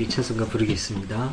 우리 찬송가 부르겠습니다.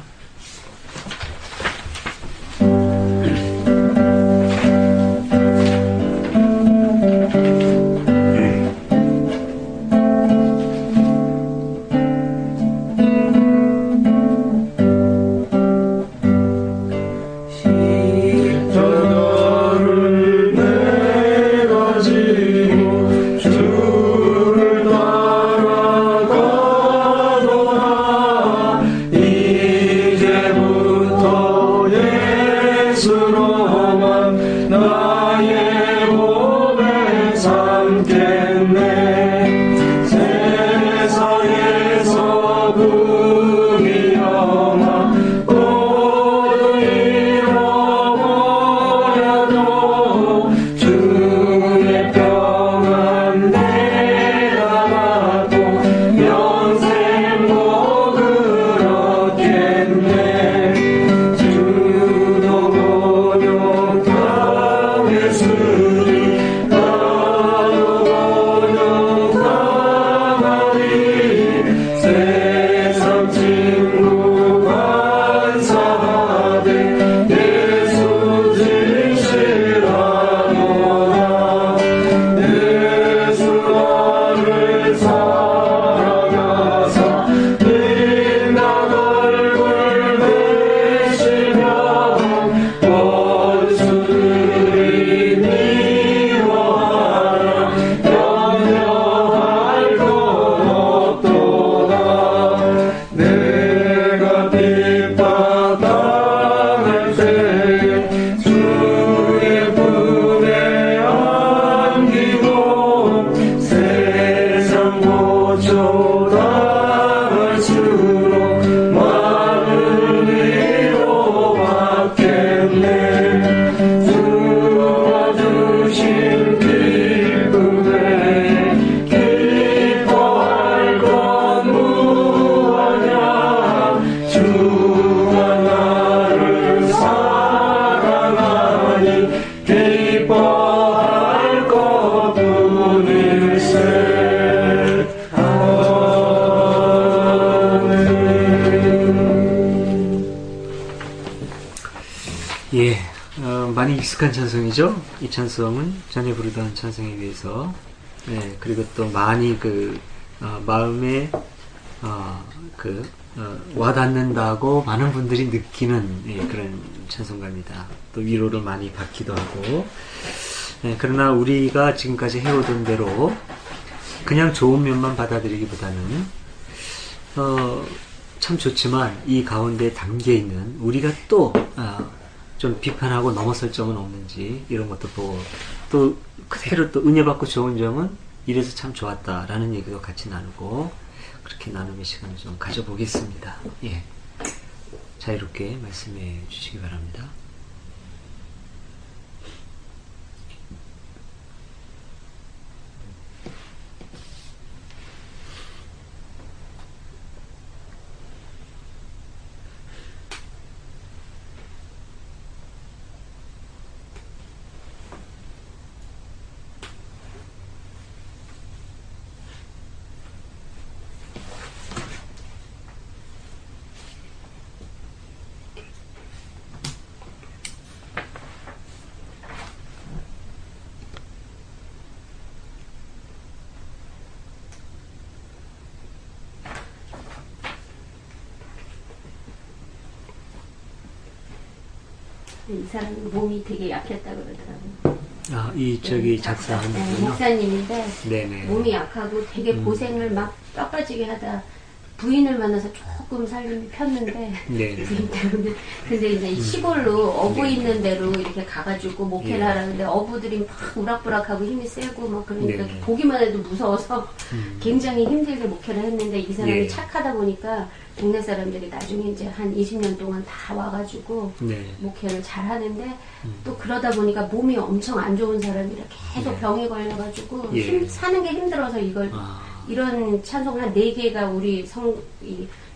많이 익숙한 찬송이죠. 이 찬송은 전에 부르던 찬송에 비해서 그리고 또 많이 마음에 와닿는다고 많은 분들이 느끼는 그런 찬송가입니다. 또 위로를 많이 받기도 하고 그러나 우리가 지금까지 해오던 대로 그냥 좋은 면만 받아들이기보다는 참 좋지만 이 가운데 담겨있는 우리가 또 좀 비판하고 넘어설 점은 없는지 이런 것도 보고 또 그대로 또 은혜 받고 좋은 점은 이래서 참 좋았다라는 얘기도 같이 나누고 그렇게 나눔의 시간을 좀 가져보겠습니다. 자유롭게 말씀해 주시기 바랍니다. 이 사람이 몸이 되게 약했다 그러더라고요. 저기 작사한 분이요? 목사님인데 네네. 몸이 약하고 되게 고생을 막 뼈 빠지게 하다 부인을 만나서 조금 살림이 폈는데 근데 이제 시골로 어부 있는 데로 이렇게 가가지고 목회를 하라는데 어부들이 막 우락부락하고 힘이 세고 막 그러니까 보기만 해도 무서워서 굉장히 힘들게 목회를 했는데 이 사람이 착하다 보니까 동네 사람들이 나중에 이제 한 20년 동안 다 와가지고 목회를 잘 하는데 또 그러다 보니까 몸이 엄청 안 좋은 사람이라 계속 병에 걸려가지고 사는 게 힘들어서 이런 찬송 한 4개가 우리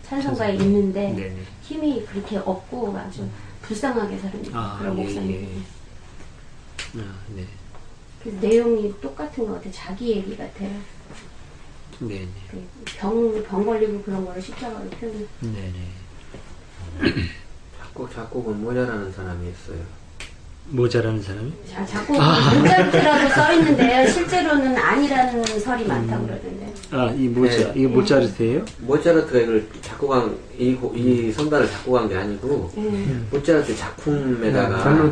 찬송가에 있는데 힘이 그렇게 없고 아주 불쌍하게 사는 그런 목사님. 그래서 내용이 똑같은 것 같아요. 자기 얘기 같아요. 네네. 병 걸리고 그런 거를 십자가로 표현. 네네. 작곡은 모자라는 사람이 있어요. 모자라는 사람이? 작곡 모차르트라고 써있는데 실제로는 아니라는 설이 많다고 그러던데. 이 이게 모차르트예요? 모차르트가 이걸 작곡한 이 성단을 작곡한 게 아니고 모차르트 작품에다가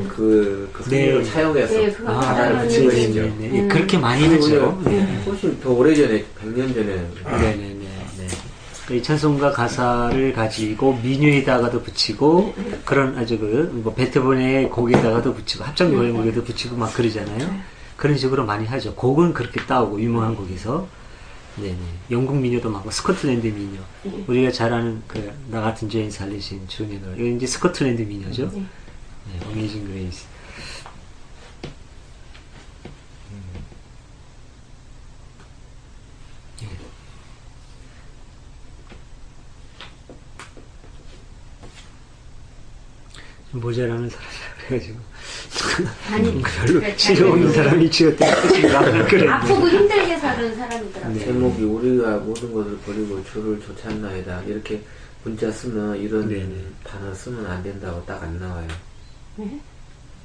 그 소리를 차용해서 가사를 붙인 것이죠. 그렇게 많이 하죠. 훨씬 더 오래전에 100년 전에. 네네네. 이 찬송가 가사를 가지고 민요에다가도 붙이고 그런 아주 뭐 베토벤의 곡에다가도 붙이고 합창 곡에도 붙이고 막 그러잖아요. 그런 식으로 많이 하죠. 곡은 그렇게 따오고 유명한 곡에서. 네네. 영국 민요도 많고 스코틀랜드 민요. 우리가 잘 아는 나 같은 죄인 살리신 주의 노래. 이건 이제 스코틀랜드 민요죠. 네. 어메이징 그레이스. 모자라는 사람이라 그래가지고 아니 별로 치료 없는 사람이 지었다는 뜻인가 그래. 아프고 힘들게 사는 사람이더라고요. 네. 제목이 우리가 모든 것을 버리고 주를 좇았나이다. 이렇게 문자 쓰면 이런 단어 쓰면 안 된다고 딱 안 나와요. 네?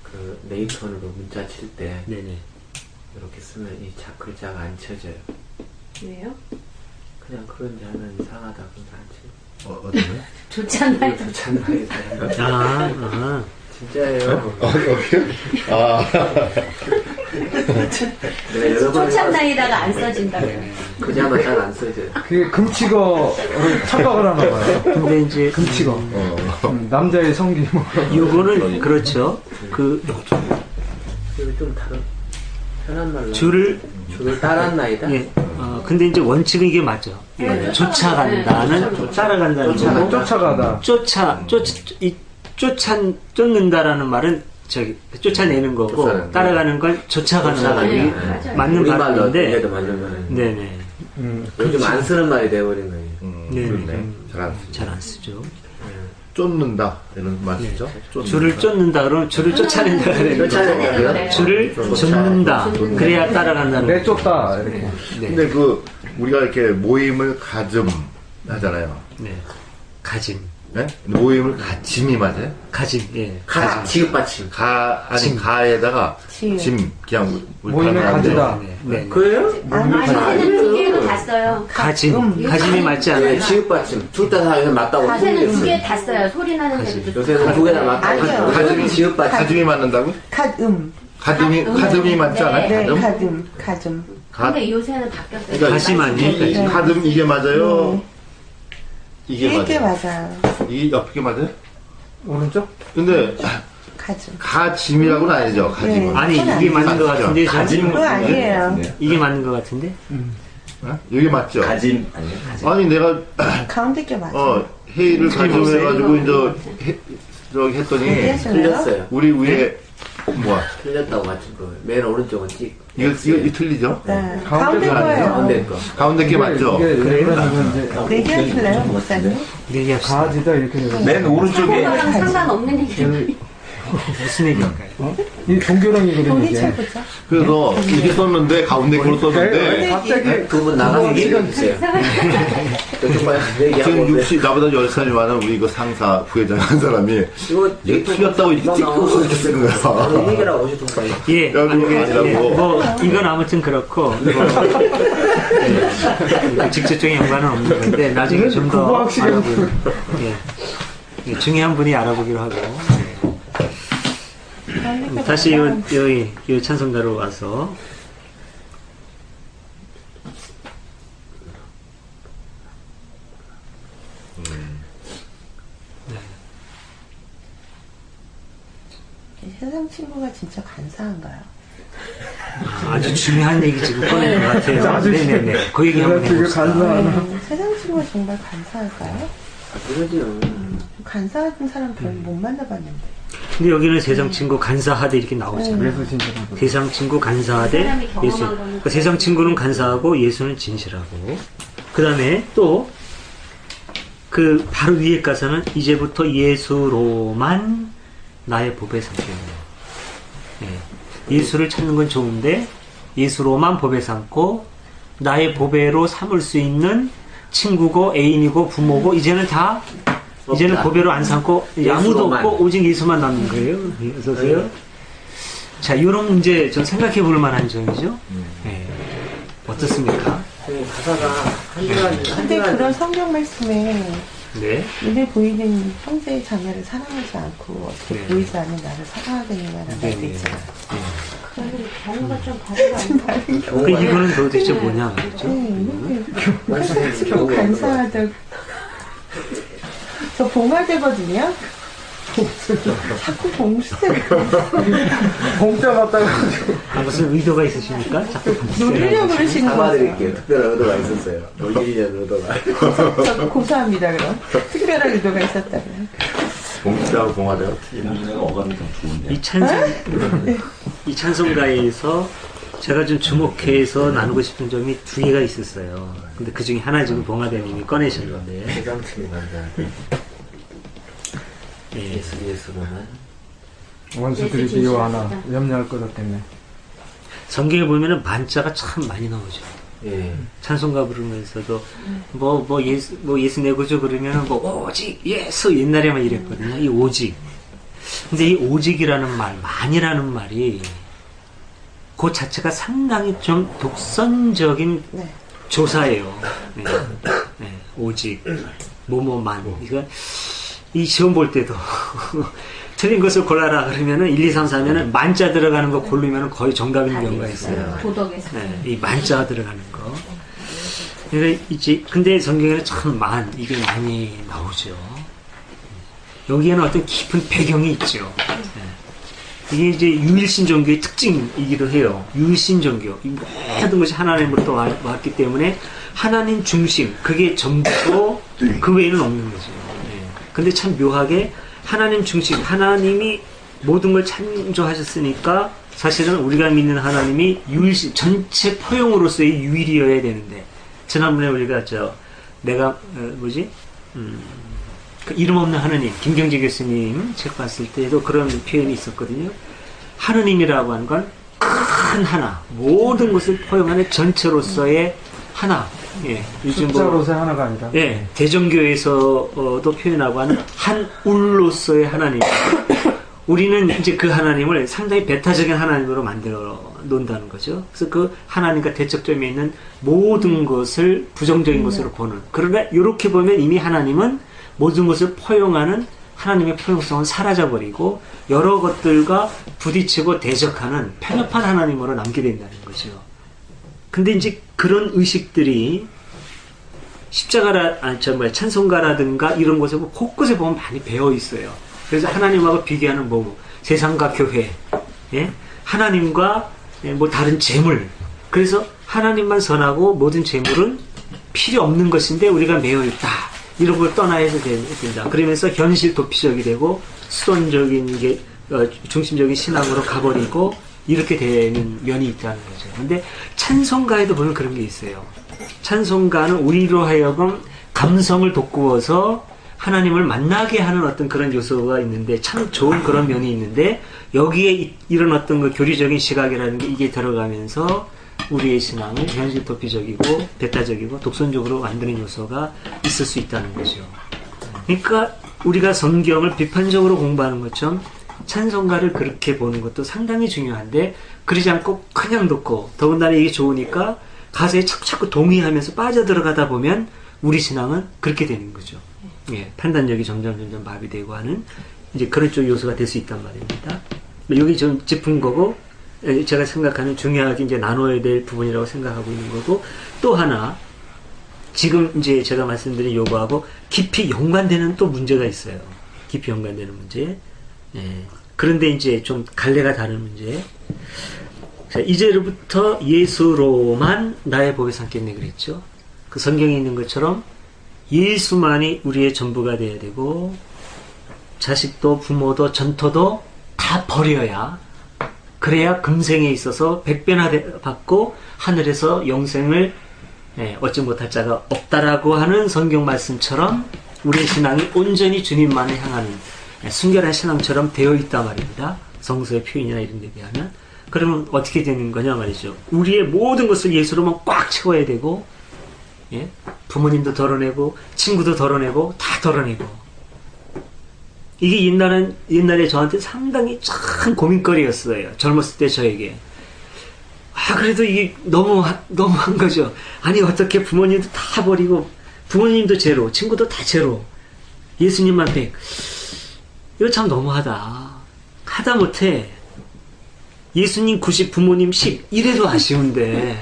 그 네이턴으로 문자 칠 때 네네. 이렇게 쓰면 이 글자가 안 쳐져요. 왜요? 그냥 그런지 하면 이상하다 그래서 안 쳐요. 어디요? 좋잖아요. 좋잖아요. 진짜예요. 내가 여러 번 쫓았나이다가 안 써진다고요. 그냥은 잘 안 써져요. 그게 금치거 착각을 하나 봐요. 근데 이제 금치거. 남자의 성기 뭐. 요거는 그렇죠. 이거 좀 다른 편한 말로 줄을 따랐나이다. 예. 근데 이제 원칙은 이게 맞죠. 예. 쫓아간다는 따라간다는 거고 쫓아가다. 쫓는다라는 말은 쫓아내는 거고 쫓아내는 따라가는 걸 쫓아가는 말이 맞는 우리말로 발음인데. 얘도 맞는 말은. 네네. 요즘 안 쓰는 말이 돼버린 거예요. 네네. 잘 안 잘 쓰죠. 안 쓰죠. 쫓는다 이런 말이죠. 줄을 쫓는다 그러면 줄을 쫓아낸다 그래요. 쫓아낸다고요? 줄을 쫓는다. 그래야 따라간다는 거죠. 내쫓다 이렇게. 네. 근데 우리가 이렇게 모임을 가즘 하잖아요. 네. 가짐. 네? 모임을 가짐이 맞아요? 가짐. 예. 지읒받침. 가에다가 짐 그냥 모임을 가지다. 네. 그래요? 가세는 두 개로 다 써요. 가짐이 맞지 않아요? 네, 지읒받침. 둘 다 맞다고 가세는 두 개 틀리겠어요. 다 써요. 소리 나는 데도. 요새는 두 개 다 맞다고. 아니요. 가슴이 지읒받침. 가짐이 맞는다고? 가듬이 맞지 않아요? 네, 가즘. 근데 요새는 바뀌었어요. 그러니까 가심 아니에요? 가듬 이게 맞아요? 이게 맞아요. 이게 옆에 맞아요? 오른쪽? 근데 가즘. 가짐이라고는 아니죠. 가짐은. 아니 이게 맞는 것 같은데 저는? 그거 아니에요. 이게 맞는 것 같은데? 여기 맞죠? 가짐 아니에요? 아니 내가 가운데 게 맞아요. 회의를 가짐해가지고 이제 저기 했더니 틀렸어요. 우리 위에 틀렸다고 맞춘 거예요. 맨 오른쪽은 찍. 이거 틀리죠? 네. 가운데 가운데 거 거예요. 가운데 거. 가운데 게 맞죠? 얘기하실래요, 목사님? 얘기합시다. 가지다 이렇게 되고. 맨 오른쪽에 그거랑 상관없는 얘기를. 무슨 얘기할까요? 이 종교랑이거든요 동리 이게. 철부죠? 그래서 이렇게 썼는데 가운데 걸로 썼는데 갑자기 두 분 나가서 얘기해 주세요. 저쪽 봐요. 얘기하고 지금 오세요. 60 나보다 10살이 많은 우리 그 상사 부회장 한 사람이 이거 이게 틀렸다고 이렇게 찍고 이렇게 쓰는 거야. 얘기라고 오시던 거예요. 예. 야, 그거 아니라고. 뭐 이건 아무튼 그렇고 직접적인 연관은 없는 건데 나중에 좀 더 국어학식은 알아보기로. 예. 중요한 분이 알아보기로 하고. 다시 이 찬송가로 와서 세상 친구가 진짜 간사한가요? 아주 중요한 얘기 지금 꺼낸 것 같아요. 아주 네네네. 그 얘기 한번 되게 해봅시다. 간사하나. 세상 친구가 정말 간사할까요? 그러지요. 간사한 사람 별로 못 만나봤는데. 근데 여기는 세상 친구 간사하되 이렇게 나오잖아요. 예수 진짜라고. 세상 친구 간사하되 사람이 경험한 예수. 거는 그러니까 세상 친구는 간사하고 예수는 진실하고. 그 다음에 또 그 바로 위에 가서는 이제부터 예수로만 나의 법에 삼겠네. 예. 예수를 찾는 건 좋은데 예수로만 법에 삼고 나의 보배로 삼을 수 있는 친구고 애인이고 부모고 이제는 보배로 안 삼고 아무도 없고 오직 예수만 남는 거예요. 어서세요. 자, 이런 문제 좀 생각해 볼 만한 점이죠. 네. 어떻습니까? 가사가 근데 그런 성경 말씀에 네. 눈에 보이는 형제 자매를 사랑하지 않고 어떻게 네. 보이지 않는 나를 사랑하겠냐는 말도 있잖아요. 그래서 경우가 좀 다르다. 그 이거는 도대체 뭐냐 말이죠. 좀 간사하다. 저 봉화되거든요. 자꾸 봉수대 봉자 갖다가 무슨 의도가 있으십니까? 자꾸 놀리려고 그러시는 거예요. 사과드릴게요. 특별한 의도가 있었어요. 놀리려는 의도가. 저 고소합니다. 그럼 특별한 의도가 있었다면. 봉자하고 봉화대가 이 찬송가에서 제가 좀 주목해서 나누고 싶은 점이 두 개가 있었어요. 근데 그 중에 하나 지금 봉화대님이 꺼내셨는데. 해당층이 남자한테 예수로만 원수들이 비유하나 염려할 것 없겠네. 성경에 보면은 만자가 참 많이 나오죠. 예. 찬송가 부르면서도 예수 내고죠 그러면은 오직 예수 옛날에만 이랬거든요. 이 오직. 근데 이 오직이라는 말, 만이라는 말이 그 자체가 상당히 좀 독선적인 조사예요. 네. 네. 오직 뭐뭐만. 이거 이 시험 볼 때도 틀린 것을 골라라 그러면은 1, 2, 3, 4면은 만자 들어가는 거 고르면은 거의 정답인 경우가 있어요. 도덕에서. 네, 이 만자 들어가는 거. 그러니까 이제 근데 성경에는 참 이게 많이 나오죠. 여기에는 어떤 깊은 배경이 있죠. 네. 이게 이제 유일신 종교의 특징이기도 해요. 유일신 종교. 이 모든 것이 하나님으로부터 왔기 때문에 하나님 중심, 그게 전부고 그 외에는 없는 거죠. 근데 참 묘하게 하나님 중심, 하나님이 모든 걸 창조하셨으니까 사실은 우리가 믿는 하나님이 유일신, 전체 포용으로서의 유일이어야 되는데 지난번에 우리가 그 이름 없는 하느님, 김경재 교수님 책 봤을 때도 그런 표현이 있었거든요. 하느님이라고 하는 건 큰 하나, 모든 것을 포용하는 전체로서의 하나. 예, 요즘 숫자로서의 하나가 아니다. 예, 대종교에서도 표현하고 하는 한 울로서의 하나님. 우리는 이제 그 하나님을 상당히 배타적인 하나님으로 만들어 놓는다는 거죠. 그래서 그 하나님과 대척점에 있는 모든 것을 부정적인 것으로 보는. 그러나 이렇게 보면 이미 하나님은 모든 것을 포용하는 하나님의 포용성은 사라져버리고 여러 것들과 부딪히고 대적하는 편협한 하나님으로 남게 된다는 거죠. 근데 이제 그런 의식들이 찬송가라든가 이런 곳에 곳곳에 보면 많이 배어 있어요. 그래서 하나님하고 비교하는 세상과 교회, 예? 하나님과 다른 재물. 그래서 하나님만 선하고 모든 재물은 필요 없는 것인데 우리가 매여 있다. 이런 걸 떠나야 된다. 그러면서 현실 도피적이 되고 수동적인 게 중심적인 신앙으로 가버리고 이렇게 되는 면이 있다는 거죠. 근데 찬송가에도 보면 그런 게 있어요. 찬송가는 우리로 하여금 감성을 돋구어서 하나님을 만나게 하는 어떤 그런 요소가 있는데 참 좋은 그런 면이 있는데 여기에 이런 어떤 그 교리적인 시각이라는 게 이게 들어가면서 우리의 신앙을 현실 도피적이고 배타적이고 독선적으로 만드는 요소가 있을 수 있다는 거죠. 그러니까 우리가 성경을 비판적으로 공부하는 것처럼 찬송가를 그렇게 보는 것도 상당히 중요한데 그러지 않고 그냥 듣고 더군다나 이게 좋으니까 가사에 자꾸 동의하면서 빠져들어가다 보면 우리 신앙은 그렇게 되는 거죠. 예, 판단력이 점점 마비되고 하는 이제 그런 쪽 요소가 될 수 있단 말입니다. 여기 좀 짚은 거고 제가 생각하는 중요하게 이제 나눠야 될 부분이라고 생각하고 있는 거고 또 하나 지금 이제 제가 말씀드린 요거하고 깊이 연관되는 또 문제가 있어요. 깊이 연관되는 문제. 예. 그런데 이제 좀 갈래가 다른 문제. 자, 이제로부터 예수로만 나의 복을 삼겠네 그랬죠. 그 성경에 있는 것처럼 예수만이 우리의 전부가 되어야 되고 자식도 부모도 전토도 다 버려야 그래야 금생에 있어서 백배나 받고 하늘에서 영생을 얻지 못할 자가 없다라고 하는 성경 말씀처럼 우리의 신앙이 온전히 주님만을 향하는 순결한 신앙처럼 되어 있단 말입니다. 성서의 표현이나 이런 데 비하면. 그러면 어떻게 되는 거냐 말이죠. 우리의 모든 것을 예수로만 꽉 채워야 되고, 예? 부모님도 덜어내고, 친구도 덜어내고, 다 덜어내고. 이게 옛날에 저한테 상당히 참 고민거리였어요. 젊었을 때 저에게. 그래도 이게 너무한 거죠. 아니, 어떻게 부모님도 다 버리고, 부모님도 제로, 친구도 다 제로, 예수님만 100. 이거 참 너무하다. 하다 못해 예수님 90, 부모님 10. 이래도 아쉬운데.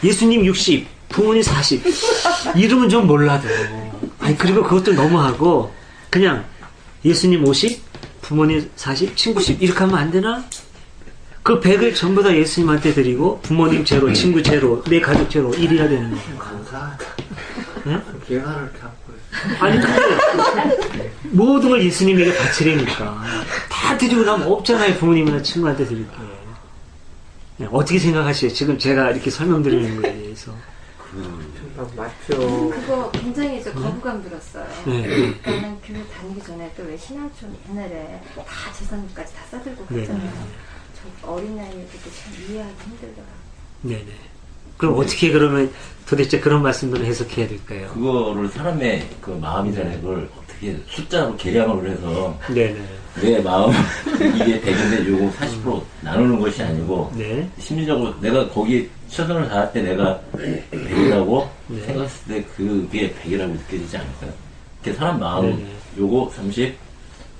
예수님 60, 부모님 40. 이름은 좀 몰라도. 아니, 그리고 그것도 너무하고, 그냥 예수님 50, 부모님 40, 친구 10. 이렇게 하면 안 되나? 그 100을 전부 다 예수님한테 드리고, 부모님 제로, 친구 제로, 내 가족 제로, 이래야 되는 거예요. 감사하다. 네? 기회를 갖고. 아니, 근데 모든 걸 예수님에게 바치려니까 다 드리고 나면 없잖아요. 부모님이나 친구한테 드릴 게. 어떻게 생각하시요? 지금 제가 이렇게 설명드리는 거에 대해서. 맞죠. 그거 굉장히 거부감 들었어요. 네. 그러니까는 교회 다니기 전에 또 왜 신앙촌 옛날에 다 재산까지 다 싸들고 갔잖아요. 저 어린 나이에 그때 참 이해하기 힘들더라고요. 네네. 그럼 어떻게 그러면 도대체 그런 말씀들을 해석해야 될까요? 그거를 사람의 그 마음이라는 걸 어떻게 숫자로 계량을 해서 네네. 내 마음 이게 100인데 요거 40% 나누는 것이 아니고 네. 심리적으로 내가 거기 최선을 다할 때 내가 100이라고 네. 생각했을 때 그게 100이라고 느껴지지 않을까요? 이렇게 사람 마음은 네네. 요거 30,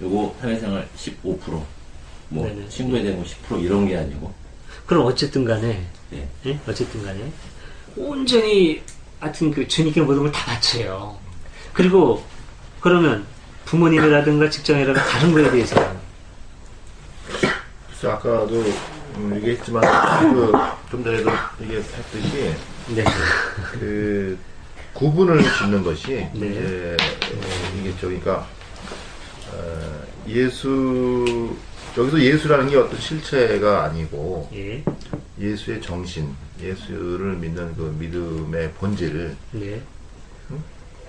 요거 사회생활 15%, 뭐 네네. 친구에 대한 거 10% 이런 게 아니고. 그럼 어쨌든 간에, 네. 예? 어쨌든 간에, 온전히, 하여튼 그 주님께 모든 걸 다 바쳐요. 그리고, 그러면 부모님이라든가 직장이라든가 다른 거에 대해서는. 그래서 아까도 얘기했지만, 좀 전에도 얘기했듯이, 네. 그, 구분을 짓는 것이, 네. 이제, 이겠죠. 그러니까, 여기서 예수라는 게 어떤 실체가 아니고, 예. 예수의 정신, 예수를 믿는 그 믿음의 본질, 네.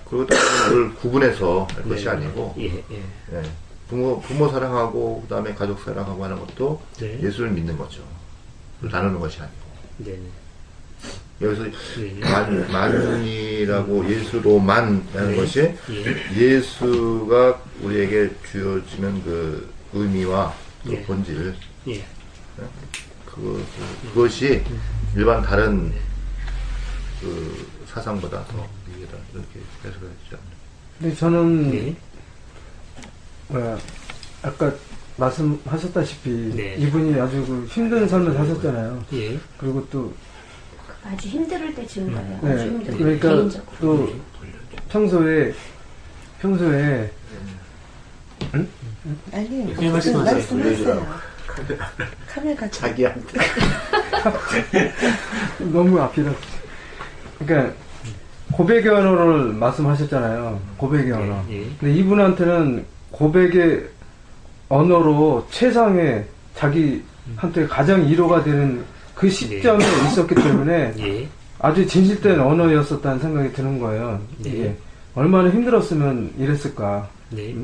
그걸 구분해서 할 네. 것이 아니고, 예, 예. 예, 부모 사랑하고, 그 다음에 가족 사랑하고 하는 것도 네. 예수를 믿는 거죠. 나누는 것이 아니고. 네. 여기서 네. 만이라고 예수로만 하는 네. 것이 예. 예수가 우리에게 주어지는 그 의미와 그 예. 본질, 예. 그것이 일반 다른 그 사상보다 더 위에다 이렇게 해석을 했죠. 근데 저는 네. 아까 말씀하셨다시피 네. 이분이 아주 그 힘든 삶을 사셨잖아요. 예. 그리고 또 아주 힘들 때 지은 거예요. 네, 아주 힘들 때. 그러니까 개인적으로. 또 평소에 아니, 그냥 말씀하세요. 말씀하세요. 카메라 자기한테. 너무 앞이라. 그러니까 고백의 언어를 말씀하셨잖아요. 고백의 언어. 예. 근데 이분한테는 고백의 언어로 최상의 자기한테 가장 위로가 되는 그 시점에 있었기 때문에 예. 아주 진실된 언어였었다는 생각이 드는 거예요. 네. 이게 얼마나 힘들었으면 이랬을까. 네.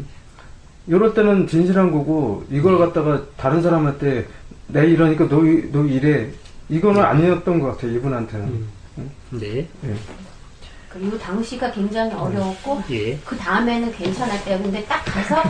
이럴 때는 진실한 거고 이걸 갖다가 다른 사람한테 내 이러니까 너 이래 이거는 아니었던 것 같아요. 이분한테는. 네. 예. 그리고 당시가 굉장히 어려웠고 예. 그 다음에는 괜찮았대요. 근데 딱 가서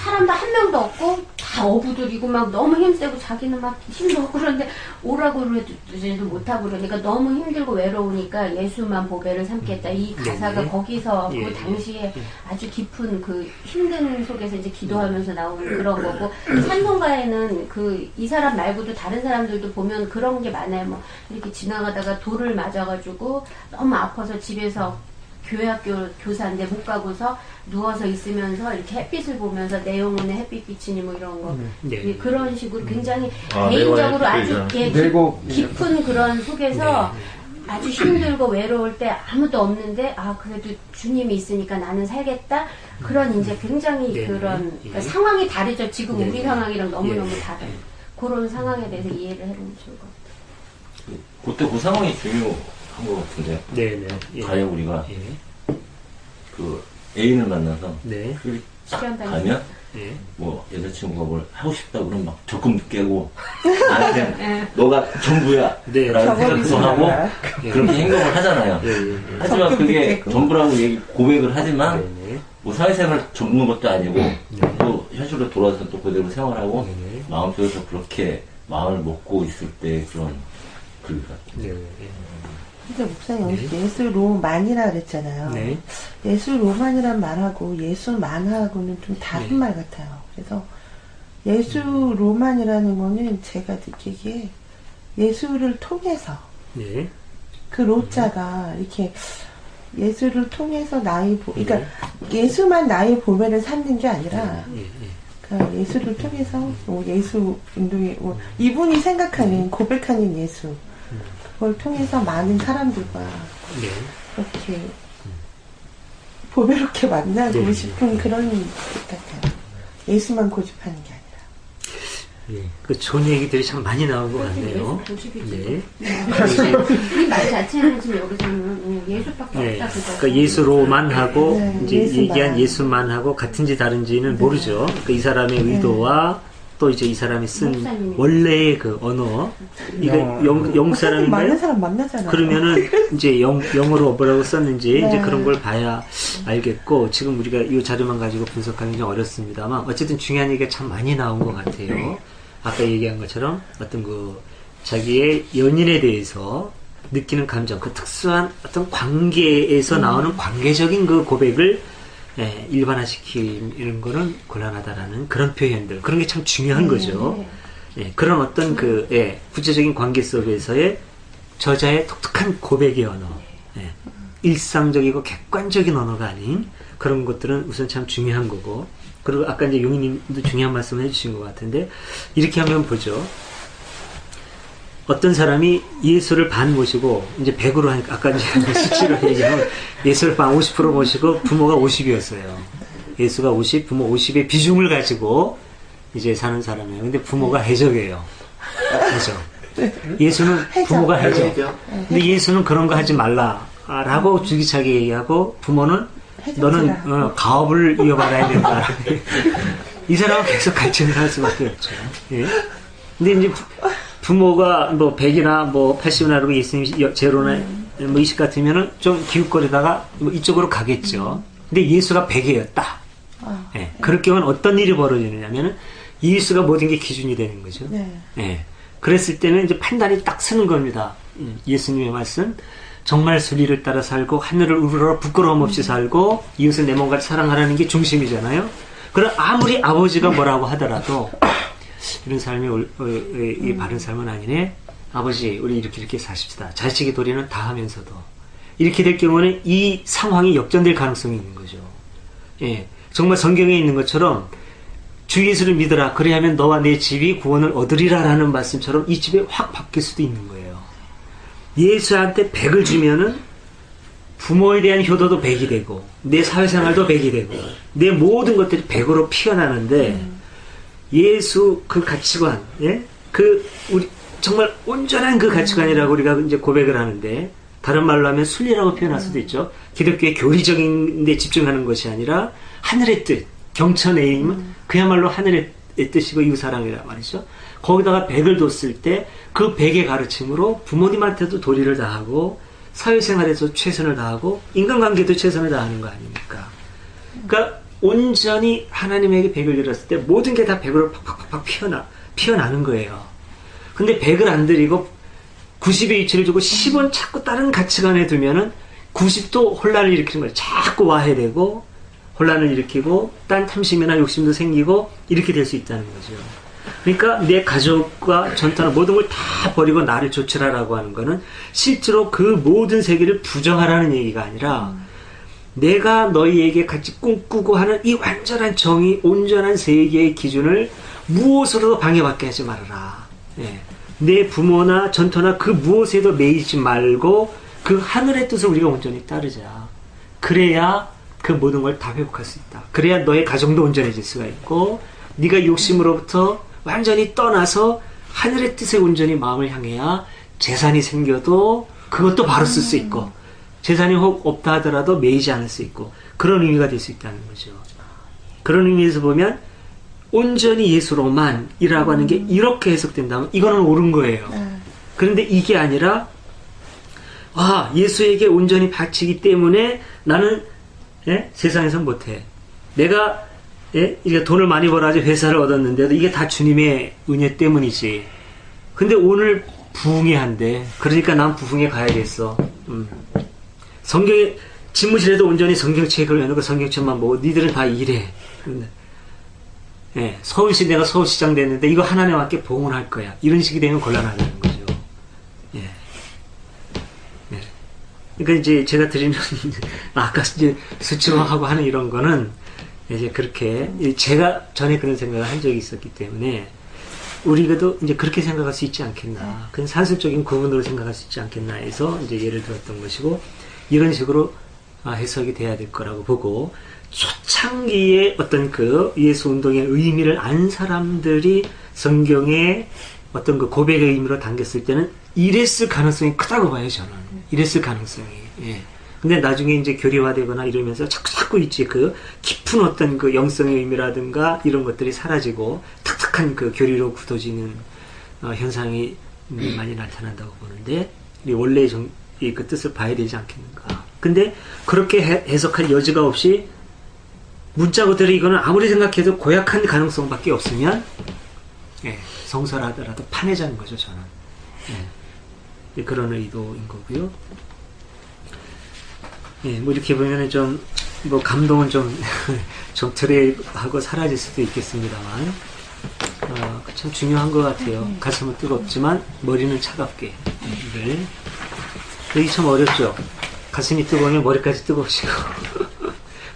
사람도 한 명도 없고 다 어부들이고 막 너무 힘세고 자기는 막 힘도 없고 그런데 오라고 그러지도 못하고 그러니까 너무 힘들고 외로우니까 예수만 보배를 삼겠다. 이 가사가 네. 거기서 예. 그 당시에 아주 깊은 그 힘든 속에서 이제 기도하면서 나오는 그런 거고 찬송가에는 그 이 사람 말고도 다른 사람들도 보면 그런 게 많아요. 뭐 이렇게 지나가다가 돌을 맞아가지고 너무 아파서 집에서 교회 학교 교사인데 못 가고서 누워서 있으면서 이렇게 햇빛을 보면서 내 영혼에 햇빛 비치니 뭐 이런 거 네. 예, 그런 식으로 굉장히 내 개인적으로 영혼에 아주 햇빛이죠. 예, 내곡. 깊은 그런 속에서 아주 힘들고 외로울 때 아무도 없는데 그래도 주님이 있으니까 나는 살겠다 그런 이제 굉장히 네. 그런 예. 그러니까 상황이 다르죠. 지금 네. 우리 상황이랑 너무너무 예. 다른 그런 상황에 대해서 이해를 해보면 좋을 것 같아요. 그때 그 상황이 중요한 것 같은데. 네. 네. 예. 과연 우리가 예. 그 애인을 만나서 네. 그 가면 뭐 여자친구가 뭘 하고 싶다 그러면 막 적금 깨고 나한테 너가 전부야 라는 생각도 하고 그렇게 행동을 하잖아요. 하지만 그게 전부라고 고백을 하지만 뭐 사회생활 접는 것도 아니고 또 현실로 돌아와서 또 그대로 생활하고 마음속에서 그렇게 마음을 먹고 있을 때 그런 글 같아요. 근데 목사님 예술 로만이라 그랬잖아요. 네. 예술 로만이란 말하고 예술 만화하고는 좀 다른 말 같아요. 그래서 예술 로만이라는 거는 제가 느끼기에 예술을 통해서 그 로자가 이렇게 예술을 통해서 그러니까 예수만 나의 보배를 삼는 게 아니라 그러니까 예술을 통해서 예수 운동에 이분이 생각하는 고백하는 예수 그걸 통해서 많은 사람들과 그렇게 보배롭게 만나고 싶은 그런 뜻 같아요. 예수만 고집하는 게 아니라. 그 좋은 얘기들이 참 많이 나온 것 같네요. 이 말 자체는 지금 여기서는 예수밖에 없다. 그러니까 예수로만 하고 이제 얘기한 예수만 하고 같은지 다른지는 모르죠. 그러니까 이 사람의 의도와 또 이제 이 사람이 쓴 원래의 그 언어, 이거 영국 사람이면 많은 사람 만나잖아요. 그러면은 이제 영어로 뭐라고 썼는지 이제 그런 걸 봐야 알겠고, 지금 우리가 이 자료만 가지고 분석하기 좀 어렵습니다만 어쨌든 중요한 얘기가 참 많이 나온 것 같아요. 아까 얘기한 것처럼 어떤 그 자기의 연인에 대해서 느끼는 감정, 그 특수한 어떤 관계에서 나오는 관계적인 그 고백을 일반화시키는 거는 곤란하다라는 그런 표현들, 그런 게 참 중요한 거죠. 그런 어떤 구체적인 관계 속에서의 저자의 독특한 고백의 언어, 일상적이고 객관적인 언어가 아닌 그런 것들은 우선 참 중요한 거고, 그리고 아까 이제 용희님도 중요한 말씀을 해주신 것 같은데, 이렇게 하면 보죠. 어떤 사람이 예수를 반 모시고 이제 100으로 하니까 아까 이제 수치로 얘기하면 예수를 반 50% 모시고 부모가 50이었어요. 예수가 50, 부모 50의 비중을 가지고 이제 사는 사람이에요. 근데 부모가 해적이에요. 해적. 예수는 부모가 해적. 근데 예수는 그런 거 하지 말라라고 줄기차게 얘기하고, 부모는 너는 가업을 이어받아야 된다. 이 사람은 계속 갈증을 할 수밖에 없죠. 근데 이제 부모가 뭐 100이나 뭐 80이나 그러고 예수님이 제로나 뭐 20 같으면은 좀 기웃거리다가 뭐 이쪽으로 가겠죠. 근데 예수가 100이었다. 그럴 경우는 어떤 일이 벌어지느냐면은 예수가 모든 게 기준이 되는 거죠. 그랬을 때는 이제 판단이 딱 서는 겁니다. 예수님의 말씀, 정말 순리를 따라 살고 하늘을 우러러 부끄러움 없이 살고 이웃을 내 몸같이 사랑하라는 게 중심이잖아요. 그럼 아무리 아버지가 뭐라고 하더라도 이런 삶이 이 바른 삶은 아니네. 아버지, 우리 이렇게 사십시다. 자식의 도리는 다 하면서도. 이렇게 될 경우는 이 상황이 역전될 가능성이 있는 거죠. 정말 성경에 있는 것처럼 주 예수를 믿어라. 그래야면 너와 내 집이 구원을 얻으리라 라는 말씀처럼 이 집에 확 바뀔 수도 있는 거예요. 예수한테 100을 주면은 부모에 대한 효도도 100이 되고, 내 사회생활도 100이 되고, 내 모든 것들이 100으로 피어나는데, 예수 그 가치관, 우리 정말 온전한 그 가치관이라고 우리가 이제 고백을 하는데, 다른 말로 하면 순리라고 표현할 수도 있죠. 기독교의 교리적인 데 집중하는 것이 아니라 하늘의 뜻, 경천의임은 그야말로 하늘의 뜻이고 이웃사랑이라 말이죠. 거기다가 100을 뒀을 때 그 100의 가르침으로 부모님한테도 도리를 다하고, 사회생활에서 최선을 다하고, 인간관계도 최선을 다하는 거 아닙니까? 그러니까 온전히 하나님에게 100을 드렸을 때 모든 게 다 100으로 팍팍팍 피어나는 거예요. 근데 100을 안 드리고 90의 위치를 주고 10은 자꾸 다른 가치관에 두면은 90도 혼란을 일으키는 거예요. 자꾸 와해되고 혼란을 일으키고 딴 탐심이나 욕심도 생기고 이렇게 될 수 있다는 거죠. 그러니까 내 가족과 전투나 모든 걸 다 버리고 나를 조치하라고 하는 거는 실제로 그 모든 세계를 부정하라는 얘기가 아니라, 내가 너희에게 같이 꿈꾸고 하는 이 완전한 정의, 온전한 세계의 기준을 무엇으로도 방해받게 하지 말아라. 내 부모나 전토나 그 무엇에도 매이지 말고 그 하늘의 뜻을 우리가 온전히 따르자. 그래야 그 모든 걸 다 회복할 수 있다. 그래야 너의 가정도 온전해질 수가 있고, 네가 욕심으로부터 완전히 떠나서 하늘의 뜻에 온전히 마음을 향해야 재산이 생겨도 그것도 바로 쓸 수 있고, 재산이 혹 없다 하더라도 매이지 않을 수 있고 그런 의미가 될 수 있다는 거죠. 그런 의미에서 보면 온전히 예수로만 이라고 하는 게 이렇게 해석된다면 이거는 옳은 거예요. 그런데 이게 아니라 예수에게 온전히 바치기 때문에 나는 세상에선 못해. 내가 이게 돈을 많이 벌어가지고 회사를 얻었는데도 이게 다 주님의 은혜 때문이지. 근데 오늘 부흥회 한대. 그러니까 난 부흥회 가야겠어. 성경에 집무실에도 온전히 성경책을 해놓고 성경책만 보고 니들은 다 이래. 서울시 내가 서울시장 됐는데 이거 하나님께 맞게 부흥을 할 거야. 이런 식이 되면 곤란하다는 거죠. 그러니까 이제 제가 드리는 아까 이제 수치화하고 하는 이런 거는 이제 그렇게 제가 전에 그런 생각을 한 적이 있었기 때문에 우리가도 이제 그렇게 생각할 수 있지 않겠나. 그냥 산술적인 구분으로 생각할 수 있지 않겠나 해서 이제 예를 들었던 것이고 이런 식으로 해석이 돼야 될 거라고 보고 초창기에 어떤 그 예수 운동의 의미를 안 사람들이 성경에 어떤 그 고백의 의미로 당겼을 때는 이랬을 가능성이 크다고 봐요, 저는. 이랬을 가능성이. 근데 나중에 이제 교리화되거나 이러면서 자꾸 있지, 그 깊은 어떤 그 영성의 의미라든가 이런 것들이 사라지고 탁탁한 그 교리로 굳어지는 현상이 많이 나타난다고 보는데, 원래의 그 뜻을 봐야 되지 않겠는가. 근데 그렇게 해석할 여지가 없이 문자 그대로 이거는 아무리 생각해도 고약한 가능성밖에 없으면, 성설하더라도 파내자는 거죠, 저는. 그런 의도인 거고요. 뭐 이렇게 보면은 좀, 뭐 감동은 좀 트레이하고 사라질 수도 있겠습니다만, 참 중요한 것 같아요. 가슴은 뜨겁지만 머리는 차갑게. 여기 참 어렵죠. 가슴이 뜨거우면 머리까지 뜨거우시고,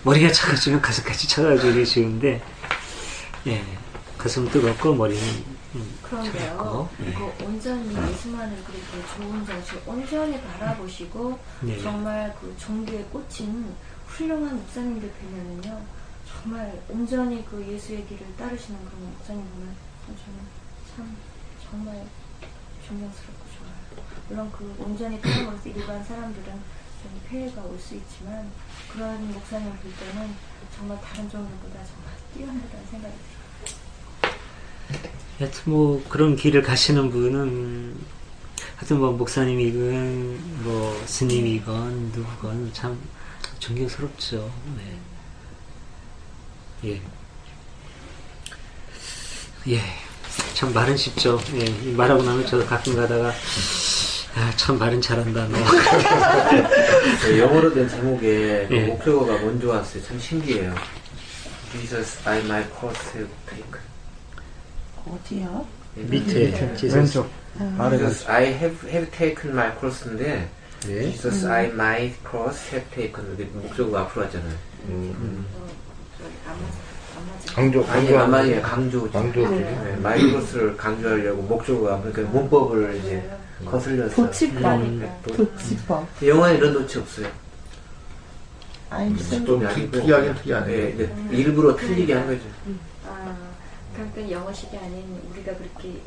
머리가 차가워지면 가슴까지 차가워지기 쉬운데, 가슴은 뜨겁고 머리는 그런데요, 온전히 예수만을 그렇게 좋은 정신 온전히 바라보시고 정말 그 종교에 꽂힌 훌륭한 목사님들 뵈면은요, 정말 온전히 그 예수의 길을 따르시는 그런 목사님 보면 저는 참 정말 존경스럽고 좋아요. 물론 그 온전히 따름으로써 일반 사람들은 좀 폐해가 올 수 있지만 그런 목사님을 볼 때는 정말 다른 종교보다 정말 뛰어나다는 생각이 들어요. 하여튼 뭐 그런 길을 가시는 분은 하여튼 뭐 목사님이건 뭐 스님이건 누구건 참 존경스럽죠. 참 말은 쉽죠. 말하고 나면 저도 가끔 가다가 참 말은 잘한다 너. 영어로 된 제목에 그 목표가 뭔지 왔어요. 참 신기해요. Jesus, I my cross have taken. 어디요? 밑에 왼쪽 Jesus, I have taken my cross인데 Jesus, I my cross have taken. 목적어가 앞으로 왔잖아요. 강조. my cross를 강조하려고 목적어가 그러니까 문법을 이제 거슬려서. 도치법. 영어에 이런 도치 없어요. 좀 특이하긴 특이하네. 일부러 틀리게 한 거죠. 그러니까 영어식이 아닌 우리가 그렇게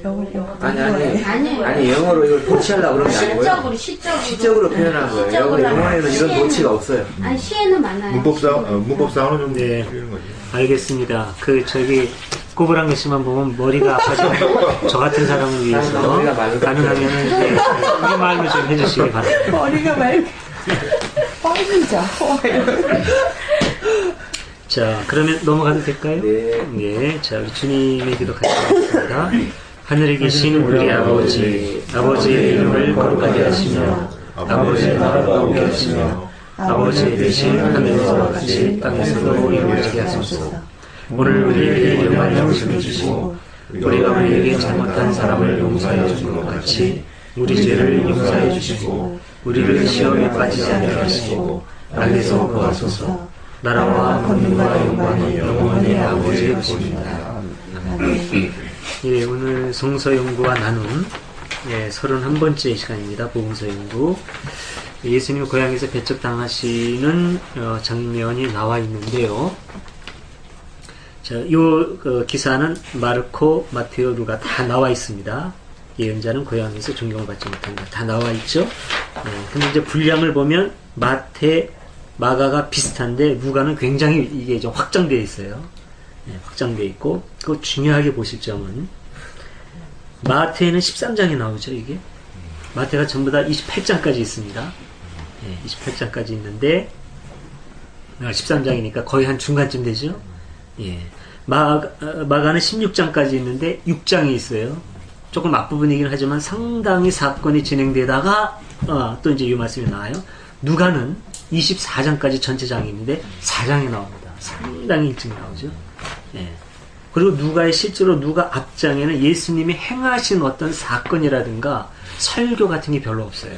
하라는 거예요. 아니 영어로 이걸 도치하려고 그런 게 아니고요. 시적으로 표현한 거예요. 영어에는 이런 도치가 없어요. 아니 시에는 많아요. 문법상으로는 좀 틀리는 거지. 알겠습니다. 꼬부랑 글씨만 보면 머리가 아파서 저 같은 사람을 위해서 가능하면 우리 말로 좀 해주시기 바랍니다. 머리가 뻥이죠. 자, 그러면 넘어가도 될까요? 자, 우리 주님의 기도 같이 하겠습니다. 하늘에 계신 우리 아버지, 아버지의 이름을 거룩하게 하시며, 아버지의 나라가 오게 하시며, 아버지의 뜻이 하늘에서와 같이 땅에서도 이루어지게 하소서. 오늘 우리에게 일용할 양식을 주시고, 우리가 우리에게 잘못한 사람을 용서해 준 것 같이 우리 죄를 용서해 주시고, 우리를 시험에 빠지지 않게 하시고, 악에서 구하소서. 나라와 권능과 영광이 영원히 아버지의 것입니다. 오늘 성서 연구와 나눔 31번째 시간입니다. 복음서 연구. 예수님 고향에서 배척당하시는 장면이 나와 있는데요. 자, 이 기사는 마르코, 마테오, 루가 다 나와 있습니다. 예언자는 고향에서 존경을 받지 못한다. 다 나와 있죠. 근데 이제 분량을 보면 마태, 마가가 비슷한데 누가는 굉장히 이게 좀 확장되어 있어요. 확장되어 있고, 그 중요하게 보실 점은 마태에는 13장이 나오죠. 이게 마태가 전부 다 28장까지 있습니다. 28장까지 있는데 13장이니까 거의 한 중간쯤 되죠. 마가는 16장까지 있는데 6장이 있어요. 조금 앞부분이긴 하지만 상당히 사건이 진행되다가 또 이제 이 말씀이 나와요. 누가는 24장까지 전체 장이 있는데 4장이 나옵니다. 상당히 일찍 나오죠. 그리고 누가의 실제로 누가 앞장에는 예수님이 행하신 어떤 사건이라든가 설교 같은 게 별로 없어요.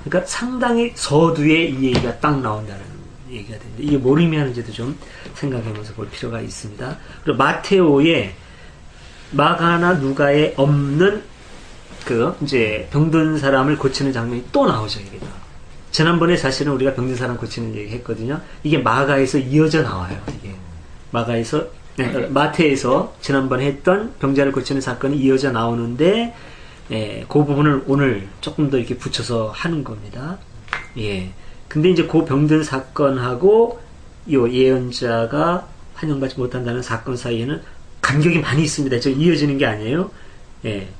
그러니까 상당히 서두에 이 얘기가 딱 나온다는 얘기가 되는데 이게 뭘 의미하는지도 좀 생각하면서 볼 필요가 있습니다. 그리고 마테오에 마가나 누가에 없는 그 이제 병든 사람을 고치는 장면이 또 나오죠. 이게 지난번에 사실은 우리가 병든 사람 고치는 얘기 했거든요. 이게 마가에서 이어져 나와요. 이게 마태에서 지난번에 했던 병자를 고치는 사건이 이어져 나오는데 그 부분을 오늘 조금 더 이렇게 붙여서 하는 겁니다. 근데 이제 그 병든 사건하고 이 예언자가 환영받지 못한다는 사건 사이에는 간격이 많이 있습니다. 저 이어지는 게 아니에요.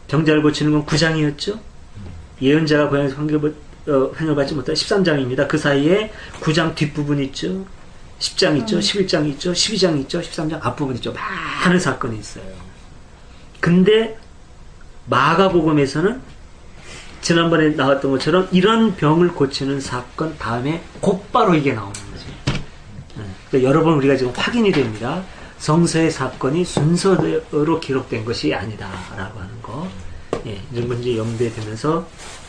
병자를 고치는 건 9장이었죠. 예언자가 고향에서 환영받지 못한 13장입니다. 그 사이에 9장 뒷부분 있죠. 10장 있죠. 11장 있죠. 12장 있죠. 13장 앞부분 있죠. 많은 사건이 있어요. 근데 마가복음에서는 지난번에 나왔던 것처럼 이런 병을 고치는 사건 다음에 곧바로 이게 나오는 거죠. 그러니까 여러 번 우리가 지금 확인이 됩니다. 성서의 사건이 순서대로 기록된 것이 아니다라고 하는 거. 이런 건 이제 염두에 두면서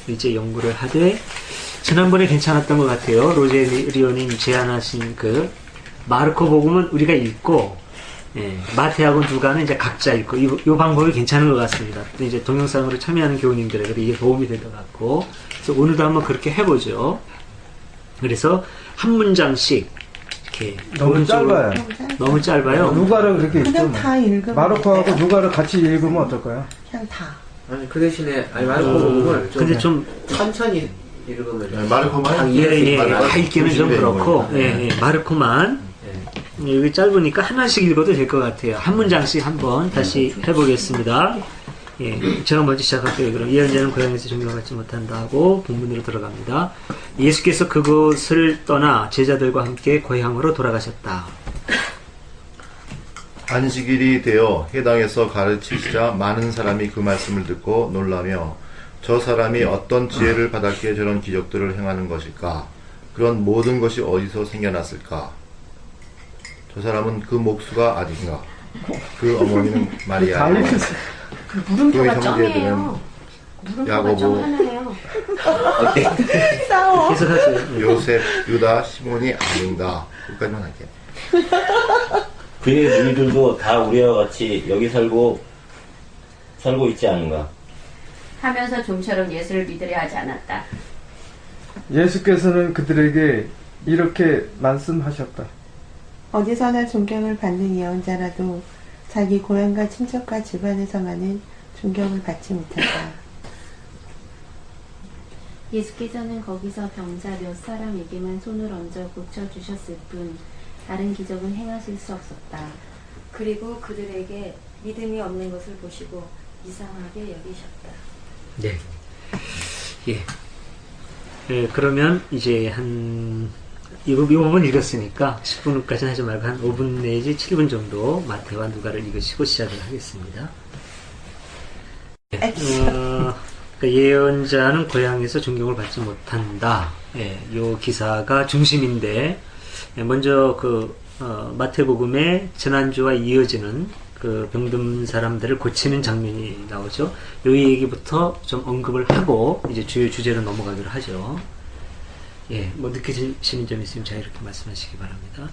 이제 연구를 하되 지난번에 괜찮았던 것 같아요. 로제리오님 제안하신 그 마르코 복음은 우리가 읽고 마태하고 누가는 이제 각자 읽고 이 방법이 괜찮은 것 같습니다. 근데 이제 동영상으로 참여하는 교우님들에게 이게 도움이 될 것 같고 그래서 오늘도 한번 그렇게 해보죠. 그래서 한 문장씩 이렇게 너무 짧아요. 너무 짧아요. 누가를 그렇게 읽죠. 그냥 다 읽으면 마르코하고 누가를 같이 읽으면 어떨까요? 그냥 다. 아니 그 대신에 마르코 복음을 근데 좀 천천히 읽으면 마르코만 다 이해할 수 다 읽기는 좀 그렇고 마르코만 여기 짧으니까 하나씩 읽어도 될 것 같아요. 한 문장씩 한번 다시 해보겠습니다. 제가 먼저 시작할게요. 그럼 예언자는 고향에서 존경을 받지 못한다 하고 본문으로 들어갑니다. 예수께서 그곳을 떠나 제자들과 함께 고향으로 돌아가셨다. 안식일이 되어 해당에서 가르치시자 많은 사람이 그 말씀을 듣고 놀라며 저 사람이 어떤 지혜를 받았기에 저런 기적들을 행하는 것일까? 그런 모든 것이 어디서 생겨났을까? 저 사람은 그 목수가 아닌가? 그 어머니는 마리아. 그 물음표가 그 점이에요. 물음표가 점 하나예요. 싸워. 계속하세요. 요셉, 유다, 시몬이 아닌가? 여기까지만 할게요. 그의 무리들도 다 우리와 같이 여기 살고 있지 않은가? 하면서 좀처럼 예수를 믿으려 하지 않았다. 예수께서는 그들에게 이렇게 말씀하셨다. 어디서나 존경을 받는 예언자라도 자기 고향과 친척과 집안에서만은 존경을 받지 못한다. 예수께서는 거기서 병자 몇 사람에게만 손을 얹어 고쳐주셨을 뿐 다른 기적은 행하실 수 없었다. 그리고 그들에게 믿음이 없는 것을 보시고 이상하게 여기셨다. 네. 그러면 이제 이 부분 읽었으니까 10분 후까지는 하지 말고 한 5분 내지 7분 정도 마태와 누가를 읽으시고 시작을 하겠습니다. 그러니까 예언자는 고향에서 존경을 받지 못한다. 요 기사가 중심인데 먼저 마태복음의 지난주와 이어지는 그 병든 사람들을 고치는 장면이 나오죠. 요 얘기부터 좀 언급을 하고 이제 주요 주제로 넘어가기로 하죠. 뭐 느끼시는 점 있으면 자유롭게 말씀하시기 바랍니다.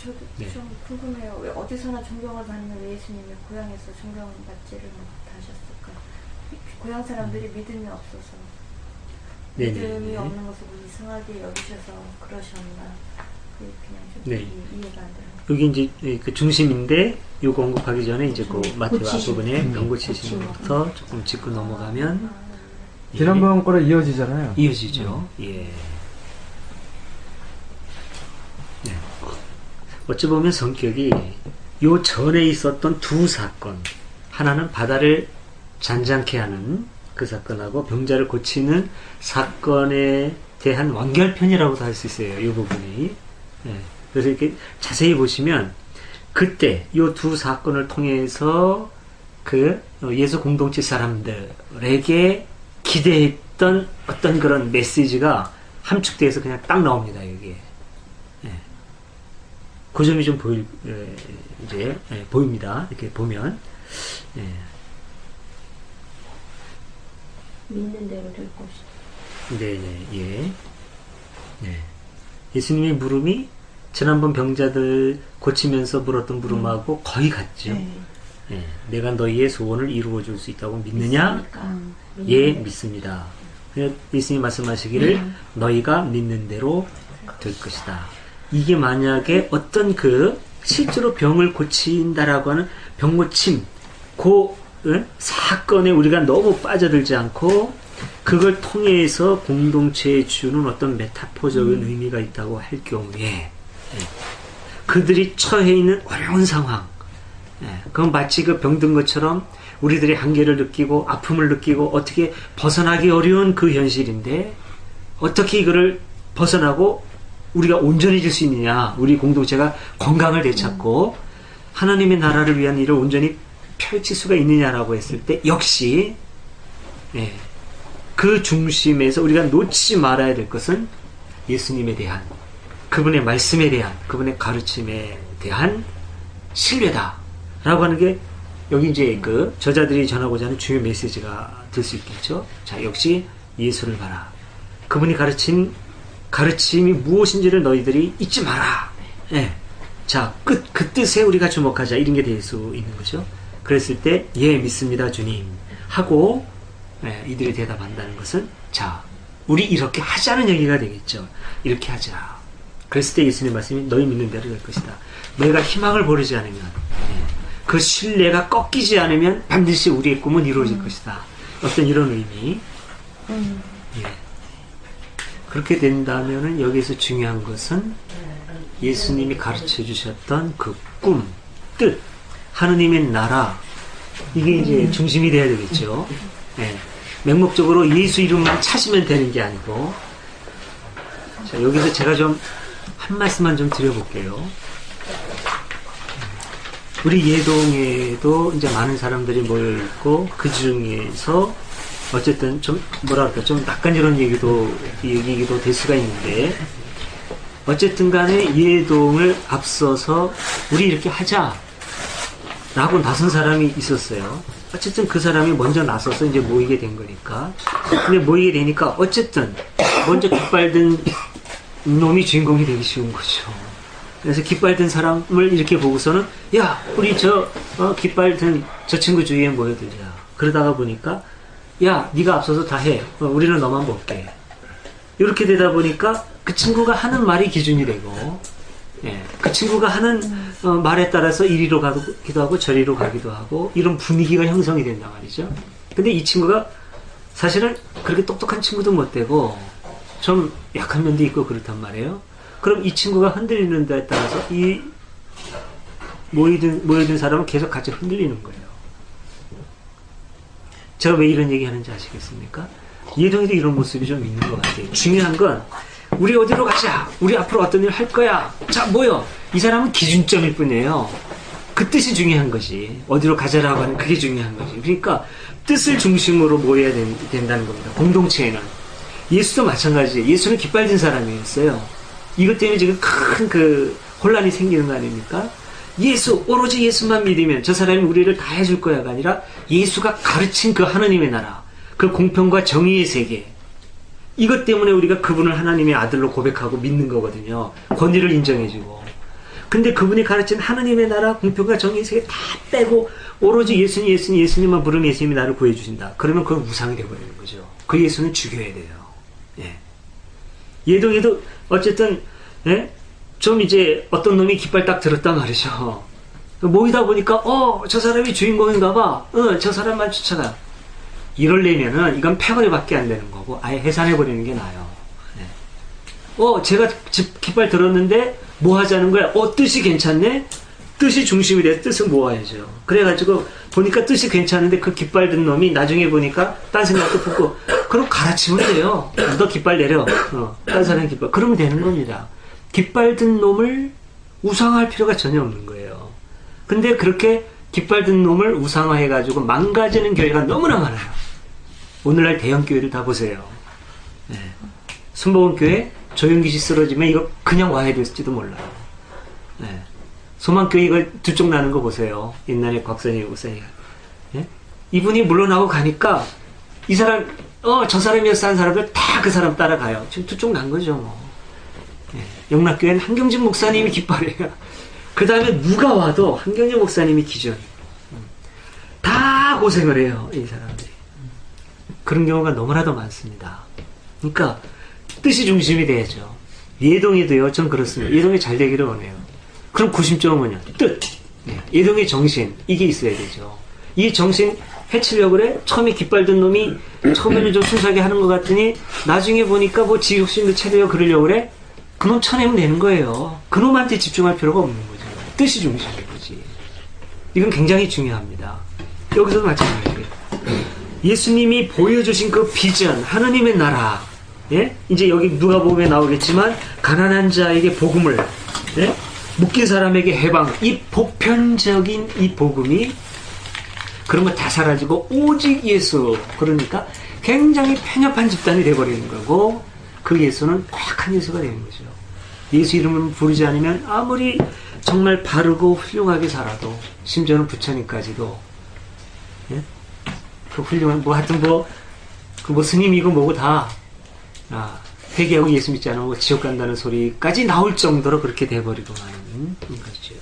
저도 좀 궁금해요. 왜 어디서나 존경을 받는 예수님이 고향에서 존경을 받지를 못하셨을까? 고향 사람들이 믿음이 없어서 믿음이 없는 것을 이상하게 여기셔서 그러셨나? 그냥 좀 네. 이해가 안 돼요. 여기 이제 그 중심인데 요거 언급하기 전에 이제 그 마태와 앞부분에 병 고치시는 것부터 조금 짚고 넘어가면 지난번 거랑 이어지잖아요. 이어지죠. 예. 네. 어찌 보면 성격이 요 전에 있었던 두 사건, 하나는 바다를 잔잔케 하는 그 사건하고 병자를 고치는 사건에 대한 완결편이라고도 할 수 있어요. 이 부분이. 예. 그래서 이렇게 자세히 보시면 그때 요 두 사건을 통해서 그 예수 공동체 사람들에게 기대했던 어떤 그런 메시지가 함축돼서 그냥 딱 나옵니다. 여기에. 예. 그 점이 좀 보입니다. 이렇게 보면. 예. 믿는 대로 될 것이다. 네네, 예. 네. 예수님의 물음이 지난번 병자들 고치면서 물었던 물음하고 거의 같죠. 예. 내가 너희의 소원을 이루어 줄 수 있다고 믿느냐? 예, 믿습니다. 예수님 말씀하시기를 너희가 믿는 대로 될 것이다. 이게 만약에 어떤 그 실제로 병을 고친다라고 하는 병고침, 사건에 우리가 너무 빠져들지 않고 그걸 통해서 공동체에 주는 어떤 메타포적인 의미가 있다고 할 경우에 그들이 처해 있는 어려운 상황, 그건 마치 그 병든 것처럼 우리들이 한계를 느끼고 아픔을 느끼고 어떻게 벗어나기 어려운 그 현실인데 어떻게 이거를 벗어나고 우리가 온전해질 수 있느냐, 우리 공동체가 건강을 되찾고 하나님의 나라를 위한 일을 온전히 펼칠 수가 있느냐라고 했을 때 역시 그 중심에서 우리가 놓치지 말아야 될 것은 예수님에 대한, 그분의 말씀에 대한, 그분의 가르침에 대한 신뢰다라고 하는 게 여기 이제 그 저자들이 전하고자 하는 주요 메시지가 될 수 있겠죠. 자, 역시 예수를 봐라. 그분이 가르친 가르침이 무엇인지를 너희들이 잊지 마라. 자, 그 뜻에 우리가 주목하자. 이런 게 될 수 있는 거죠. 그랬을 때, 예, 믿습니다, 주님. 하고, 이들이 대답한다는 것은, 자, 우리 이렇게 하자는 얘기가 되겠죠. 이렇게 하자. 그랬을 때 예수님 말씀이 너희 믿는 대로 될 것이다. 너희가 희망을 버리지 않으면, 그 신뢰가 꺾이지 않으면 반드시 우리의 꿈은 이루어질 것이다. 어떤 이런 의미. 그렇게 된다면은 여기서 중요한 것은 예수님이 가르쳐 주셨던 그 꿈, 뜻, 하느님의 나라, 이게 이제 중심이 돼야 되겠죠. 맹목적으로 예수 이름만 차시면 되는 게 아니고. 자, 여기서 제가 좀 한 말씀만 좀 드려볼게요. 우리 예동에도 이제 많은 사람들이 모여있고, 그 중에서 어쨌든 좀 뭐랄까 좀 낯간지러운 얘기도 될 수가 있는데, 어쨌든 간에 예동을 앞서서 우리 이렇게 하자 라고 나선 사람이 있었어요. 어쨌든 그 사람이 먼저 나서서 이제 모이게 된 거니까. 근데 모이게 되니까 어쨌든 먼저 깃발든 놈이 주인공이 되기 쉬운 거죠. 그래서 깃발든 사람을 이렇게 보고서는, 야, 우리 깃발든 저 친구 주위에 모여들자. 그러다가 보니까, 야, 네가 앞서서 다 해. 우리는 너만 볼게. 이렇게 되다 보니까 그 친구가 하는 말이 기준이 되고, 그 친구가 하는 말에 따라서 이리로 가기도 하고 저리로 가기도 하고, 이런 분위기가 형성이 된단 말이죠. 근데 이 친구가 사실은 그렇게 똑똑한 친구도 못 되고 좀 약한 면도 있고 그렇단 말이에요. 그럼 이 친구가 흔들리는 데에 따라서 이 모여든 사람은 계속 같이 흔들리는 거예요. 제가 왜 이런 얘기 하는지 아시겠습니까? 예동에도 이런 모습이 좀 있는 것 같아요. 중요한 건 우리 어디로 가자. 우리 앞으로 어떤 일을 할 거야. 자, 모여. 이 사람은 기준점일 뿐이에요. 그 뜻이 중요한 것이. 어디로 가자라고 하는 그게 중요한 거지. 그러니까 뜻을 중심으로 모여야 된다는 겁니다. 공동체에는. 예수도 마찬가지예요. 예수는 깃발진 사람이었어요. 이것 때문에 지금 큰 그 혼란이 생기는 거 아닙니까? 예수, 오로지 예수만 믿으면 저 사람이 우리를 다 해줄 거야가 아니라 예수가 가르친 그 하나님의 나라, 그 공평과 정의의 세계, 이것 때문에 우리가 그분을 하나님의 아들로 고백하고 믿는 거거든요. 권위를 인정해주고. 근데 그분이 가르친 하나님의 나라, 공평과 정의의 세계 다 빼고 오로지 예수님만 부르면 예수님이 나를 구해주신다. 그러면 그건 우상이 되어버리는 거죠. 그 예수는 죽여야 돼요. 예동에도 어쨌든 좀 이제 어떤 놈이 깃발 딱 들었단 말이죠. 모이다 보니까 저 사람이 주인공인가 봐. 저 사람만 쫓아가. 이러려면은 이건 패거리밖에 안 되는 거고 아예 해산해버리는 게 나아요. 네. 제가 깃발 들었는데 뭐 하자는 거야? 뜻이 괜찮네? 뜻이 중심이 돼. 뜻은 모아야죠. 그래가지고 보니까 뜻이 괜찮은데 그 깃발 든 놈이 나중에 보니까 딴 생각도 붙고 그럼 갈아치면 돼요. 너 깃발 내려. 딴 사람 깃발. 그러면 되는 겁니다. 깃발 든 놈을 우상화할 필요가 전혀 없는 거예요. 근데 그렇게 깃발 든 놈을 우상화해가지고 망가지는 교회가 너무나 많아요. 오늘날 대형 교회를 다 보세요. 네. 순복음교회 조용기시 쓰러지면 이거 그냥 와야 될지도 몰라요. 네. 소망교회 이거 두 쪽 나는 거 보세요. 옛날에 곽선희 목사님. 네? 이분이 물러나고 가니까 이 사람 저 사람이었어 한 사람들 다 그 사람 따라가요. 지금 두 쪽 난 거죠 뭐. 네. 영락교회는 한경진 목사님이 깃발이에요. 그 다음에 누가 와도 한경진 목사님이 기준. 다 고생을 해요 이 사람들이. 그런 경우가 너무나도 많습니다. 그러니까 뜻이 중심이 돼야죠. 예동이도요. 전 그렇습니다. 예동이 잘 되기를 원해요. 그럼 구심점은 뭐냐? 뜻. 예동의 정신. 이게 있어야 되죠. 이 정신 해치려고 그래? 처음에 깃발 든 놈이 처음에는 좀 순수하게 하는 것 같더니 나중에 보니까 뭐 지욕심도 차려요 그러려고 그래? 그놈 쳐내면 되는 거예요. 그놈한테 집중할 필요가 없는 거죠. 뜻이 중심인 거지. 이건 굉장히 중요합니다. 여기서도 마찬가지예요. 예수님이 보여주신 그 비전, 하느님의 나라, 예? 이제 여기 누가복음에 나오겠지만 가난한 자에게 복음을, 예? 묶인 사람에게 해방, 이 보편적인 이 복음이 그런 거 다 사라지고 오직 예수, 그러니까 굉장히 편협한 집단이 돼버리는 거고 그 예수는 정확한 예수가 되는 거죠. 예수 이름을 부르지 않으면 아무리 정말 바르고 훌륭하게 살아도 심지어는 부처님까지도 예? 그 훌륭한 하여튼 그 스님이고 뭐고 다 회개하고 예수 믿지 않으면 지옥 간다는 소리까지 나올 정도로 그렇게 돼버리고 마는 거죠.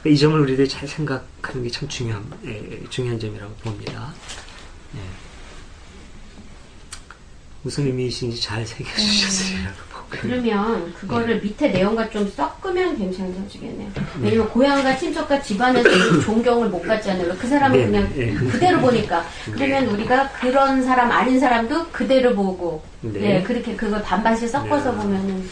그러니까 이 점을 우리들이 잘 생각하는 게 참 중요한 점이라고 봅니다. 네. 무슨 의미이신지 잘 새겨주셨으리라고. 그러면 그거를 밑에 내용과 좀 섞으면 괜찮아지겠네요. 왜냐면 고향과 친척과 집안에서 존경을 못 받잖아요. 그 사람은 그냥 그대로 보니까. 그러면 우리가 그런 사람 아닌 사람도 그대로 보고 그렇게 그걸 반반씩 섞어서 보면은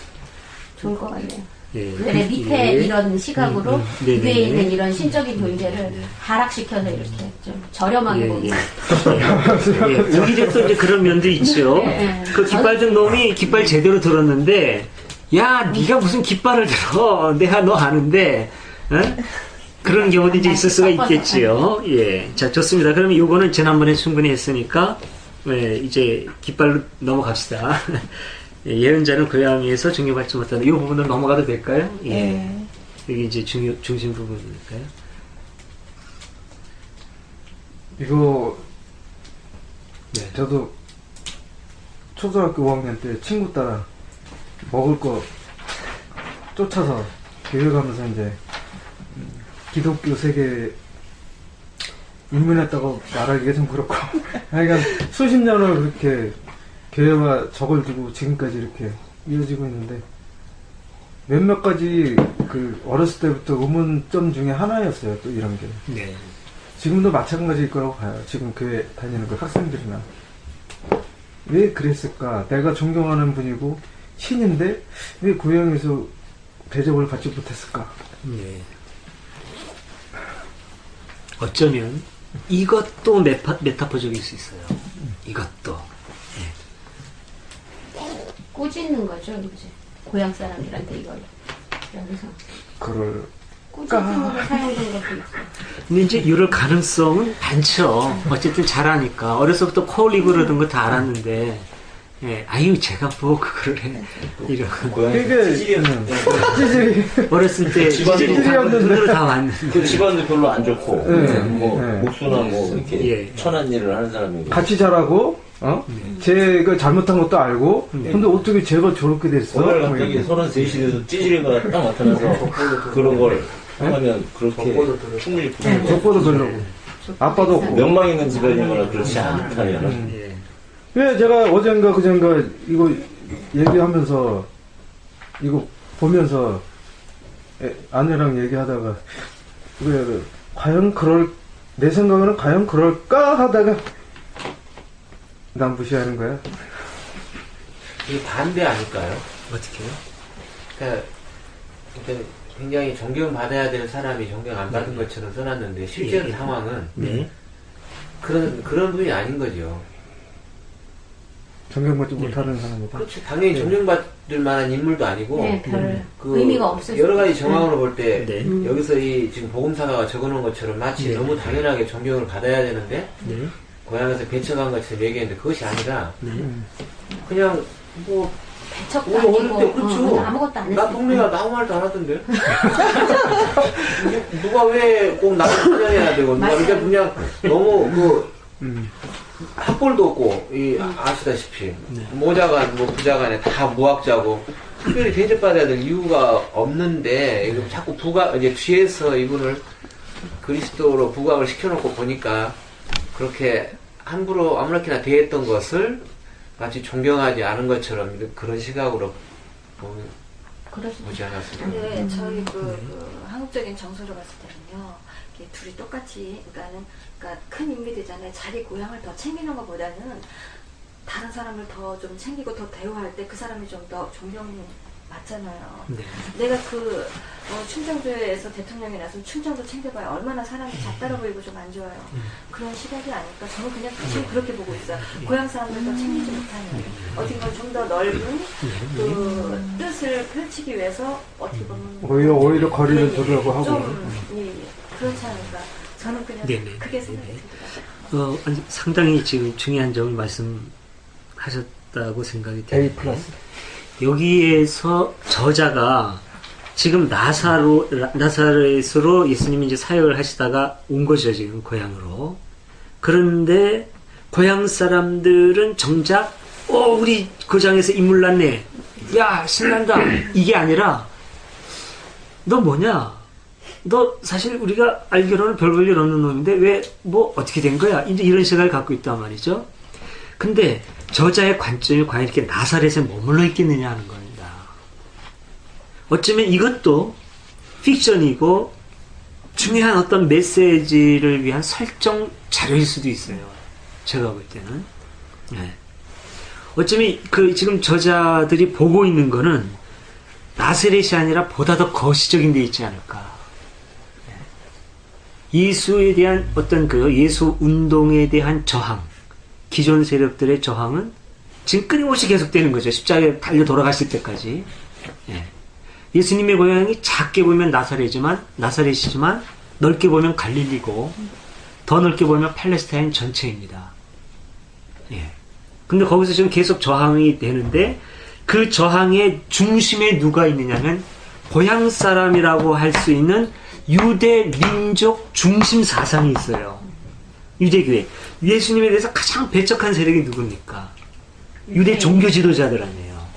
좋을 것 같네요. 그래 밑에 이런 시각으로 위에 있는 이런 신적인 존재를 하락시켜서 이렇게 좀 저렴하게 보기. 오히려 또 이제 그런 면도 있죠. 그 깃발 든 놈이 깃발 제대로 들었는데, 야, 네가 무슨 깃발을 들어? 내가 너 아는데, 그런 경우도 이제 있을 수가 있겠지요. 예, 자 좋습니다. 그러면 요거는 지난번에 충분히 했으니까 이제 깃발로 넘어갑시다. 예언자는 고향에서 중요받지 못하는 이 부분을 넘어가도 될까요? 예. 여기 이제 중심 부분일까요? 이거 저도 초등학교 5학년 때 친구 따라 먹을 거 쫓아서 교회 가면서 이제 기독교 세계 입문했다고 말하기가 좀 그렇고 그러니까 수십 년을 그렇게 교회와 적을 두고 지금까지 이렇게 이어지고 있는데 몇몇 가지 그 어렸을 때부터 의문점 중에 하나였어요. 또 이런 게. 네. 지금도 마찬가지일 거라고 봐요. 지금 교회 다니는 그 학생들이나. 왜 그랬을까? 내가 존경하는 분이고 신인데 왜 고향에서 대접을 받지 못했을까? 네. 어쩌면 이것도 메타포적일 수 있어요. 이것도. 꾸짖는 거죠, 이제 고향 사람들한테 이걸 여기서. 그럴. 꾸짖음으로 사용된 것도 있어요. 근데 이제 이럴 가능성은 많죠. 어쨌든 잘하니까 어려서부터 코올리고 그러던 거 다 알았는데, 아유 제가 뭐 그거를 해 이런. 찌질이. 어렸을 때 찌질이 다 왔는데. 그 집안도 별로 안 좋고, 목수나 이렇게 천한 일을 하는 사람이고. 같이 자라고. 제가 잘못한 것도 알고, 근데 어떻게 제가 저렇게 됐어? 오늘 갑자기 33이 돼서 찌질이가 딱 나타나서 그런 걸 하면 그렇게 충분히 부담. 족보도 들려고. 아빠도 없고. 명망 있는 집안이거나 그렇지 않다면. 왜 제가 어젠가 그젠가 이거 얘기하면서 이거 보면서 아내랑 얘기하다가 왜 과연 내 생각에는 과연 그럴까 하다가 난 무시하는 거야. 이게 반대 아닐까요? 어떻게요? 그러니까 굉장히 존경받아야 될 사람이 존경 안 받은 것처럼 써놨는데 실제 상황은 그런 분이 아닌 거죠. 존경받지 못하는 사람이다. 그렇죠. 당연히 존경받을 만한 인물도 아니고 별 의미가 없어요. 여러 가지 정황으로 볼 때 여기서 이 지금 복음사가가 적어놓은 것처럼 마치 너무 당연하게 존경을 받아야 되는데 고향에서 배척한 것처럼 얘기했는데 그것이 아니라 그냥 뭐 배척도 아니고 그렇죠. 아무것도 안 했어. 나 동네가 아무 말도 안 하던데. 누가 왜 꼭 나를 사냥해야 되고 누가 이게 그냥 너무 학벌도 없고 아시다시피 모자간 뭐 부자간에 다 무학자고 특별히 대접받아야 될 이유가 없는데 이거 자꾸 이제 뒤에서 이분을 그리스도로 부각을 시켜놓고 보니까 그렇게 함부로 아무렇게나 대했던 것을 마치 존경하지 않은 것처럼 그런 시각으로 보지 않았습니까? 근데 저희 한국적인 정서로 봤을 때는요, 둘이 똑같이, 그러니까 큰 인물이잖아요. 자기 고향을 더 챙기는 것보다는 다른 사람을 더 좀 챙기고 더 대우할 때 그 사람이 좀 더 존경이 맞잖아요. 네. 내가 충청도에서 대통령이 나서 충청도 챙겨봐야 얼마나 사람이 작다라 보이고 좀 안 좋아요. 그런 시각이 아닐까. 저는 그냥 지금 그렇게 보고 있어요. 고향 사람들도 챙기지 못하는 어딘가 좀 더 넓은 그 뜻을 펼치기 위해서 어떻게 보면 오히려 거리를 두려고 하고 좀 그렇지 않을까. 저는 그냥 그게 생각이 들더라고요. 상당히 지금 중요한 점을 말씀하셨다고 생각이 돼요. A+. 여기에서 저자가 지금 나사렛으로 예수님이 이제 사역을 하시다가 온 거죠, 지금 고향으로. 그런데 고향 사람들은 정작 우리 고장에서 인물 났네. 야, 신난다. 이게 아니라 너 뭐냐? 너 사실 우리가 알기로는 별 볼 일 없는 놈인데 왜 뭐 어떻게 된 거야? 이제 이런 생각을 갖고 있단 말이죠. 근데 저자의 관점이 과연 이렇게 나사렛에 머물러 있겠느냐 하는 겁니다. 어쩌면 이것도 픽션이고 중요한 어떤 메시지를 위한 설정 자료일 수도 있어요. 제가 볼 때는. 어쩌면 지금 저자들이 보고 있는 거는 나사렛이 아니라 보다 더 거시적인 데 있지 않을까. 예수에 대한 어떤 예수 운동에 대한 저항, 기존 세력들의 저항은 지금 끊임없이 계속되는 거죠. 십자가에 달려 돌아가실 때까지. 예수님의 고향이 작게 보면 나사렛이지만 넓게 보면 갈릴리고 더 넓게 보면 팔레스타인 전체입니다. 근데 거기서 지금 계속 저항이 되는데 그 저항의 중심에 누가 있느냐면 고향 사람이라고 할 수 있는 유대 민족 중심 사상이 있어요. 유대교회. 예수님에 대해서 가장 배척한 세력이 누굽니까? 유대 종교 지도자들 아니에요.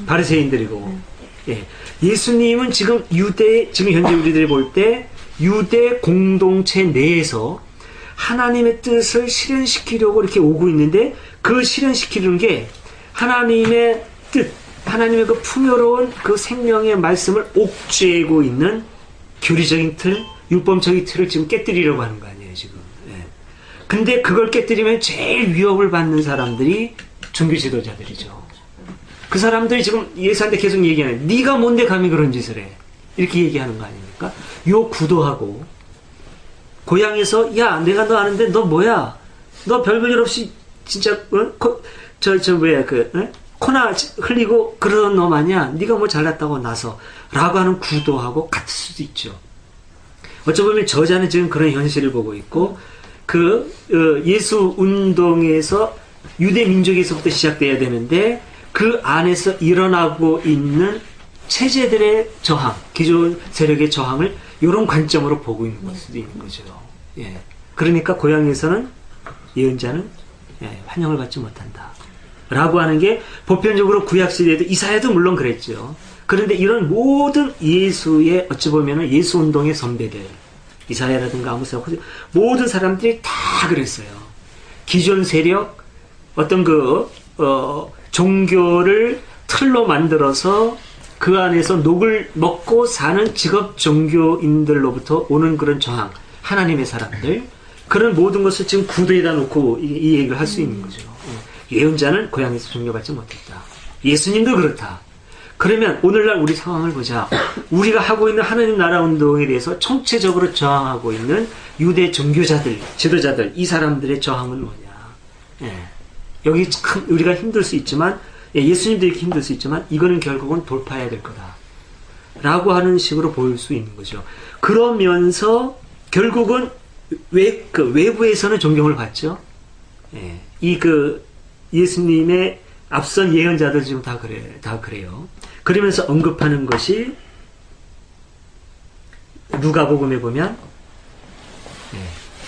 바리새인들이고. 예수님은 지금 현재 우리들이 볼 때 유대 공동체 내에서 하나님의 뜻을 실현시키려고 이렇게 오고 있는데 그 실현시키는 게 하나님의 뜻, 하나님의 그 풍요로운 그 생명의 말씀을 옥죄고 있는 교리적인 틀, 율법적인 틀을 지금 깨뜨리려고 하는 거 아니에요, 지금. 근데 그걸 깨뜨리면 제일 위협을 받는 사람들이 종교 지도자들이죠. 그 사람들이 지금 예수한테 계속 얘기하는, 네가 뭔데 감히 그런 짓을 해? 이렇게 얘기하는 거 아닙니까? 요 구도하고 고향에서 야, 내가 너 아는데 너 뭐야? 너 별 볼 일 없이 진짜 코나 흘리고 그러던 놈 아니야? 네가 뭐 잘났다고 나서 라고 하는 구도하고 같을 수도 있죠. 어쩌면 저자는 지금 그런 현실을 보고 있고 예수 운동에서 유대 민족에서부터 시작돼야 되는데 그 안에서 일어나고 있는 체제들의 저항, 기존 세력의 저항을 이런 관점으로 보고 있는 걸 수도 있는 거죠. 그러니까 고향에서는 예언자는 환영을 받지 못한다. 라고 하는 게 보편적으로 구약시대에도 이사야도 물론 그랬죠. 그런데 이런 모든 예수의 어찌 보면은 예수 운동의 선배들, 이사야라든가 아모스라 모든 사람들이 다 그랬어요. 기존 세력 어떤 종교를 틀로 만들어서 그 안에서 녹을 먹고 사는 직업 종교인들로부터 오는 그런 저항, 하나님의 사람들, 그런 모든 것을 지금 구도에다 놓고 이 얘기를 할 수 있는 거죠. 예언자는 고향에서 존경받지 못했다. 예수님도 그렇다. 그러면 오늘날 우리 상황을 보자. 우리가 하고 있는 하나님 나라 운동에 대해서 총체적으로 저항하고 있는 유대 종교자들, 지도자들, 이 사람들의 저항은 뭐냐. 여기 참 우리가 힘들 수 있지만, 예수님도 이렇게 힘들 수 있지만 이거는 결국은 돌파해야 될 거다 라고 하는 식으로 보일 수 있는 거죠. 그러면서 결국은 외부에서는 존경을 받죠. 예수님의 앞선 예언자들 지금 다 그래요. 그러면서 언급하는 것이 누가복음에 보면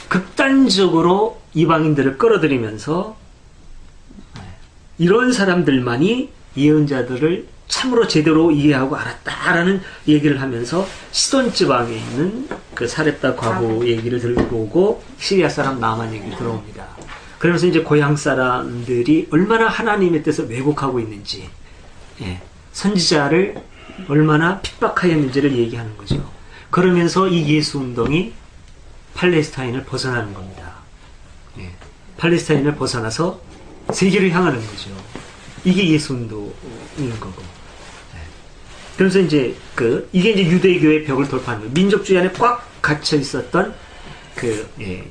극단적으로 이방인들을 끌어들이면서 이런 사람들만이 예언자들을 참으로 제대로 이해하고 알았다라는 얘기를 하면서 시돈 지방에 있는 그 사렙다 과부 얘기를 들고 오고 시리아 사람 나만 얘기를 들어옵니다. 그러면서 이제 고향 사람들이 얼마나 하나님의 뜻을 왜곡하고 있는지, 선지자를 얼마나 핍박하였는지를 얘기하는 거죠. 그러면서 이 예수 운동이 팔레스타인을 벗어나는 겁니다. 팔레스타인을 벗어나서 세계를 향하는 거죠. 이게 예수 운동인 거고. 그래서 이제 이게 이제 유대교의 벽을 돌파하는 거예요. 민족주의 안에 꽉 갇혀 있었던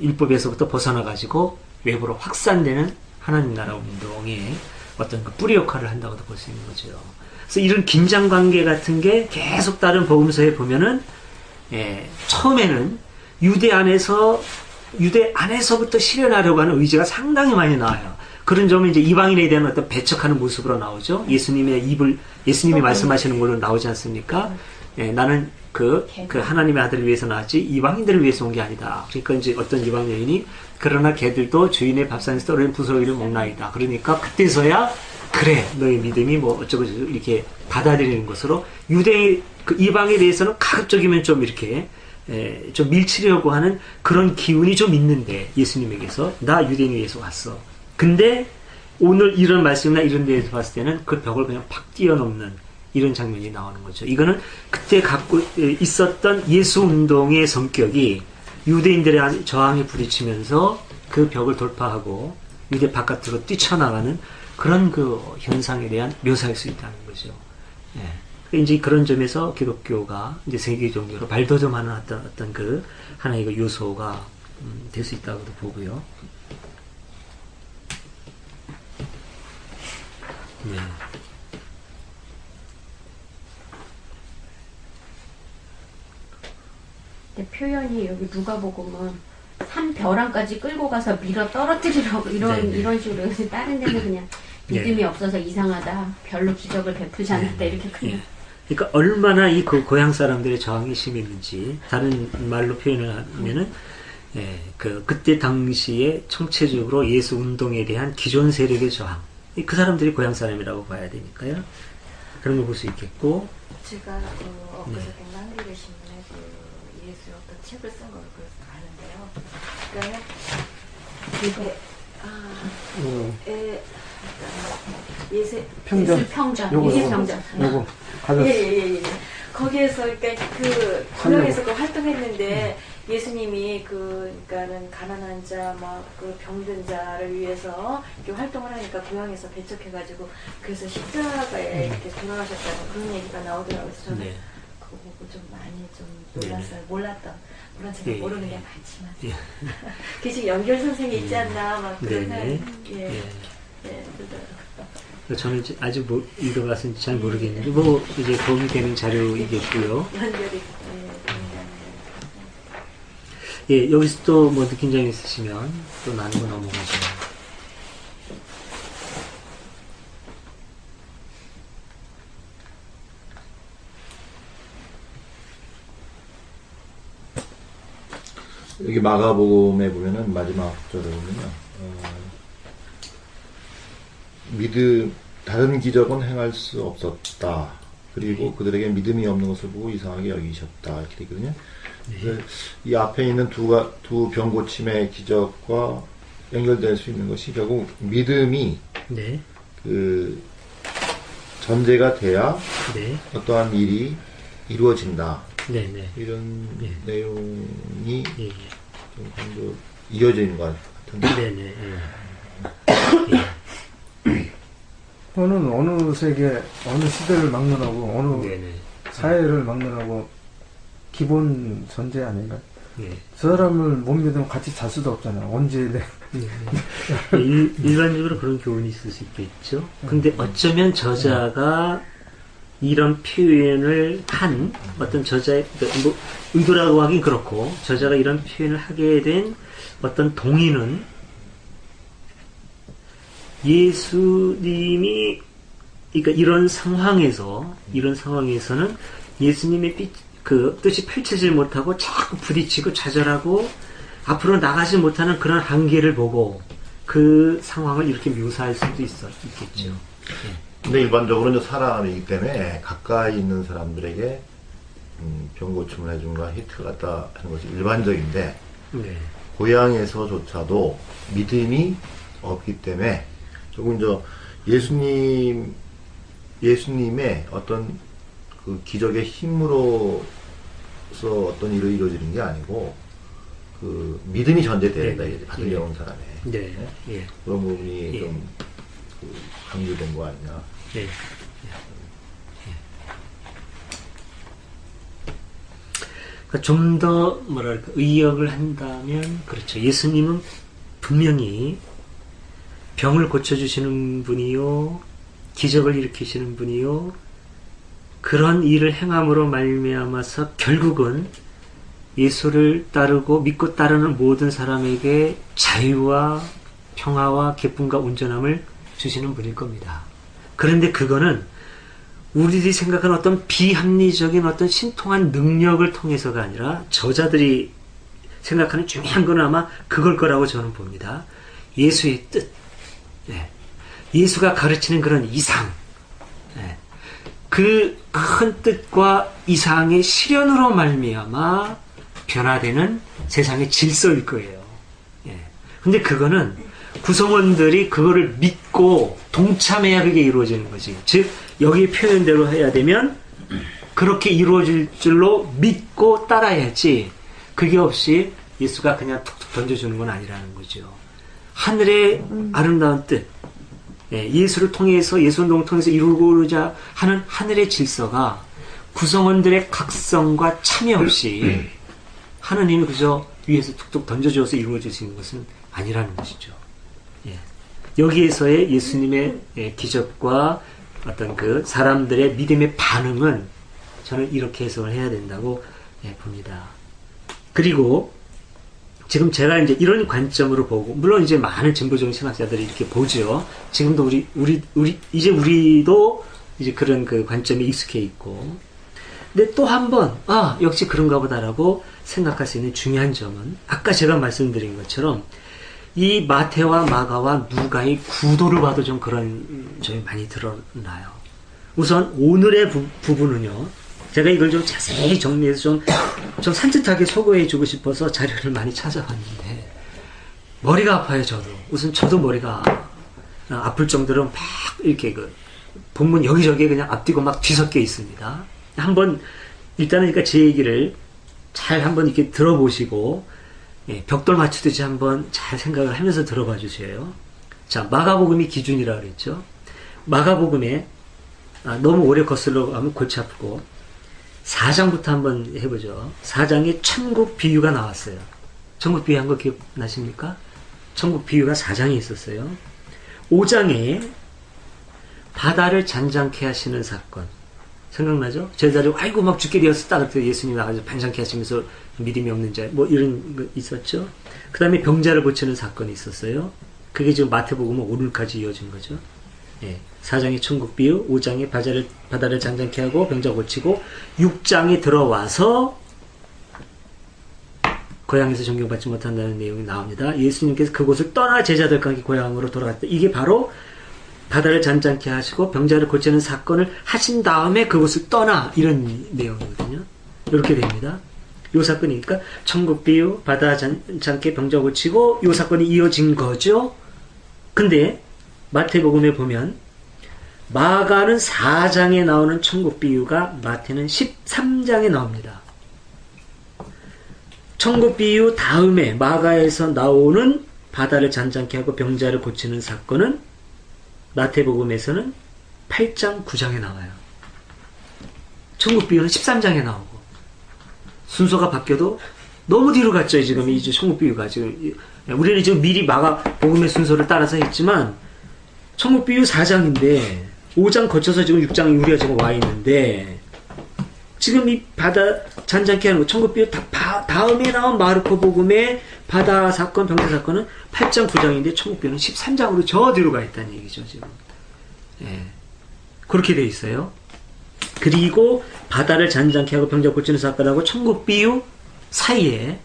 율법에서부터 벗어나 가지고 외부로 확산되는 하나님 나라 운동의 어떤 그 뿌리 역할을 한다고도 볼 수 있는 거죠. 그래서 이런 긴장 관계 같은 게 계속 다른 복음서에 보면은 처음에는 유대 안에서부터 실현하려고 하는 의지가 상당히 많이 나와요. 그런 점은 이제 이방인에 대한 어떤 배척하는 모습으로 나오죠. 예수님이 말씀하시는 걸로 나오지 않습니까? 나는 그 하나님의 아들을 위해서 나왔지 이방인들을 위해서 온 게 아니다. 그러니까 이제 어떤 이방 여인이 그러나 걔들도 주인의 밥상에서 떨어진 부스러기를 먹나이다. 그러니까 그때서야 그래 너의 믿음이 뭐 어쩌고 저쩌고 이렇게 받아들이는 것으로 이방에 대해서는 가급적이면 좀 이렇게 좀 밀치려고 하는 그런 기운이 좀 있는데 예수님에게서 나 유대인을 위해서 왔어. 근데 오늘 이런 말씀이나 이런 데에서 봤을 때는 그 벽을 그냥 팍 뛰어넘는 이런 장면이 나오는 거죠. 이거는 그때 갖고 있었던 예수 운동의 성격이 유대인들의 저항에 부딪히면서 그 벽을 돌파하고 유대 바깥으로 뛰쳐나가는 그런 그 현상에 대한 묘사일 수 있다는 거죠. 이제 그런 점에서 기독교가 이제 세계 종교로 발돋움하는 어떤 그 하나의 그 요소가 될 수 있다고도 보고요. 근데 표현이 여기 누가복음은 산벼랑까지 끌고 가서 밀어 떨어뜨리려고 이런 식으로 해서 다른 데는 그냥 믿음이 없어서 이상하다, 별로 기적을 베푸지 않았다 이렇게 그냥. 그러니까 얼마나 이 고향 사람들의 저항이 심했는지 다른 말로 표현을 하면은 그때 당시에 총체적으로 예수 운동에 대한 기존 세력의 저항. 그 사람들이 고향 사람이라고 봐야 되니까요. 그런 걸 볼 수 있겠고. 제가 엊그저께 한겨레 신문에 예수 어떤 책을 쓴 걸 그래서 예수 평전. 요거 가졌어. 예. 거기에서 그러니까 그 고향에서 그 활동했는데 예수님이 그러니까는 가난한 자, 막 그 병든 자를 위해서 이렇게 활동을 하니까 고향에서 배척해가지고 그래서 십자가에 이렇게 돌아가셨다는 그런 얘기가 나오더라고요. 그래서 저는 그거 보고 좀 많이 좀 놀랐어요. 몰랐던 물론 제가 모르는 게 많지만 계속 연결 선생이 있지 않나 막 그런 저는 아직 읽어봤는지 잘 모르겠는데 뭐 이제 도움이 되는 자료이겠고요. 연결이 여기서 또 뭐 느낀 점 있으시면 또 나누고 넘어가죠. 여기 마가복음에 보면은 마지막 절에 보면요. 다른 기적은 행할 수 없었다. 그리고 그들에게 믿음이 없는 것을 보고 이상하게 여기셨다. 이렇게 되거든요. 그래서 이 앞에 있는 두 병고침의 기적과 연결될 수 있는 것이 결국 믿음이 전제가 돼야 네. 어떠한 일이 이루어진다. 네네. 이런 네. 내용이 예. 좀 강조 이어져 있는 것 같은데. 네네. 또는 어느 세계, 어느 시대를 막론하고 어느 네네. 사회를 막론하고 기본 전제 아닌가? 네. 저 사람을 못 믿으면 같이 잘 수도 없잖아. 언제 내. 일반적으로 그런 교훈이 있을 수 있겠죠. 근데 어쩌면 저자가 이런 표현을 한 어떤 저자의 뭐 의도라고 하긴 그렇고 저자가 이런 표현을 하게 된 어떤 동의는 예수님이 그러니까 이런 상황에서는 예수님의 그 뜻이 펼쳐질 못하고 자꾸 부딪히고 좌절하고 앞으로 나가지 못하는 그런 한계를 보고 그 상황을 이렇게 묘사할 수도 있겠죠. 네. 근데 일반적으로 이제 사람이기 때문에 가까이 있는 사람들에게 병고침을 해준가 히트 갖다 하는 것이 일반적인데 네. 고향에서조차도 믿음이 없기 때문에 조금 예수님의 어떤 그 기적의 힘으로서 어떤 일이 이루어지는 게 아니고 그 믿음이 전제돼야 된다. 네. 받으려온 사람의 네. 예. 그런 부분이 예. 좀 강조된 거 아니냐. 네. 그러니까 좀 더 뭐랄까 의역을 한다면 그렇죠. 예수님은 분명히 병을 고쳐주시는 분이요, 기적을 일으키시는 분이요, 그런 일을 행함으로 말미암아서 결국은 예수를 따르고 믿고 따르는 모든 사람에게 자유와 평화와 기쁨과 온전함을 주시는 분일 겁니다. 그런데 그거는 우리들이 생각하는 어떤 비합리적인 어떤 신통한 능력을 통해서가 아니라 저자들이 생각하는 중요한 건 아마 그걸 거라고 저는 봅니다. 예수의 뜻, 예수가 가르치는 그런 이상, 그 큰 뜻과 이상의 실현으로 말미암아 변화되는 세상의 질서일 거예요. 근데 그거는 구성원들이 그거를 믿고 동참해야 그게 이루어지는 거지. 즉 여기 표현대로 해야 되면 그렇게 이루어질 줄로 믿고 따라야지 그게 없이 예수가 그냥 툭툭 던져주는 건 아니라는 거죠. 하늘의 아름다운 뜻, 예수를 통해서 예수운동을 통해서 이루고자 하는 하늘의 질서가 구성원들의 각성과 참여 없이 하느님이 그저 위에서 툭툭 던져줘서 이루어질 수 있는 것은 아니라는 것이죠. 여기에서의 예수님의 기적과 어떤 그 사람들의 믿음의 반응은 저는 이렇게 해석을 해야 된다고 봅니다. 그리고 지금 제가 이제 이런 관점으로 보고, 물론 이제 많은 진보적인 신학자들이 이렇게 보죠. 지금도 이제 우리도 이제 그런 그 관점에 익숙해 있고. 근데 또 한 번, 역시 그런가 보다라고 생각할 수 있는 중요한 점은, 아까 제가 말씀드린 것처럼, 이 마태와 마가와 누가의 구도를 봐도 좀 그런 점이 많이 드러나요. 우선 오늘의 부분은요, 제가 이걸 좀 자세히 정리해서 좀 산뜻하게 소개해 주고 싶어서 자료를 많이 찾아봤는데 머리가 아파요. 저도 머리가 아플 정도로 막 이렇게 그 본문 여기저기에 그냥 앞뒤고 막 뒤섞여 있습니다. 한번 일단은 그러니까 제 얘기를 잘 한번 이렇게 들어보시고 벽돌 맞추듯이 한번 잘 생각을 하면서 들어봐 주세요. 자, 마가복음이 기준이라고 그랬죠. 마가복음에 너무 오래 거슬러 가면 골치 아프고 4장부터 한번 해보죠. 4장에 천국 비유가 나왔어요. 천국 비유한 거 기억나십니까? 천국 비유가 4장에 있었어요. 5장에 바다를 잔잔케 하시는 사건 생각나죠? 제자들이 아이고 막 죽게 되었었다 그랬더니 예수님이 나가서 반잔케 하시면서 믿음이 없는 자 뭐 이런 거 있었죠. 그 다음에 병자를 고치는 사건이 있었어요. 그게 지금 마태복음은 오늘까지 이어진 거죠. 4장의 천국 비유, 5장에 바다를 잔잔케 하고 병자 고치고 6장에 들어와서 고향에서 존경받지 못한다는 내용이 나옵니다. 예수님께서 그곳을 떠나 제자들과 함께 고향으로 돌아갔다. 이게 바로 바다를 잔잔케 하시고 병자를 고치는 사건을 하신 다음에 그곳을 떠나 이런 내용이거든요. 이렇게 됩니다. 이 사건이니까 천국 비유, 바다 잔잔케 병자 고치고 이 사건이 이어진 거죠. 근데 마태복음에 보면 마가는 4장에 나오는 천국 비유가 마태는 13장에 나옵니다. 천국 비유 다음에 마가에서 나오는 바다를 잔잔케 하고 병자를 고치는 사건은 마태복음에서는 8장, 9장에 나와요. 천국 비유는 13장에 나오고 순서가 바뀌어도 너무 뒤로 갔죠. 지금 이 천국 비유가 지금 우리는 지금 미리 마가복음의 순서를 따라서 했지만 천국 비유 4장인데 5장 거쳐서 지금 6장 우리가 지금 와 있는데 지금 이 바다 잔잔케 하는 거 천국 비유 다음에 나온 마르코 복음의 바다 사건, 병자 사건은 8장, 9장인데 천국 비유는 13장으로 저 뒤로 가 있다는 얘기죠. 지금 그렇게 돼 있어요. 그리고 바다를 잔잔케 하고 병자 고치는 사건하고 천국 비유 사이에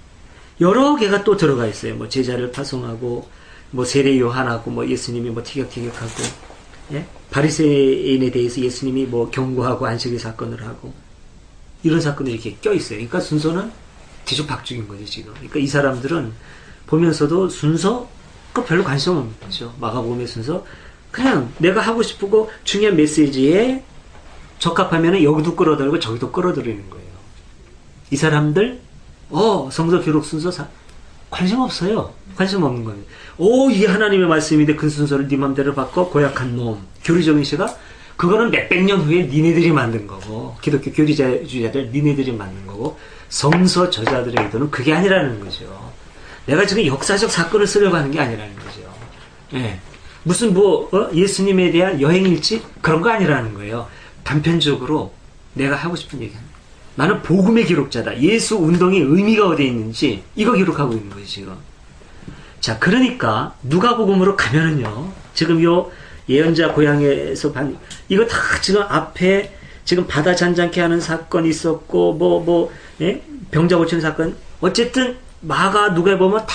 여러 개가 또 들어가 있어요. 뭐 제자를 파송하고 뭐 세례 요한하고 뭐 예수님이 뭐 티격태격하고 바리새인에 대해서 예수님이 뭐 경고하고 안식일 사건을 하고 이런 사건이 이렇게 껴 있어요. 그러니까 순서는 뒤죽박죽인 거죠 지금. 그러니까 이 사람들은 보면서도 순서 별로 관심 없는 거죠. 마가복음의 순서 그냥 내가 하고 싶고 중요한 메시지에 적합하면 여기도 끌어들이고 저기도 끌어들이는 거예요. 이 사람들 성서 기록 순서 관심 없어요. 관심 없는 거예요. 이게 하나님의 말씀인데 그 순서를 네 맘대로 바꿔 고약한 놈. 교리적인 시각 그거는 몇백 년 후에 니네들이 만든 거고 기독교 교리주의자들 니네들이 만든 거고 성서 저자들의 의도는 그게 아니라는 거죠. 내가 지금 역사적 사건을 쓰려고 하는 게 아니라는 거죠. 무슨 예수님에 대한 여행일지 그런 거 아니라는 거예요. 단편적으로 내가 하고 싶은 얘기합니다. 나는 복음의 기록자다. 예수 운동의 의미가 어디에 있는지 이거 기록하고 있는 거예요 지금. 자, 그러니까 누가복음으로 가면은요. 지금 요 예언자 고향에서 이거 다 지금 앞에 지금 바다 잔잔케 하는 사건이 있었고 병자 고치는 사건 어쨌든 마가 누가 보면 다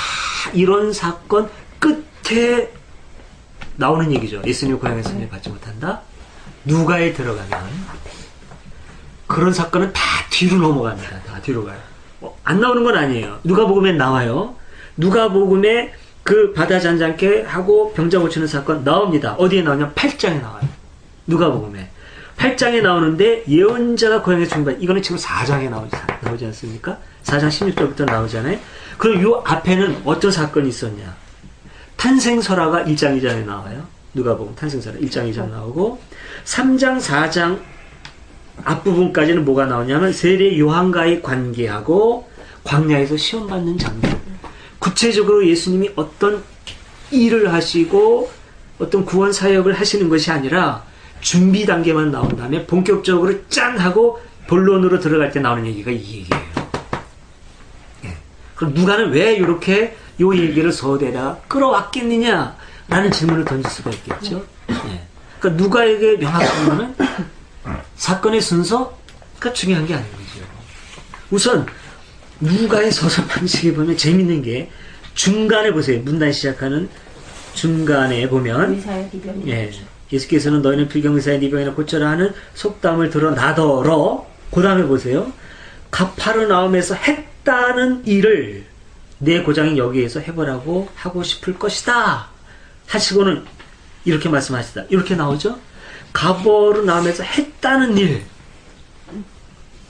이런 사건 끝에 나오는 얘기죠. 예수님 고향에서 은혜 받지 못한다. 누가에 들어가면 그런 사건은 다 뒤로 넘어갑니다. 다 뒤로 가요. 안 나오는 건 아니에요. 누가복음에 나와요. 누가복음에 그 바다 잔잔케 하고 병자 고치는 사건 나옵니다. 어디에 나오냐면 8장에 나와요. 누가복음에 8장에 나오는데 예언자가 고향에서 중반 이거는 지금 4장에 나오지 않습니까? 4장 16절부터 나오잖아요. 그럼 요 앞에는 어떤 사건이 있었냐? 탄생설화가 1장 2장에 나와요. 누가복음 탄생설화 1장 2장 나오고 3장 4장 앞부분까지는 뭐가 나오냐면 세례 요한과의 관계하고 광야에서 시험받는 장면. 구체적으로 예수님이 어떤 일을 하시고 어떤 구원 사역을 하시는 것이 아니라 준비 단계만 나온 다음에 본격적으로 짠 하고 본론으로 들어갈 때 나오는 얘기가 이 얘기예요. 그럼 누가는 왜 이렇게 이 얘기를 서대에다 끌어왔겠느냐라는 질문을 던질 수가 있겠죠. 그러니까 누가에게 명확한 거는 사건의 순서가 중요한 게 아닌 거죠. 우선 누가의 서술 방식에 보면 재밌는 게 중간에 보세요. 문단 시작하는 중간에 보면 예수께서는 너희는 필경의사의 네 병이나 고쳐라 하는 속담을 드러나더러 그 다음에 보세요. 가파르나움에서 했다는 일을 내 고장이 여기에서 해보라고 하고 싶을 것이다 하시고는 이렇게 말씀하시다. 이렇게 나오죠. 가파르나움에서 했다는 일.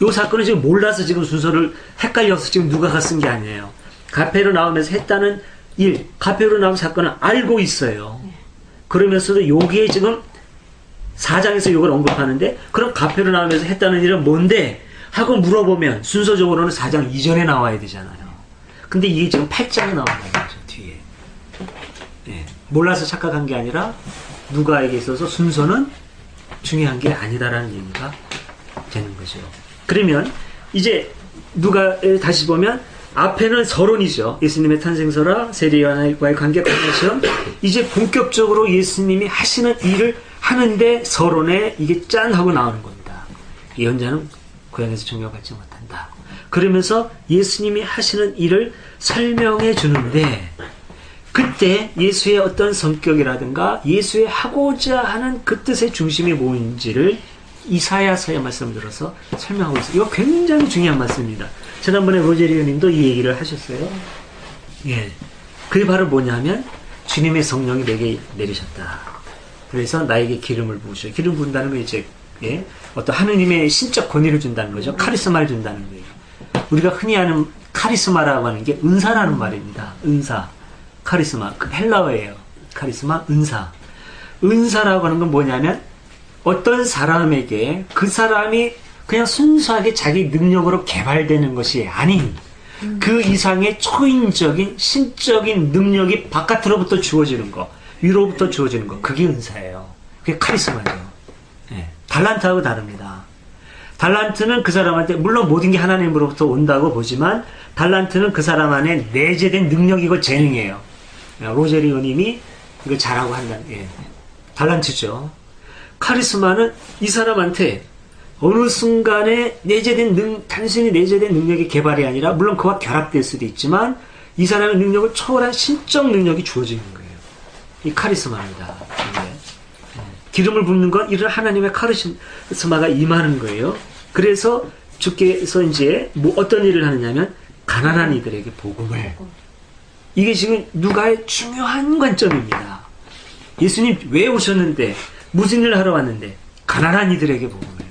이 사건은 지금 몰라서 지금 순서를 헷갈려서 지금 누가가 쓴 게 아니에요. 가페르나움에서 했다는 일, 가페르나움 사건은 알고 있어요. 그러면서도 여기에 지금 4장에서 이걸 언급하는데 그럼 가페르나움에서 했다는 일은 뭔데? 하고 물어보면 순서적으로는 4장 이전에 나와야 되잖아요. 근데 이게 지금 8장에 나온다는 거죠. 뒤에. 몰라서 착각한 게 아니라 누가에게 있어서 순서는 중요한 게 아니다라는 얘기가 되는 거죠. 그러면 이제 누가 다시 보면 앞에는 서론이죠. 예수님의 탄생설화, 세례 요한과의 관계, 관계시험. 이제 본격적으로 예수님이 하시는 일을 하는데 서론에 이게 짠 하고 나오는 겁니다. 예언자는 고향에서 종려받지 못한다. 그러면서 예수님이 하시는 일을 설명해 주는데 그때 예수의 어떤 성격이라든가 예수의 하고자 하는 그 뜻의 중심이 뭔지를 이사야서의 말씀을 들어서 설명하고 있어요. 이거 굉장히 중요한 말씀입니다. 지난번에 로제리오 님도 이 얘기를 하셨어요. 그게 바로 뭐냐면 주님의 성령이 내게 내리셨다. 그래서 나에게 기름을 부으셔. 기름 부은다는 건 이제 예? 어떤 하느님의 신적 권위를 준다는 거죠. 카리스마를 준다는 거예요. 우리가 흔히 하는 카리스마라고 하는 게 은사라는 말입니다. 은사, 카리스마, 헬라어예요. 카리스마, 은사. 은사라고 하는 건 뭐냐면 어떤 사람에게 그 사람이 그냥 순수하게 자기 능력으로 개발되는 것이 아닌 그 이상의 초인적인 신적인 능력이 바깥으로부터 주어지는 거, 위로부터 주어지는 거, 그게 은사예요. 그게 카리스마예요. 예, 달란트하고 다릅니다. 달란트는 그 사람한테 물론 모든 게 하나님으로부터 온다고 보지만 달란트는 그 사람 안에 내재된 능력이고 재능이에요. 로제리 의원님이 이거 잘하고 한다는 예. 달란트죠. 카리스마는 이 사람한테 어느 순간에 내재된 단순히 내재된 능력의 개발이 아니라 물론 그와 결합될 수도 있지만 이 사람의 능력을 초월한 신적 능력이 주어지는 거예요. 이 카리스마입니다. 예. 기름을 붓는 건 이런 하나님의 카리스마가 임하는 거예요. 그래서 주께서 이제 뭐 어떤 일을 하느냐면 가난한 이들에게 복음을. 이게 지금 누가의 중요한 관점입니다. 예수님 왜 오셨는데 무슨 일을 하러 왔는데 가난한 이들에게 복음을.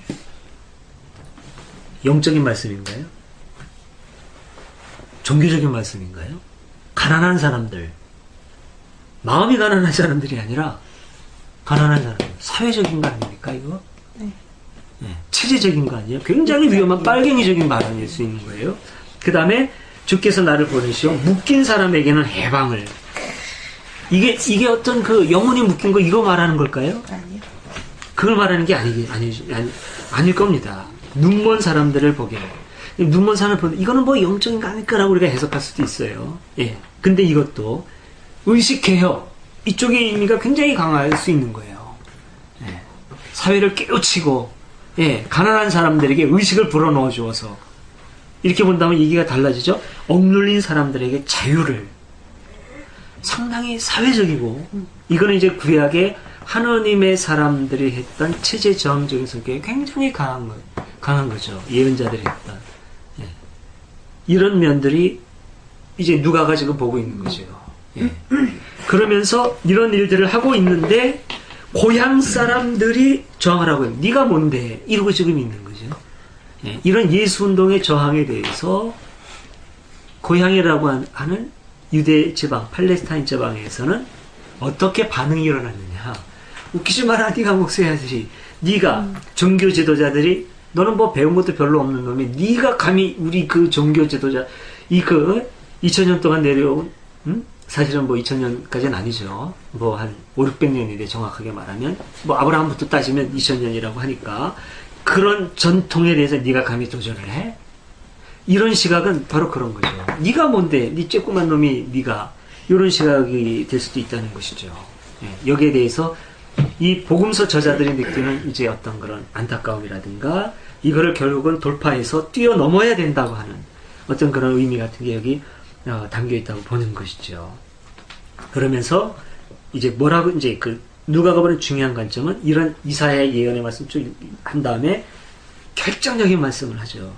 영적인 말씀인가요? 종교적인 말씀인가요? 가난한 사람들, 마음이 가난한 사람들이 아니라 가난한 사람, 사회적인 거 아닙니까 이거? 네. 네. 체제적인 거 아니에요? 굉장히 위험한 빨갱이적인 발언일 수 있는 거예요. 그 다음에 주께서 나를 보내시어 묶인 사람에게는 해방을. 이게 어떤 그 영혼이 묶인 거 이거 말하는 걸까요? 아니요. 그걸 말하는 게 아닐 겁니다. 눈먼 사람들을 보게. 눈먼 사람을 보면 이거는 뭐 영적인 거 아닐까라고 우리가 해석할 수도 있어요. 예. 근데 이것도 의식해요. 이쪽의 의미가 굉장히 강할 수 있는 거예요. 예. 사회를 깨우치고, 예. 가난한 사람들에게 의식을 불어넣어 주어서 이렇게 본다면 얘기가 달라지죠. 억눌린 사람들에게 자유를. 상당히 사회적이고, 이거는 이제 구약의 하나님의 사람들이 했던 체제 저항적인 성격이 굉장히 강한 거죠. 예언자들이 했던. 예. 이런 면들이 이제 누가가 지금 보고 있는 거죠. 예. 그러면서 이런 일들을 하고 있는데 고향 사람들이 저항하라고 해요. 네가 뭔데? 이러고 지금 있는 거죠. 예. 이런 예수운동의 저항에 대해서 고향이라고 하는 유대 지방, 팔레스타인 지방에서는 어떻게 반응이 일어났느냐. 웃기지 마라. 네가 목소리하듯이. 네가 종교 지도자들이 너는 뭐 배운 것도 별로 없는 놈이 네가 감히 우리 그 종교 지도자 2000년 동안 내려온 사실은 뭐 2000년까지는 아니죠. 뭐 한 500~600년인데 정확하게 말하면 뭐 아브라함부터 따지면 2000년이라고 하니까 그런 전통에 대해서 네가 감히 도전을 해? 이런 시각은 바로 그런 거죠. 네가 뭔데? 네 쬐꼬만 놈이 네가 이런 시각이 될 수도 있다는 것이죠. 예, 여기에 대해서 이 복음서 저자들이 느끼는 이제 어떤 그런 안타까움이라든가 이거를 결국은 돌파해서 뛰어넘어야 된다고 하는 어떤 그런 의미 같은 게 여기 담겨 있다고 보는 것이죠. 그러면서 이제 뭐라고 이제 그 누가가 보는 중요한 관점은 이런 이사야의 예언의 말씀 쭉 한 다음에 결정적인 말씀을 하죠.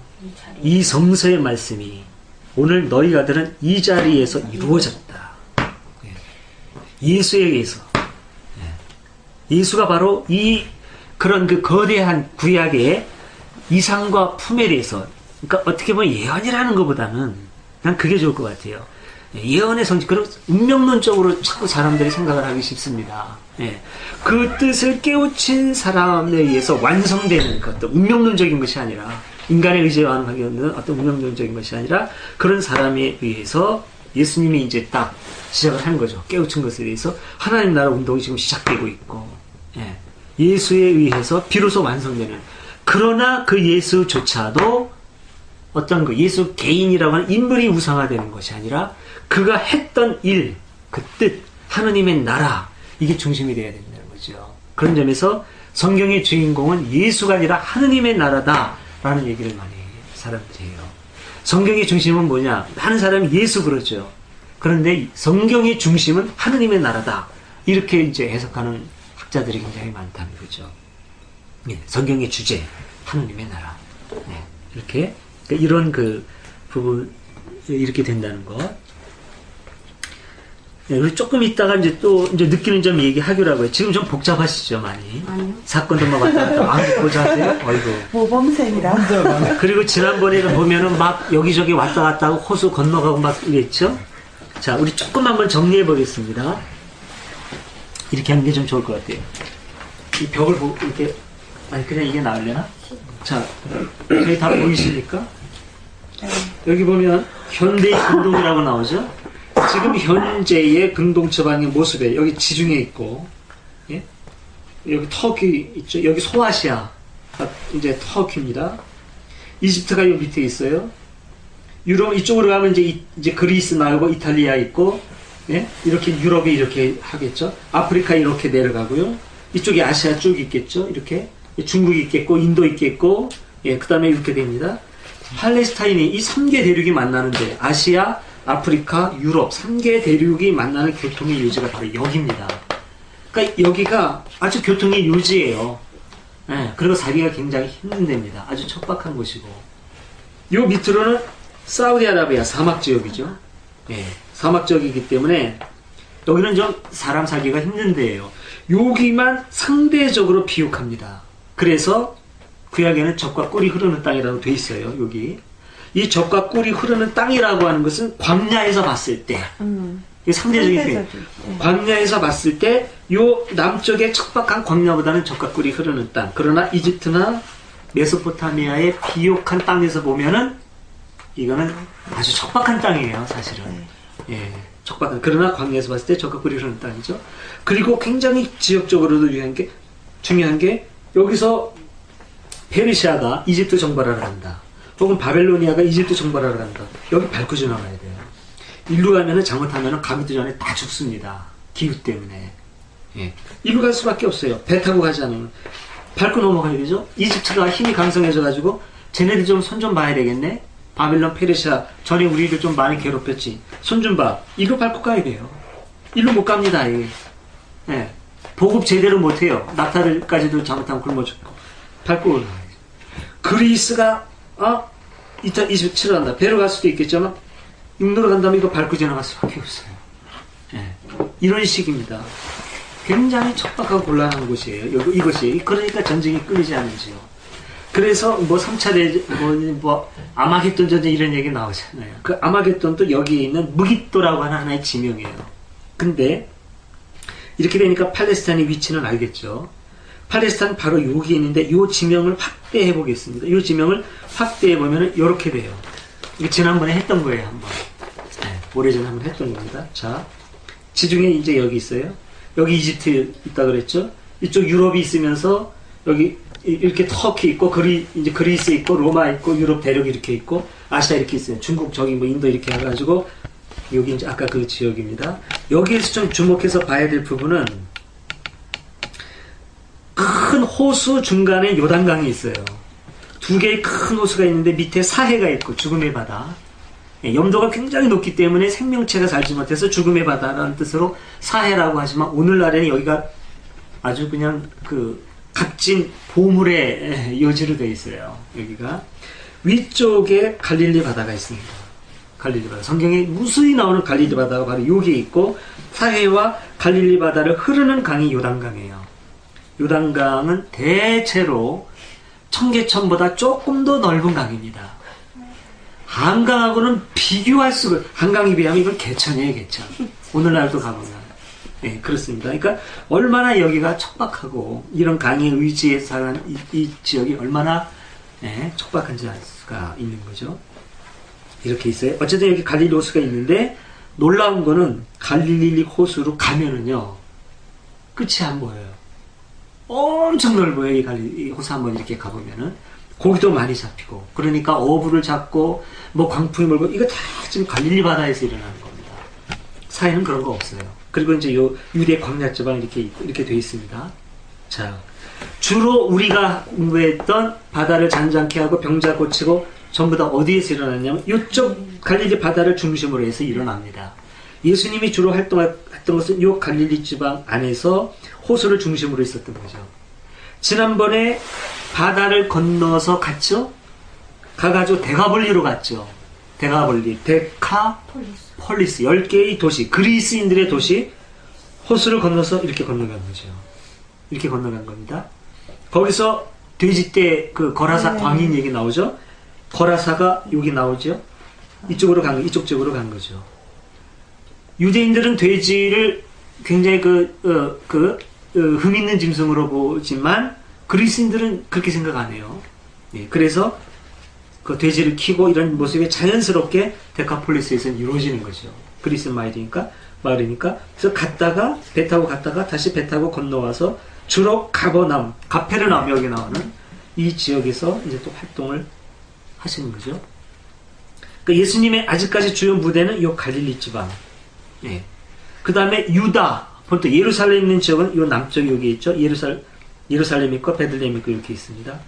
이 성서의 말씀이 오늘 너희가 들은 이 자리에서 이루어졌다. 예수에 의해서. 예수가 바로 이 그런 그 거대한 구약의 이상과 품에 대해서, 그러니까 어떻게 보면 예언이라는 것보다는 난 그게 좋을 것 같아요. 예언의 성취, 그런 운명론적으로 자꾸 사람들이 생각을 하기 쉽습니다. 예. 그 뜻을 깨우친 사람에 의해서 완성되는 어떤 운명론적인 것이 아니라, 인간의 의지에 반응하기 없는 어떤 운명론적인 것이 아니라, 그런 사람에 의해서 예수님이 이제 딱 시작을 한 거죠. 깨우친 것에 대해서 하나님 나라 운동이 지금 시작되고 있고, 예. 예수에 의해서 비로소 완성되는. 그러나 그 예수조차도 어떤 그 예수 개인이라고 하는 인물이 우상화되는 것이 아니라 그가 했던 일, 그 뜻, 하느님의 나라, 이게 중심이 되어야 된다는 거죠. 그런 점에서 성경의 주인공은 예수가 아니라 하느님의 나라다라는 얘기를 많이 사람들이 해요. 성경의 중심은 뭐냐? 많은 사람이 예수 그러죠. 그런데 성경의 중심은 하느님의 나라다. 이렇게 이제 해석하는 학자들이 굉장히 많다는 거죠. 예, 성경의 주제, 하느님의 나라. 예, 이렇게 그러니까 이런 그 부분 이렇게 된다는 것. 네, 우리 조금 있다가 이제 또 이제 느끼는 점 얘기하기로 하고요. 지금 좀 복잡하시죠, 많이? 아니요. 사건도 막 왔다 갔다. 아, 보자세요? 어이구. 모범생이라. 그리고 지난번에는 보면은 막 여기저기 왔다 갔다 하고 호수 건너가고 막 이랬죠? 자, 우리 조금 한번 정리해 보겠습니다. 이렇게 하는 게 좀 좋을 것 같아요. 이 벽을 보고 이렇게, 아니, 그냥 이게 나으려나? 자, 저희 다 보이십니까? 여기 보면 현대의 근동이라고 나오죠? 지금 현재의 근동처방의 모습에 여기 지중해 있고, 예? 여기 터키 있죠? 여기 소아시아, 이제 터키입니다. 이집트가 여기 밑에 있어요. 유럽 이쪽으로 가면 이제 그리스 나오고 이탈리아 있고, 예? 이렇게 유럽이 이렇게 하겠죠. 아프리카 이렇게 내려가고요. 이쪽이 아시아 쭉 있겠죠. 이렇게 중국 있겠고, 인도 있겠고, 예, 그 다음에 이렇게 됩니다. 팔레스타인이 이 3개 대륙이 만나는데 아시아, 아프리카, 유럽 3개 대륙이 만나는 교통의 요지가 바로 여기입니다. 그러니까 여기가 아주 교통의 요지예요. 예, 그리고 살기가 굉장히 힘든 데입니다. 아주 척박한 곳이고. 요 밑으로는 사우디아라비아 사막 지역이죠. 예, 사막 지역이기 때문에 여기는 좀 사람 살기가 힘든 데예요. 여기만 상대적으로 비옥합니다. 그래서 구약에는 젖과 꿀이 흐르는 땅이라고 돼 있어요. 여기 이 젖과 꿀이 흐르는 땅이라고 하는 것은 광야에서 봤을 때 상대적인 표현. 광야에서 봤을 때 요 남쪽의 척박한 광야보다는 젖과 꿀이 흐르는 땅. 그러나 이집트나 메소포타미아의 비옥한 땅에서 보면은 이거는 아주 척박한 땅이에요, 사실은. 예, 척박한. 그러나 광야에서 봤을 때 젖과 꿀이 흐르는 땅이죠. 그리고 굉장히 지역적으로도 중요한 게 여기서 페르시아가 이집트 정발하러 간다. 혹은 바벨로니아가 이집트 정발하러 간다. 여기 밟고 지나가야 돼요. 일로 가면은 잘못하면은 가기도 전에 다 죽습니다. 기후 때문에. 예. 일로 갈 수밖에 없어요. 배 타고 가지 않으면. 밟고 넘어가야 되죠. 이집트가 힘이 강성해져가지고 쟤네들 좀 손 좀 봐야 되겠네. 바벨론, 페르시아 전에 우리를 좀 많이 괴롭혔지. 손 좀 봐. 이거 밟고 가야 돼요. 일로 못 갑니다. 예. 예. 보급 제대로 못해요. 낙타들까지도 잘못하면 굶어 죽고. 밟고 올라가야죠. 그리스가 이집트 치러 간다. 배로 갈 수도 있겠지만 육로로 간다면 이거 밟고 지나갈 수밖에 없어요. 예. 이런 식입니다. 굉장히 척박하고 곤란한 곳이에요. 이것이. 그러니까 전쟁이 끊이지 않는지요. 그래서 뭐 3차 대전, 뭐 아마겟돈 전쟁 이런 얘기 나오잖아요. 그 아마겟돈도 여기에 있는 무깃도라고 하는 하나의 지명이에요. 근데 이렇게 되니까 팔레스타인의 위치는 알겠죠. 팔레스타인 바로 여기 있는데 이 지명을 확대해 보겠습니다. 이 지명을 확대해 보면은 이렇게 돼요. 이게 지난번에 했던 거예요, 한번. 네, 오래전에 한번 했던 겁니다. 자, 지중해 이제 여기 있어요. 여기 이집트 있다 그랬죠. 이쪽 유럽이 있으면서 여기 이렇게 터키 있고 이제 그리스 있고 로마 있고 유럽 대륙 이렇게 있고 아시아 이렇게 있어요. 중국 저기 뭐 인도 이렇게 해가지고 여기 이제 아까 그 지역입니다. 여기에서 좀 주목해서 봐야 될 부분은 큰 호수 중간에 요단강이 있어요. 두 개의 큰 호수가 있는데 밑에 사해가 있고 죽음의 바다. 염도가 굉장히 높기 때문에 생명체가 살지 못해서 죽음의 바다라는 뜻으로 사해라고 하지만 오늘날에는 여기가 아주 그냥 그 값진 보물의 요지로 되어 있어요. 여기가 위쪽에 갈릴리 바다가 있습니다. 갈릴리 바다. 성경에 무수히 나오는 갈릴리 바다가 바로 여기에 있고 사해와 갈릴리 바다를 흐르는 강이 요단강이에요. 요단강은 대체로 청계천보다 조금 더 넓은 강입니다. 한강하고는 비교할 수가, 한강에 비하면 이건 개천이에요, 개천. 오늘날도 가보면. 네, 그렇습니다. 그러니까 얼마나 여기가 척박하고 이런 강의 의지에 사는 이 지역이 얼마나 척박한지 알 수가 있는 거죠. 이렇게 있어요. 어쨌든 여기 갈릴리 호수가 있는데 놀라운 거는 갈릴리 호수로 가면은요 끝이 안 보여요. 엄청 넓어요. 이 호수 한번 이렇게 가보면은 고기도 많이 잡히고 그러니까 어부를 잡고 뭐 광풍이 몰고 이거 다 지금 갈릴리 바다에서 일어나는 겁니다. 사해는 그런 거 없어요. 그리고 이제 요 유대 광야 지방 이렇게 돼 있습니다. 자, 주로 우리가 공부했던 바다를 잔잔케 하고 병자 고치고 전부 다 어디에서 일어났냐면 이쪽 갈릴리 바다를 중심으로 해서 일어납니다. 예수님이 주로 활동했던 것은 요 갈릴리 지방 안에서 호수를 중심으로 있었던 거죠. 지난번에 바다를 건너서 갔죠? 가가지고 데가볼리로 갔죠. 데가볼리, 데카폴리스 10개의 도시, 그리스인들의 도시 호수를 건너서 이렇게 건너간 거죠. 이렇게 건너간 겁니다. 거기서 돼지떼 그 거라사 광인 얘기 나오죠. 거라사가 여기 나오죠. 이쪽 쪽으로 간 거죠. 유대인들은 돼지를 굉장히 흠 있는 짐승으로 보지만 그리스인들은 그렇게 생각 안 해요. 예, 그래서 그 돼지를 키고 이런 모습이 자연스럽게 데카폴리스에서는 이루어지는 거죠. 그리스 마을이니까. 그래서 배 타고 갔다가 다시 배 타고 건너와서 주로 가페르나움역에 나오는 이 지역에서 이제 또 활동을 하시는 거죠. 그러니까 예수님의 아직까지 주요 무대는 이 갈릴리 지방. 예. 그 다음에 유다, 보통 예루살렘 있는 지역은 이 남쪽 여기 있죠. 예루살렘 있고 베들레헴 있고 이렇게 있습니다.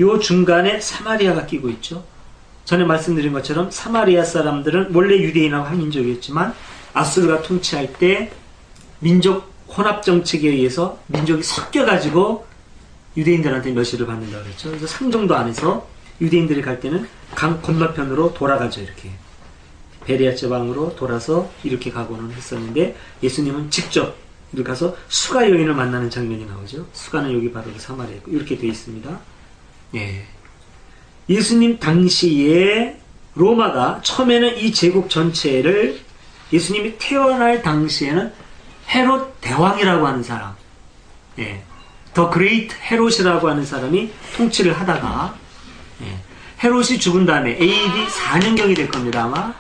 요 중간에 사마리아가 끼고 있죠. 전에 말씀드린 것처럼 사마리아 사람들은 원래 유대인하고 한 민족이었지만 아수르가 통치할 때 민족 혼합 정책에 의해서 민족이 섞여가지고 유대인들한테 멸시를 받는다고 그랬죠. 그래서 상종도 안에서 유대인들이 갈 때는 강 건너편으로 돌아가죠. 이렇게 베레아 지방으로 돌아서 이렇게 가고는 했었는데 예수님은 직접 이렇게 가서 수가 여인을 만나는 장면이 나오죠. 수가는 여기 바로 사마리아고 이렇게 되어 있습니다. 예. 예수님 당시에 로마가 처음에는 이 제국 전체를 예수님이 태어날 당시에는 헤롯 대왕이라고 하는 사람, 예, 더 그레이트 헤롯이라고 하는 사람이 통치를 하다가, 예, 헤롯이 죽은 다음에 AD 4년경이 될 겁니다. 아마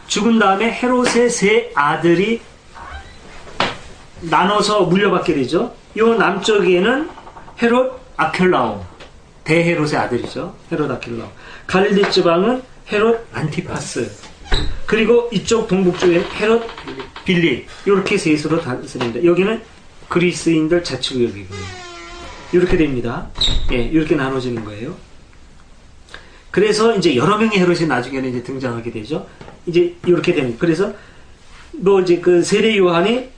죽은 다음에 헤롯의 세 아들이 나눠서 물려받게 되죠. 이 남쪽에는 헤롯 아켈라오, 대헤롯의 아들이죠. 헤롯 아켈라오. 갈릴리 지방은 헤롯 안티파스, 그리고 이쪽 동북 쪽에는 헤롯 빌립, 이렇게 셋으로 다스립니다. 여기는 그리스인들 자치구역이고요. 이렇게 됩니다. 예, 이렇게 나눠지는 거예요. 그래서 이제 여러 명의 헤롯이 나중에는 이제 등장하게 되죠. 이제 이렇게 됩니다. 그래서 뭐 이제 그 세례 요한이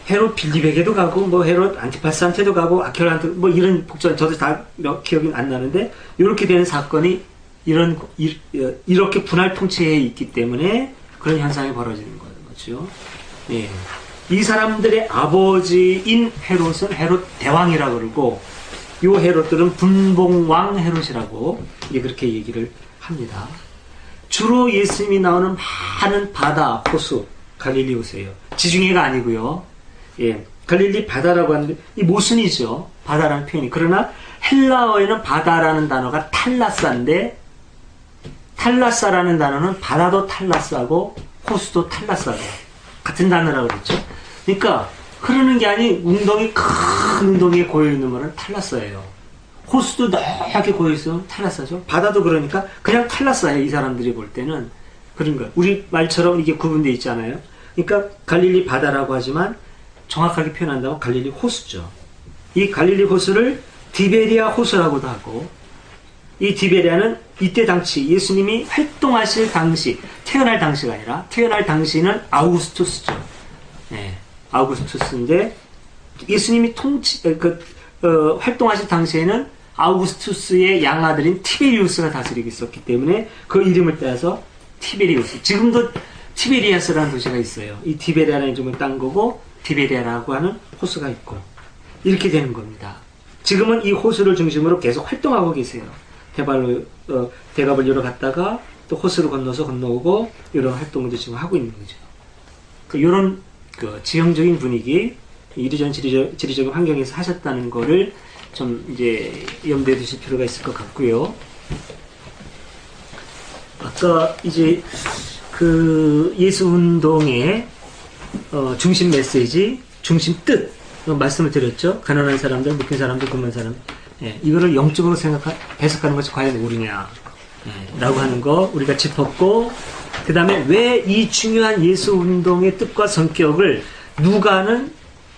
헤롯 빌립에게도 가고, 뭐 헤롯 안티파스한테도 가고, 아켈한테 뭐 이런 복잡한, 저도 다 기억이 안 나는데 이렇게 되는 사건이 이렇게 분할 통치에 있기 때문에 그런 현상이 벌어지는 거죠. 예. 이 사람들의 아버지인 헤롯은 헤롯 대왕이라고 그러고, 이 헤롯들은 분봉왕 헤롯이라고 이제 그렇게 얘기를 합니다. 주로 예수님이 나오는 많은 바다, 호수, 갈릴리 호수예요. 지중해가 아니고요. 예. 갈릴리 바다라고 하는데 이 모순이죠. 바다라는 표현이. 그러나 헬라어에는 바다라는 단어가 탈라사인데, 탈라사라는 단어는 바다도 탈라사고 호수도 탈라사고 같은 단어라고 그랬죠. 그러니까 흐르는 게 아닌 큰 웅덩이에 고여있는 거는 탈라사예요. 호수도 넓게 고여있으면 탈라사죠. 바다도 그러니까 그냥 탈라사예요. 이 사람들이 볼 때는. 그런 거예요. 우리 말처럼 이게 구분되어 있잖아요. 그러니까 갈릴리 바다라고 하지만 정확하게 표현한다면 갈릴리 호수죠. 이 갈릴리 호수를 디베리아 호수라고도 하고, 이 디베리아는 이때 당시 예수님이 활동하실 당시, 태어날 당시가 아니라 태어날 당시는 아우구스투스죠. 네, 아우구스투스인데 예수님이 활동하실 당시에는 아우구스투스의 양아들인 티베리우스가 다스리고 있었기 때문에 그 이름을 따서 티베리우스. 지금도 티베리아스라는 도시가 있어요. 이 디베리아라는 이름을 딴 거고 디베리아라고 하는 호수가 있고 이렇게 되는 겁니다. 지금은 이 호수를 중심으로 계속 활동하고 계세요. 대갑을 열어 갔다가 또 호수를 건너오고 이런 활동을 지금 하고 있는 거죠. 이런 지형적인 분위기, 이리저리 지리적인 환경에서 하셨다는 거를 좀 이제 염두에 두실 필요가 있을 것 같고요. 아까 이제 그 예수 운동의 중심 메시지, 중심 뜻 말씀을 드렸죠. 가난한 사람들, 묶인 사람들, 굶은 사람. 예, 이거를 영적으로 해석하는 것이 과연 옳으냐, 라고 하는 거 우리가 짚었고, 그 다음에 왜 이 중요한 예수 운동의 뜻과 성격을 누가는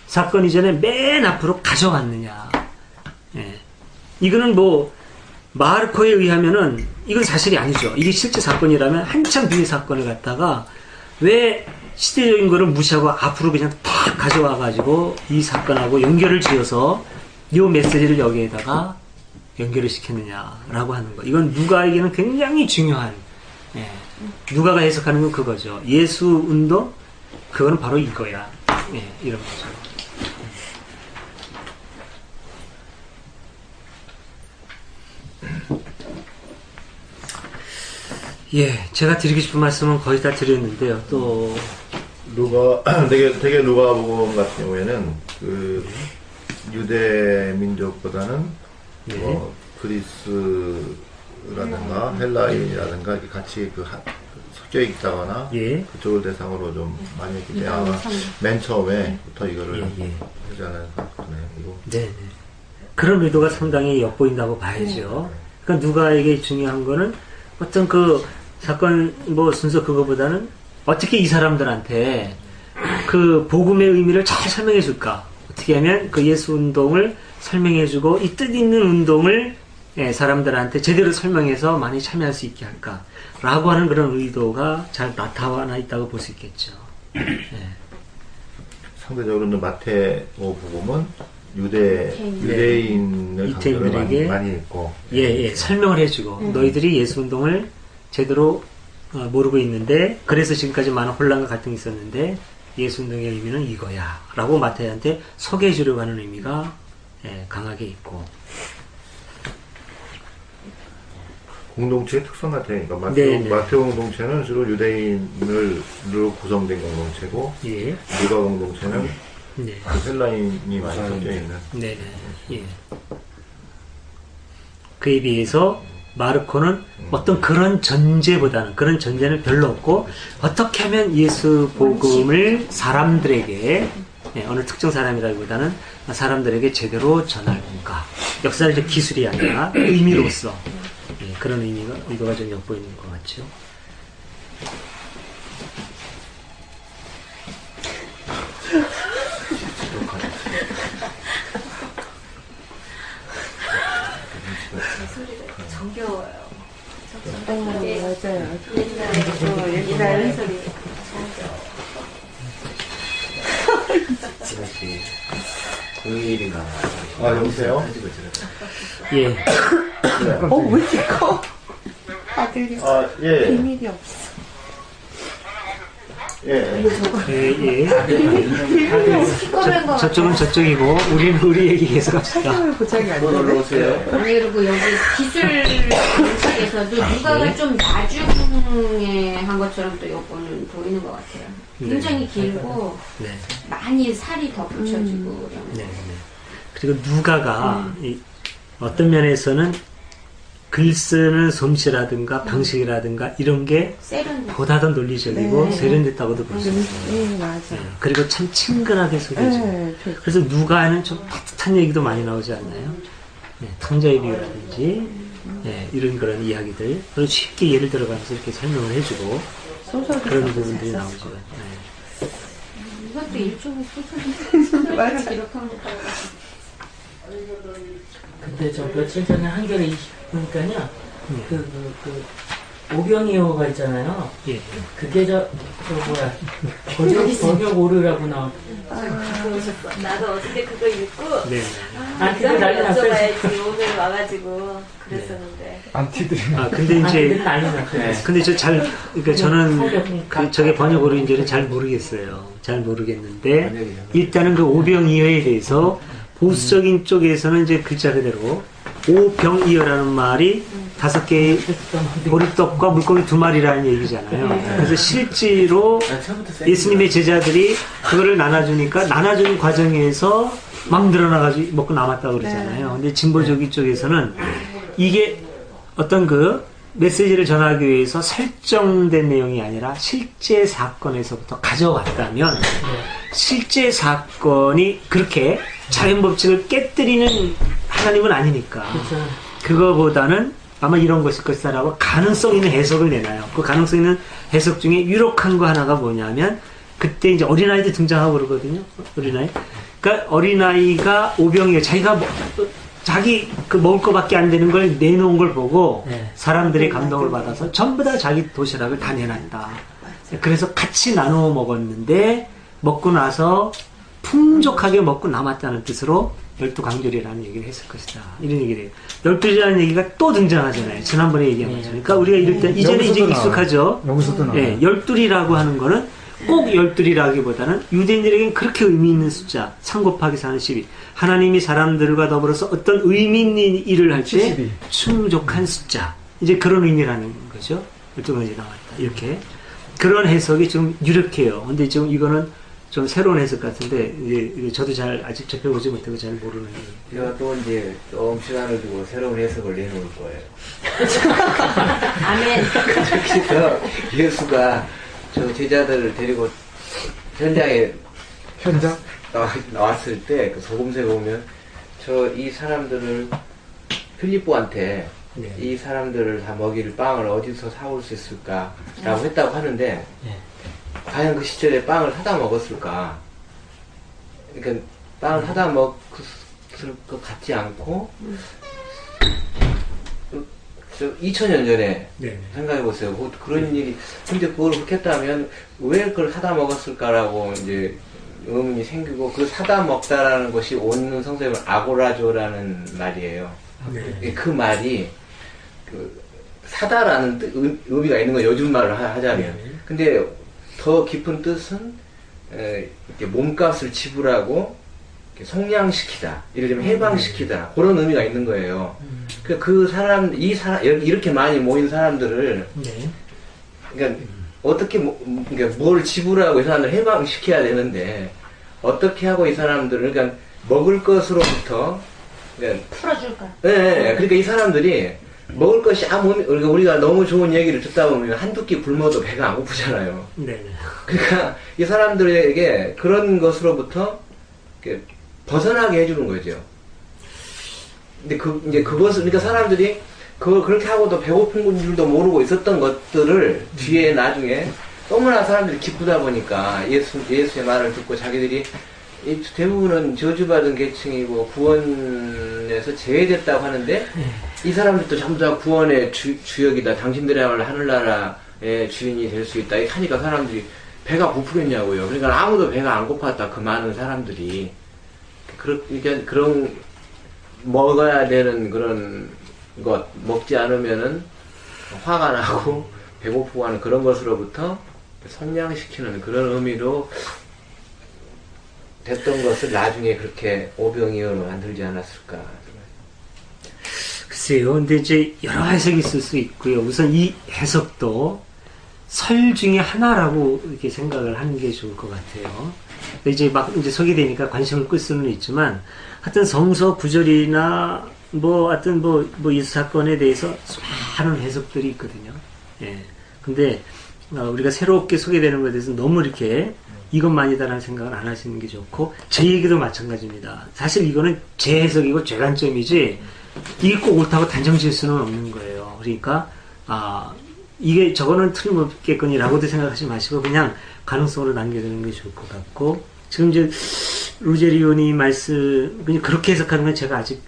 사건 이전에 맨 앞으로 가져갔느냐. 예, 이거는 뭐 마르코에 의하면은 이건 사실이 아니죠. 이게 실제 사건이라면 한참 뒤의 사건을 갖다가 왜 시대적인 거를 무시하고 앞으로 그냥 탁 가져와 가지고 이 사건하고 연결을 지어서 이 메시지를 여기에다가 연결을 시켰느냐라고 하는 거. 이건 누가에게는 굉장히 중요한 예. 누가가 해석하는 건 그거죠. 예수 운동 그거는 바로 이거야. 예, 이런 거죠. 예, 제가 드리고 싶은 말씀은 거의 다 드렸는데요. 또 되게 누가복음 같은 경우에는 그 유대 민족보다는 네. 뭐 그리스라든가 헬라인이라든가 이렇게 같이 섞여 있다거나 예. 그쪽을 대상으로 좀 많이 했기 때문에 아마 맨 처음에부터 이거를 하지 않을까 그러네요. 이거. 네. 그런 의도가 상당히 엿보인다고 봐야죠. 그러니까 누가에게 중요한 거는 어떤 그 사건 뭐 순서 그거보다는 어떻게 이 사람들한테 그 복음의 의미를 잘 설명해 줄까? 어떻게 하면 그 예수 운동을 설명해 주고 이 뜻 있는 운동을 사람들한테 제대로 설명해서 많이 참여할 수 있게 할까? 라고 하는 그런 의도가 잘 나타나 있다고 볼 수 있겠죠. 상대적으로 마태오 복음은 유대인을 유대인들에게 많이 있고 설명을 해주고 너희들이 예수 운동을 제대로 모르고 있는데 그래서 지금까지 많은 혼란과 갈등이 있었는데 예수 운동의 의미는 이거야 라고 마태한테 소개해 주려고 하는 의미가 강하게 있고 공동체의 특성 같으니까 마태오 공동체는 주로 유대인으로 구성된 공동체고 누가 공동체는 헬라인이 많이 섞여 있는 그에 비해서 마르코는 어떤 그런 전제보다는 그런 전제는 별로 없고 어떻게 하면 예수 복음을 사람들에게 어느 특정 사람이라기보다는 사람들에게 제대로 전할까 역사적 기술이 아니라 의미로서 그런 의도가 좀 엿보이는 것 같죠. 정겨워요. 맞아요. 옛날 소리. 공일인가. 여보세요? 예. 왜 이거? 아들이 비밀이 없어. 저쪽은 저쪽이고 우리 얘기 계속 합시다. 사진을 보자기 안 되네. 아니 그리고 여기 기술 쪽에서도 누가가 좀 나중에 한 것처럼 또 요거는 보이는 것 같아요. 굉장히 길고 많이 살이 더 붙여지고 그리고 누가가 어떤 면에서는 글 쓰는 솜씨라든가 방식이라든가 이런 게 보다 더 논리적이고 세련됐다고도 볼 수 있어요. 맞아. 그리고 참 친근하게 소개해줘요. 그래서 누가에는 좀 따뜻한 얘기도 많이 나오지 않나요? 탕자의 비유라든지 이런 그런 이야기들 그리고 쉽게 예를 들어가면서 이렇게 설명을 해주고 그런 부분들이 나오죠. 이것도 일종의 소설을 기록한 것 같아요. 근데 저 며칠 전에 한겨레 20분이니까요. 오병이어가 있잖아요. 그게 번역 오류라고 나와. 나도 어제 그거 읽고 그거 난리 났어요. 여쭤봐야지 오늘 와가지고 그랬었는데. 안티들이. 근데 이제 근데 그러니까 저는 저게 번역 오류인지는 잘 모르겠어요. 잘 모르겠는데 일단은 그 오병이어에 대해서 보수적인 쪽에서는 이제 글자 그대로 오병이어라는 말이 5개의 보리떡과 물고기 2마리라는 얘기잖아요. 그래서 실제로 예수님의 제자들이 그거를 나눠주니까 나눠주는 과정에서 막 늘어나가지고 먹고 남았다고 그러잖아요. 근데 진보주의 쪽에서는 이게 어떤 그 메시지를 전하기 위해서 설정된 내용이 아니라 실제 사건에서부터 가져왔다면 실제 사건이 그렇게 자연법칙을 깨뜨리는 하나님은 아니니까 그거보다는 아마 이런 것일 것이다라고 가능성 있는 해석을 내놔요. 그 가능성 있는 해석 중에 유력한 거 하나가 뭐냐면 그때 이제 어린아이도 등장하고 그러거든요. 어린아이. 그러니까 어린아이가 오병이어 자기 그 먹을 거밖에 안 되는 걸 내놓은 걸 보고 사람들의 감동을 받아서 전부 다 자기 도시락을 다 내놨다. 그래서 같이 나누어 먹었는데 먹고 나서 풍족하게 먹고 남았다는 뜻으로 12강절이라는 얘기를 했을 것이다. 이런 얘기를 해요. 12절이라는 얘기가 또 등장하잖아요. 지난번에 얘기한 것처럼. 그러니까 우리가 이럴 때, 이제는 이제 익숙하죠. 여기서도 나와요. 예, 12이라고 하는 거는 꼭 12이라기보다는 유대인들에겐 그렇게 의미 있는 숫자. 3 곱하기 4는 12. 하나님이 사람들과 더불어서 어떤 의미 있는 일을 할 때 충족한 숫자. 이제 그런 의미라는 거죠. 12가지 나왔다. 이렇게. 그런 해석이 좀 유력해요. 근데 지금 이거는 좀 새로운 해석 같은데, 이제 저도 아직 접해보지 못하고 잘 모르는. 제가 또 이제 좀 시간을 두고 새로운 해석을 내놓을 거예요. 아멘. 그래서 예수가 저 제자들을 데리고 현장? 나왔을 때 그 소금새 보면 이 사람들을 필리포한테 네. 이 사람들을 다 먹일 빵을 어디서 사올 수 있을까라고 했다고 하는데 네. 과연 그 시절에 빵을 사다 먹었을까? 그러니까 빵을 사다 먹을 것 같지 않고 2000년 전에 네. 생각해보세요. 그런 일이, 근데 그걸 그렇게 했다면 왜 그걸 사다 먹었을까라고 이제 의문이 생기고, 그 사다 먹다라는 것이 오는 성서에 아고라조라는 말이에요. 네. 그 말이 사다라는 의미가 있는 거예요. 요즘 말로 하자면. 네. 근데 더 깊은 뜻은 이렇게 몸값을 지불하고 성량시키다, 예를 들면 해방시키다, 그런 의미가 있는 거예요. 이렇게 많이 모인 사람들을, 네. 그러니까 어떻게 그러니까 뭘 지불하고 이 사람들을 해방시켜야 되는데 어떻게 하고 이 사람들을, 그러니까 먹을 것으로부터, 그러니까 풀어줄까? 네, 그러니까 이 사람들이 먹을 것이 그러니까 우리가 너무 좋은 얘기를 듣다 보면 한두 끼 굶어도 배가 안 고프잖아요. 네. 그러니까 이 사람들에게 그런 것으로부터 벗어나게 해주는 거죠. 근데 그러니까 사람들이 그렇게 하고도 배고픈 줄도 모르고 있었던 것들을 뒤에 나중에 너무나 사람들이 기쁘다 보니까 예수의 말을 듣고 자기들이 대부분은 저주받은 계층이고 구원에서 제외됐다고 하는데 이 사람들도 전부 다 구원의 주역이다. 당신들이야말로 하늘나라의 주인이 될 수 있다. 이렇게 하니까 사람들이 배가 고프겠냐고요. 그러니까 아무도 배가 안 고팠다. 그 많은 사람들이. 그러니까 그런 먹어야 되는 그런 것 먹지 않으면은 화가 나고 배고프고 하는 그런 것으로부터 성량시키는 그런 의미로 됐던 것을 나중에 그렇게 오병이어로 만들지 않았을까. 글쎄요. 근데 이제 여러 해석이 있을 수 있고요. 우선 이 해석도 설 중에 하나라고 이렇게 생각을 하는 게 좋을 것 같아요. 이제 이제 소개되니까 관심을 끌 수는 있지만, 하여튼 성서 구절이나 하여튼 이 사건에 대해서 수많은 해석들이 있거든요. 예. 근데, 우리가 새롭게 소개되는 것에 대해서 너무 이렇게 이것만이다라는 생각을 안 하시는 게 좋고, 제 얘기도 마찬가지입니다. 사실 이거는 제 해석이고 제 관점이지, 이게 꼭 옳다고 단정 지을 수는 없는 거예요. 그러니까, 이게 저거는 틀림없겠거니라고도 생각하지 마시고 그냥 가능성으로 남겨두는 게 좋을 것 같고, 지금 이제 루제리온이 말씀 그냥 그렇게 해석하는 건 제가 아직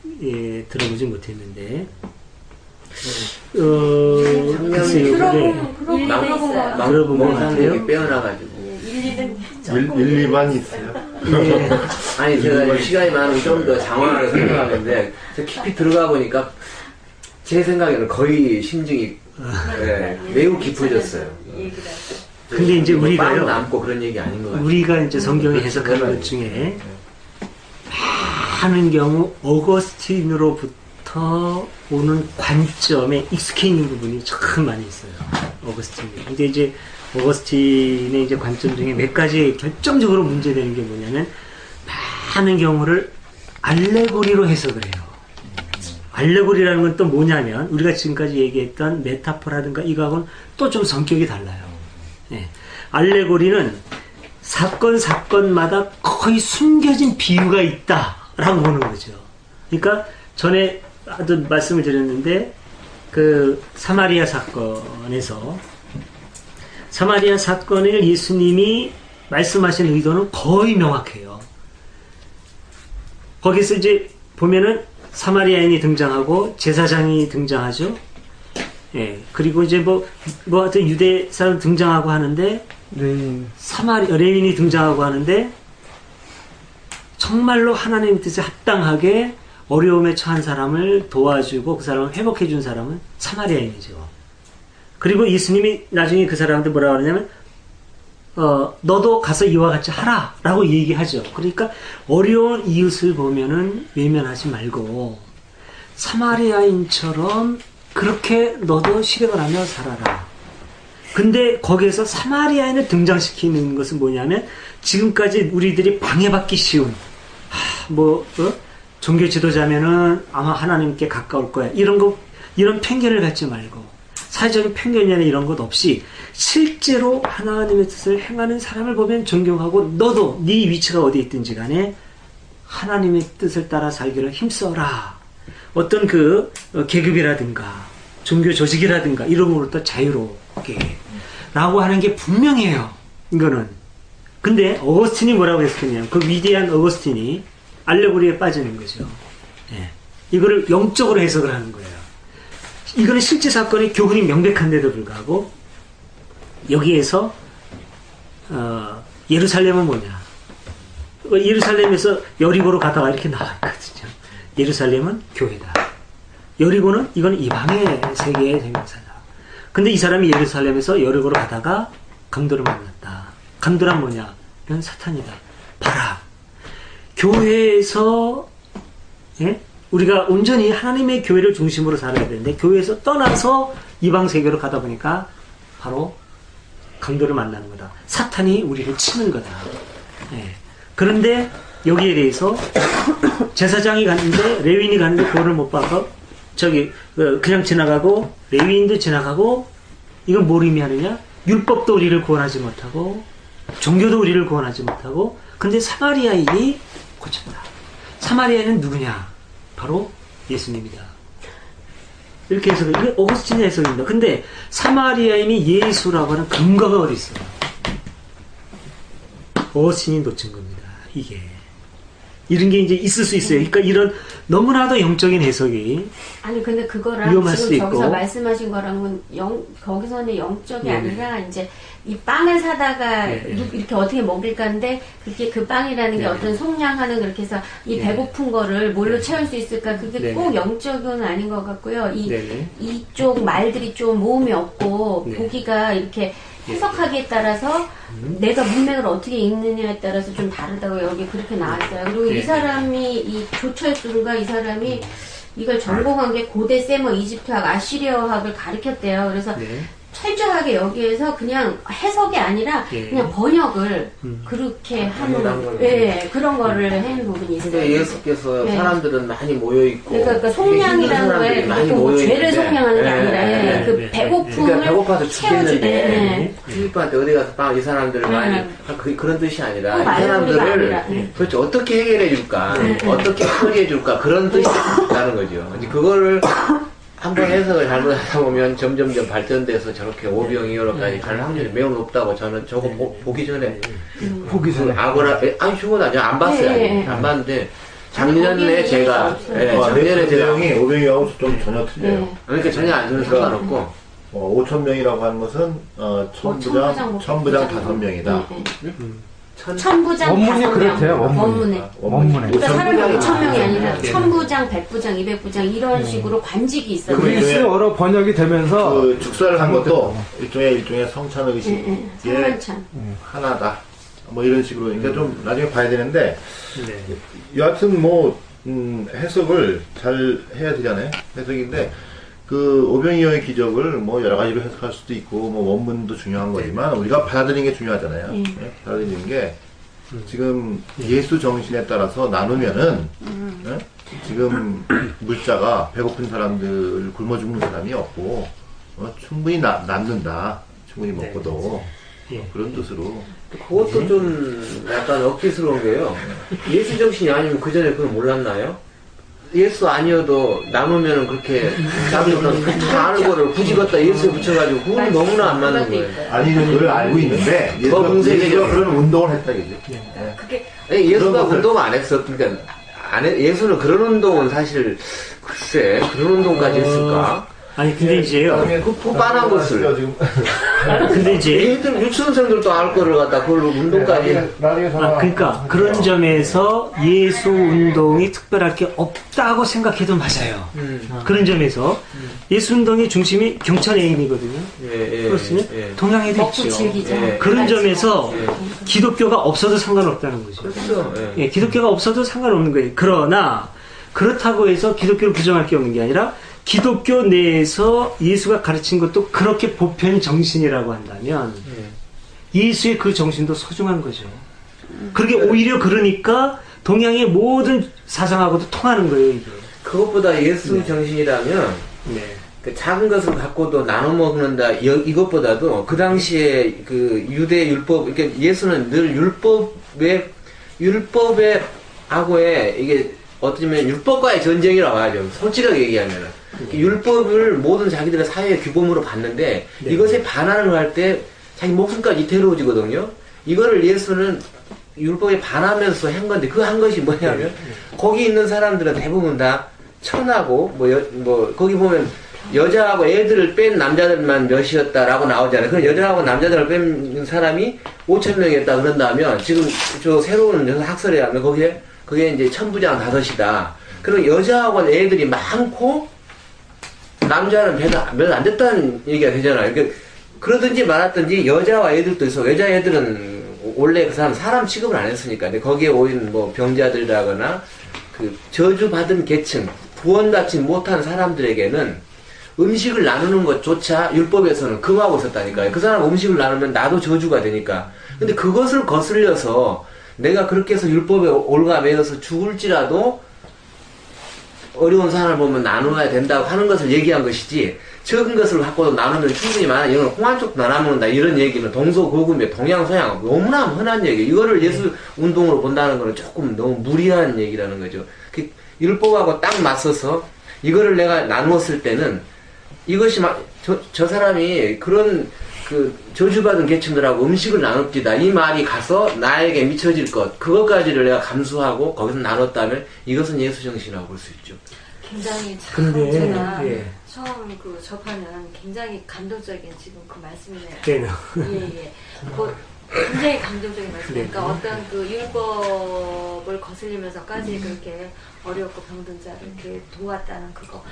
들어보지 못했는데, 글쎄요. 들어보면 사람들이 빼어나가지고 1, 2만 있어요. 네. 아니 제가 시간이 많으면 좀 더 장황하게 생각하는데 깊이 들어가 보니까 제 생각에는 거의 심증이 매우 깊어졌어요. 근데 이제 우리가요, 남고 그런 얘기 아닌 것 같아요. 우리가 이제 성경을 해석하는 것 중에 많은 경우 어거스틴으로부터 오는 관점에 익숙해 있는 부분이 참 많이 있어요. 어거스틴이. 근데 이제 어거스틴의 이제 관점 중에 몇 가지 결정적으로 문제되는 게 뭐냐면, 많은 경우를 알레고리로 해석을 해요. 알레고리라는 건 또 뭐냐면, 우리가 지금까지 얘기했던 메타포라든가 이거하고는 또 좀 성격이 달라요. 예. 알레고리는 사건마다 거의 숨겨진 비유가 있다라고 보는 거죠. 그러니까 전에 말씀을 드렸는데, 그 사마리아 사건을 예수님이 말씀하신 의도는 거의 명확해요. 거기서 이제 보면은 사마리아인이 등장하고 제사장이 등장하죠. 예. 그리고 이제 하여튼 유대 사람 등장하고 하는데, 레윈이 등장하고 하는데, 정말로 하나님의 뜻에 합당하게 어려움에 처한 사람을 도와주고 그 사람을 회복해 준 사람은 사마리아인이죠. 그리고 예수님이 나중에 그 사람한테 뭐라고 하냐면 너도 가서 이와 같이 하라 라고 얘기하죠. 그러니까 어려운 이웃을 보면은 외면하지 말고 사마리아인처럼 그렇게 너도 실행을 하며 살아라. 근데 거기에서 사마리아인을 등장시키는 것은 뭐냐면 지금까지 우리들이 방해받기 쉬운 종교 지도자면은 아마 하나님께 가까울 거야. 이런 편견을 갖지 말고 사회적인 편견이나 이런 것 없이 실제로 하나님의 뜻을 행하는 사람을 보면 존경하고 너도 네 위치가 어디에 있든지 간에 하나님의 뜻을 따라 살기를 힘써라. 어떤 계급이라든가 종교 조직이라든가 이런 것부터 자유롭게 라고 하는 게 분명해요. 이거는. 근데 어거스틴이 뭐라고 했었냐면 그 위대한 어거스틴이 알레고리에 빠지는 거죠. 예. 이거를 영적으로 해석을 하는 거예요. 이거는 실제 사건의 교훈이 명백한데도 불구하고 여기에서 예루살렘은 뭐냐? 예루살렘에서 여리고로 가다가 이렇게 나와 있거든요. 예루살렘은 교회다. 여리고는 이건 이방의 세계의 생명사다. 근데 이 사람이 예루살렘에서 여리고로 가다가 강도를 만났다. 강도란 뭐냐? 이건 사탄이다. 봐라. 교회에서 우리가 온전히 하나님의 교회를 중심으로 살아야 되는데 교회에서 떠나서 이방 세계로 가다 보니까 바로 강도를 만나는 거다. 사탄이 우리를 치는 거다. 그런데 여기에 대해서 제사장이 갔는데 레위인이 갔는데 그거를 못 봐서 그냥 지나가고 레위인도 지나가고 이건 뭘 의미하느냐? 율법도 우리를 구원하지 못하고 종교도 우리를 구원하지 못하고 근데 사마리아인이 고쳤다. 사마리아인은 누구냐? 바로 예수님이다. 이렇게 해서 이게 어거스틴의 해석입니다. 근데 사마리아인이 예수라고 하는 근거가 어디 있어요? 어거스틴이 놓친 겁니다. 이게 이런 게 이제 있을 수 있어요. 그러니까 이런 너무나도 영적인 해석이 아니 근데 그거랑 위험할 지금 수도 있고. 저기서 말씀하신 거랑은 거기서는 영적이 아니라 이제 이 빵을 사다가 이렇게 어떻게 먹일까인데 그게 그 빵이라는 게 어떤 속량하는 그렇게 해서 이 배고픈 거를 뭘로 채울 수 있을까 그게 꼭 영적은 아닌 것 같고요. 이쪽 말들이 좀 모음이 없고 보기가 이렇게 해석하기에 따라서 내가 문맥을 어떻게 읽느냐에 따라서 좀 다르다고 여기 그렇게 나왔어요. 그리고 이 사람이 이 조철수가 이 사람이 이걸 전공한 게 고대 세머 이집트학 아시리어학을 가르쳤대요. 그래서 철저하게 여기에서 그냥 해석이 아니라 그냥 번역을 그렇게 하는 그런 거를 하는 부분이 있어요. 근데 예수께서 사람들은 많이 모여 있고 그러니까 속량이라는 거에 뭐 죄를 속량하는 게 아니라 그 배고픔을 그러니까 배고파서 죽겠는데 필리포한테 어디 가서 이 사람들을 많이 그런 뜻이 아니라 이 사람들을 도대체 어떻게 해결해 줄까 어떻게 처리해 줄까 그런 뜻이 있다는 거죠. 이제 그거를 한번 해석을 잘못하다 보면 점점점 발전돼서 저렇게 오병이어로까지 갈 확률이 매우 높다고 저는 저거 보기 전에 아고라 죽은 아니야 안 봤어요. 안 봤는데 작년에 제가 작년에 제가 오병이하고 좀 전혀 틀려요. 그러니까 전혀 안 쓰는 상관없고 5,000명이라고 하는 것은 천부장 5명이다. 천부장 원문이 그렇대요. 원문에. 그러니까 사람이 5,000명이 아니라 천부장, 백부장, 200부장 이런 식으로 관직이 있어요. 그리스 여러 번역이 되면서 그 축사를 한 것도 일종의 성찬 의식의 성만찬. 하나다. 뭐 이런 식으로 그러니까 좀 나중에 봐야 되는데 여하튼 해석을 잘 해야 되잖아요. 해석인데 그 오병이어의 기적을 뭐 여러 가지로 해석할 수도 있고 뭐 원문도 중요한 거지만 우리가 받아들이는 게 중요하잖아요. 받아들이는 게 지금 예수 정신에 따라서 나누면은 지금 물자가 배고픈 사람들 굶어 죽는 사람이 없고 충분히 남는다. 충분히 먹고도 그런 뜻으로. 그것도 좀 약간 억지스러운 게요. 예수 정신이 아니면 그 전에 그걸 몰랐나요? 예수 아니어도 남으면은 그렇게 남으면 다 아는 거를 굳이 갖다 예수에 붙여가지고 그건 너무나 안 맞는 거예요. 아니 그걸 알고 있는데 예수가 그런 운동을 했다 이제. 예수가 운동을 안 했어. 그러니까 예수는 그런 운동은 사실 글쎄 그런 운동까지 했을까? 아니 근데 이제요. 그 빤한 것을 지금. 근데 이제 얘들 유치원생들도 알 거를 갖다 그걸로 운동까지. 그러니까 그런 점에서 예수 운동이 특별할 게 없다고 생각해도 맞아요. 그런 점에서 예수 운동의 중심이 경천애인이거든요. 그렇으면 동양에도 있죠. 그런 점에서 기독교가 없어도 상관없다는 거죠. 그렇죠. 예, 기독교가 없어도 상관없는 거예요. 그러나 그렇다고 해서 기독교를 부정할 게 없는 게 아니라 기독교 내에서 예수가 가르친 것도 그렇게 보편 정신이라고 한다면 예수의 그 정신도 소중한 거죠. 그게 오히려 그러니까 동양의 모든 사상하고도 통하는 거예요. 이게. 그것보다 예수 정신이라면 그 작은 것을 갖고도 나눠 먹는다 이것보다도 그 당시에 그 유대 율법 그러니까 예수는 늘 율법의 하고의 이게 어쩌면 율법과의 전쟁이라고 하죠. 솔직하게 얘기하면은 율법을 모든 자기들의 사회의 규범으로 봤는데 이것에 반환을 할 때 자기 목숨까지 이태로워지거든요. 이거를 예수는 율법에 반하면서 한 건데 그 한 것이 뭐냐면 거기 있는 사람들은 대부분 다 천하고 뭐 거기 보면 여자하고 애들을 뺀 남자들만 몇이었다라고 나오잖아요. 그 여자하고 남자들을 뺀 사람이 5,000명이었다 그런다면 지금 저 새로운 학설에 하면 그게 이제 천부장 5이다. 그리고 여자하고 애들이 많고 남자는 몇 안 됐다는 얘기가 되잖아요. 그러니까 그러든지 말았든지 여자와 애들도 있어. 여자 애들은 원래 그 사람 취급을 안 했으니까. 근데 거기에 오인 뭐 병자들이라거나 그 저주받은 계층, 구원받지 못한 사람들에게는 음식을 나누는 것조차 율법에서는 금하고 있었다니까요. 그 사람 음식을 나누면 나도 저주가 되니까. 근데 그것을 거슬려서 내가 그렇게 해서 율법에 올가매어서 죽을지라도 어려운 사람을 보면 나눠야 된다고 하는 것을 얘기한 것이지 적은 것을 갖고도 나누면 충분히 많아. 이건 홍한쪽도 나눠먹는다 이런 얘기는 동서고금의 동양서양 너무나 흔한 얘기. 이거를 예수 운동으로 본다는 거는 조금 너무 무리한 얘기라는 거죠. 그 율법하고 딱 맞서서 이거를 내가 나누었을 때는 이것이 저 사람이 그런 그 저주받은 계층들하고 음식을 나눕디다 이 말이 가서 나에게 미쳐질 것 그것까지를 내가 감수하고 거기서 나눴다면 이것은 예수 정신이라고 볼 수 있죠. 굉장히 참 제가 예. 처음 그 접하는 굉장히 감동적인 지금 그 말씀이네요. 네. 예. 굉장히 감동적인 말씀이니까 어떤 그 율법을 거슬리면서까지 그렇게 어렵고 병든 자를 이렇게 도왔다는 그거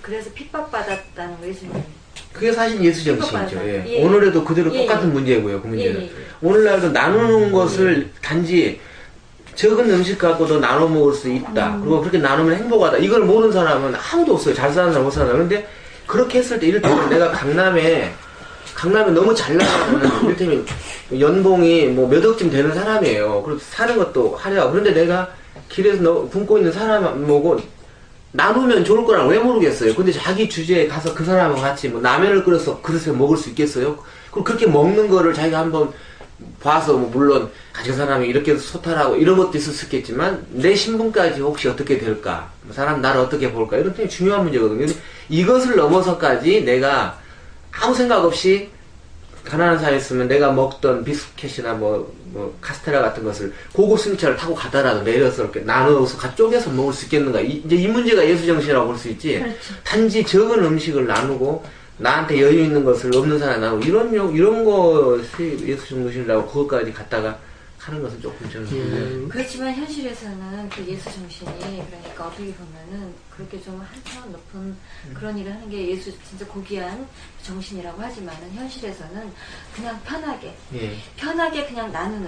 그래서 핍박받았다는 거 예수님. 그게 사실 예수 정신이죠. 예. 오늘에도 그대로 똑같은 문제고요. 그 문제는 오늘날도 나누는 것을 단지 적은 음식 갖고도 나눠 먹을 수 있다. 그리고 그렇게 나누면 행복하다. 이걸 모르는 사람은 아무도 없어요. 잘 사는 사람 못 사는 사람. 그런데 그렇게 했을 때 이를테면 내가 강남에 너무 잘 나가면 이를테면 연봉이 뭐 몇 억쯤 되는 사람이에요. 그리고 사는 것도 화려하고. 그런데 내가 길에서 굶고 있는 사람 보고 나누면 좋을 거랑 왜 모르겠어요. 근데 자기 주제에 가서 그 사람하고 같이 뭐 라면을 끓여서 그릇에 먹을 수 있겠어요? 그리고 그렇게 먹는 거를 자기가 한번 봐서 뭐 물론 가진 사람이 이렇게 소탈하고 이런 것도 있을 수 있겠지만 내 신분까지 혹시 어떻게 될까? 사람 나를 어떻게 볼까? 이런 되게 중요한 문제거든요. 근데 이것을 넘어서까지 내가 아무 생각 없이 가난한 사회였으면 내가 먹던 비스켓이나 뭐 카스테라 같은 것을 고급 승차를 타고 가다라도 내려서 이렇게 나눠서 쪼개서 먹을 수 있겠는가? 이제 이 문제가 예수 정신이라고 볼 수 있지. 그렇죠. 단지 적은 음식을 나누고 나한테 여유 있는 것을 없는 사람이 나누고 이런 것이 예수 정신이라고 그것까지 갖다가 하는 것은 조금 저는 그렇지만 현실에서는 그 예수 정신이 그러니까 어떻게 보면은 그렇게 좀 한참 높은 그런 일을 하는 게 예수 진짜 고귀한 정신이라고 하지만은 현실에서는 그냥 편하게 그냥 나누는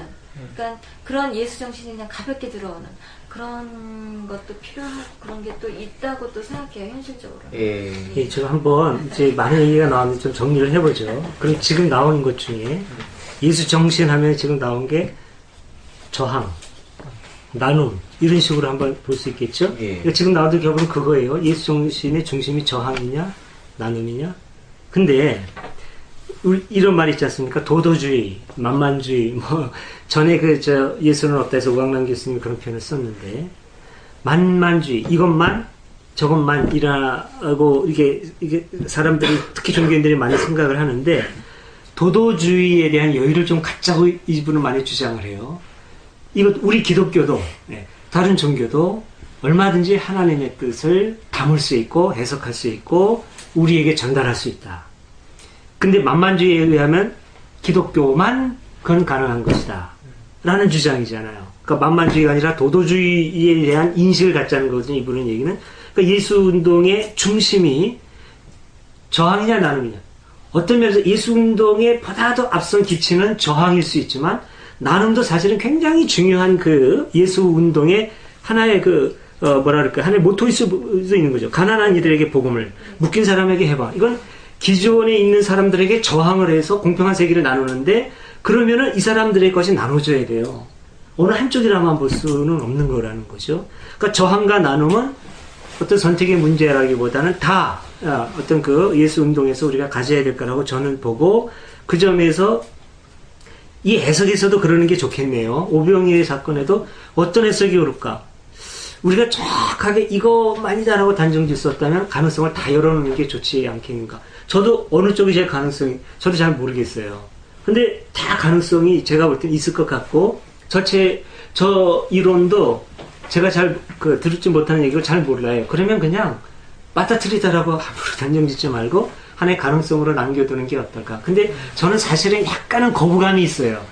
그러니까 그런 예수 정신이 그냥 가볍게 들어오는 그런 것도 필요하고 그런 게 또 있다고 또 생각해요 현실적으로. 예, 제가 한번 이제 많은 얘기가 나왔는데 좀 정리를 해보죠. 그럼 지금 나오는 것 중에 예수 정신 하면 지금 나온 게 저항, 나눔 이런 식으로 한번 볼 수 있겠죠. 그러니까 지금 나오는 결국은 그거예요. 예수 정신의 중심이 저항이냐, 나눔이냐. 근데 이런 말 있지 않습니까? 도도주의, 만만주의. 뭐 전에 예수는 없다 해서 우광남 교수님이 그런 표현을 썼는데 만만주의, 이것만 저것만 이라고 이게 사람들이 특히 종교인들이 많이 생각을 하는데 도도주의에 대한 여유를 좀 갖자고 이분은 많이 주장을 해요. 이것 우리 기독교도 다른 종교도 얼마든지 하나님의 뜻을 담을 수 있고 해석할 수 있고 우리에게 전달할 수 있다. 근데 만만주의에 의하면 기독교만 그건 가능한 것이다. 라는 주장이잖아요. 그러니까 만만주의가 아니라 도도주의에 대한 인식을 갖자는 거거든요. 이분은 얘기는. 그러니까 예수운동의 중심이 저항이냐 나눔이냐. 어떤 면에서 예수운동에 보다도 앞선 기치는 저항일 수 있지만 나눔도 사실은 굉장히 중요한 그 예수운동의 하나의 하나의 모토일 수도 있는 거죠. 가난한 이들에게 복음을, 묶인 사람에게 해봐. 이건 기존에 있는 사람들에게 저항을 해서 공평한 세계를 나누는데, 그러면은 이 사람들의 것이 나눠져야 돼요. 어느 한쪽이라만 볼 수는 없는 거라는 거죠. 그러니까 저항과 나눔은 어떤 선택의 문제라기보다는 다 어떤 그 예수 운동에서 우리가 가져야 될 거라고 저는 보고, 그 점에서 이 해석에서도 그러는 게 좋겠네요. 오병이의 사건에도 어떤 해석이 옳을까? 우리가 정확하게 이거만이다라고 단정 짓었다면 가능성을 다 열어놓는 게 좋지 않겠는가. 저도 어느 쪽이 제일 가능성이, 저도 잘 모르겠어요. 근데 다 가능성이 제가 볼 땐 있을 것 같고, 저 이론도 제가 잘 들을지 못하는 얘기를 잘 몰라요. 그러면 그냥 맞닥뜨리다라고 함부로 단정 짓지 말고 하나의 가능성으로 남겨두는 게 어떨까. 근데 저는 사실은 약간은 거부감이 있어요.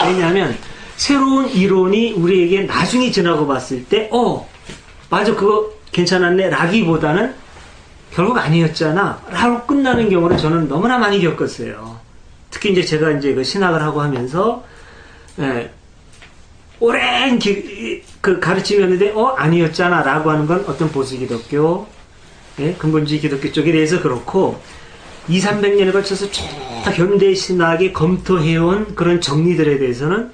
왜냐하면 새로운 이론이 우리에게 나중에 지나고 봤을 때, 맞아, 그거 괜찮았네, 라기보다는 결국 아니었잖아, 라고 끝나는 경우를 저는 너무나 많이 겪었어요. 특히 이제 제가 이제 그 신학을 하고 하면서, 오랜 가르침이었는데, 아니었잖아, 라고 하는 건 어떤 보수 기독교, 근본주의 기독교 쪽에 대해서 그렇고, 200~300년에 걸쳐서 쭉 현대 신학이 검토해온 그런 정리들에 대해서는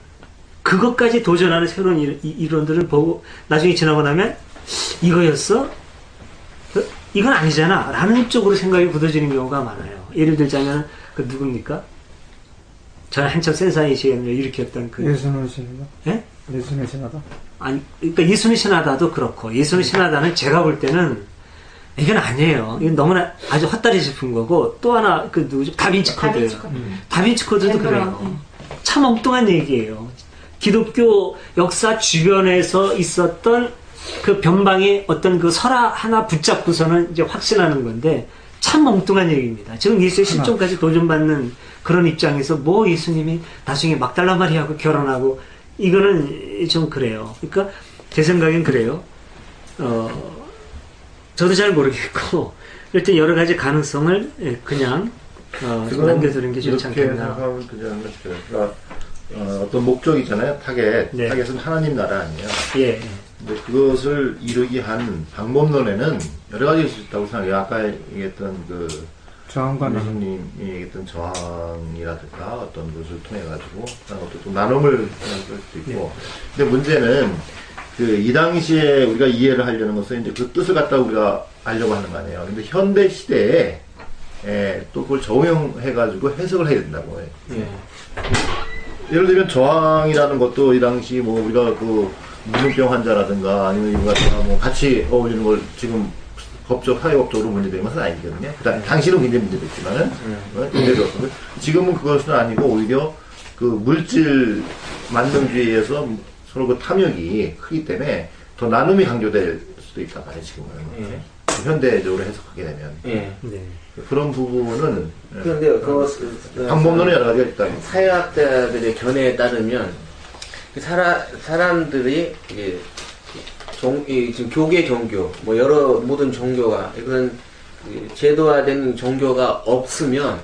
그것까지 도전하는 새로운 이론들을 보고 나중에 지나고 나면 이거였어? 이건 아니잖아 라는 쪽으로 생각이 굳어지는 경우가 많아요. 예를 들자면 누굽니까? 저는 한참 센사이 시간을 일으켰던 예수는 신하다? 예? 예수는 신하다? 아니, 그러니까 예수는 신하다도 그렇고, 예수는 신하다는 제가 볼 때는 이건 아니에요. 이건 너무나 아주 헛다리 짚은 거고, 또 하나 누구죠? 다빈치 코드. 다빈치 코드도 그래요. 참 엉뚱한 얘기예요. 기독교 역사 주변에서 있었던 그 변방의 어떤 그 설화 하나 붙잡고서는 이제 확신하는 건데, 참 엉뚱한 얘기입니다. 지금 예수의 실존까지 도전받는 그런 입장에서 예수님이 나중에 막달라 마리아하고 결혼하고, 이거는 좀 그래요. 그러니까 제 생각엔 그래요. 저도 잘 모르겠고, 일단 여러 가지 가능성을 그냥 남겨두는 게 좋지 않겠나. 그러니까 어떤 목적이잖아요. 타겟. 네. 타겟은 하나님 나라 아니에요. 예. 근데 그것을 이루기 한 방법론에는 여러 가지가 있을 수 있다고 생각해요. 아까 얘기했던 저항과 예수님이 얘기했던 저항이라든가 어떤 것을 통해가지고, 또 나눔을 생각할 수도 있고. 네. 근데 문제는 이 당시에 우리가 이해를 하려는 것은 이제 그 뜻을 갖다 우리가 알려고 하는 거 아니에요. 근데 현대 시대에 또 그걸 적용해가지고 해석을 해야 된다고 해요. 예. 예를 들면 저항이라는 것도 이 당시 우리가 무증병 환자라든가 아니면 이거 같은 같이 어울리는 걸 지금 사회법적으로 문제되는 것은 아니거든요. 당시는 굉장히 문제됐지만은, 문제되었거든요. 지금은 그것은 아니고 오히려 물질 만능주의에서 서로 탐욕이 크기 때문에 더 나눔이 강조될 수도 있단 말이에요, 지금은. 현대적으로 해석하게 되면. 네. 그런 부분은. 그런데 방법론은 여러 가지가 있다. 사회학자들의 견해에 따르면, 사람들이, 지금 교계 종교, 모든 종교가, 이런 제도화된 종교가 없으면,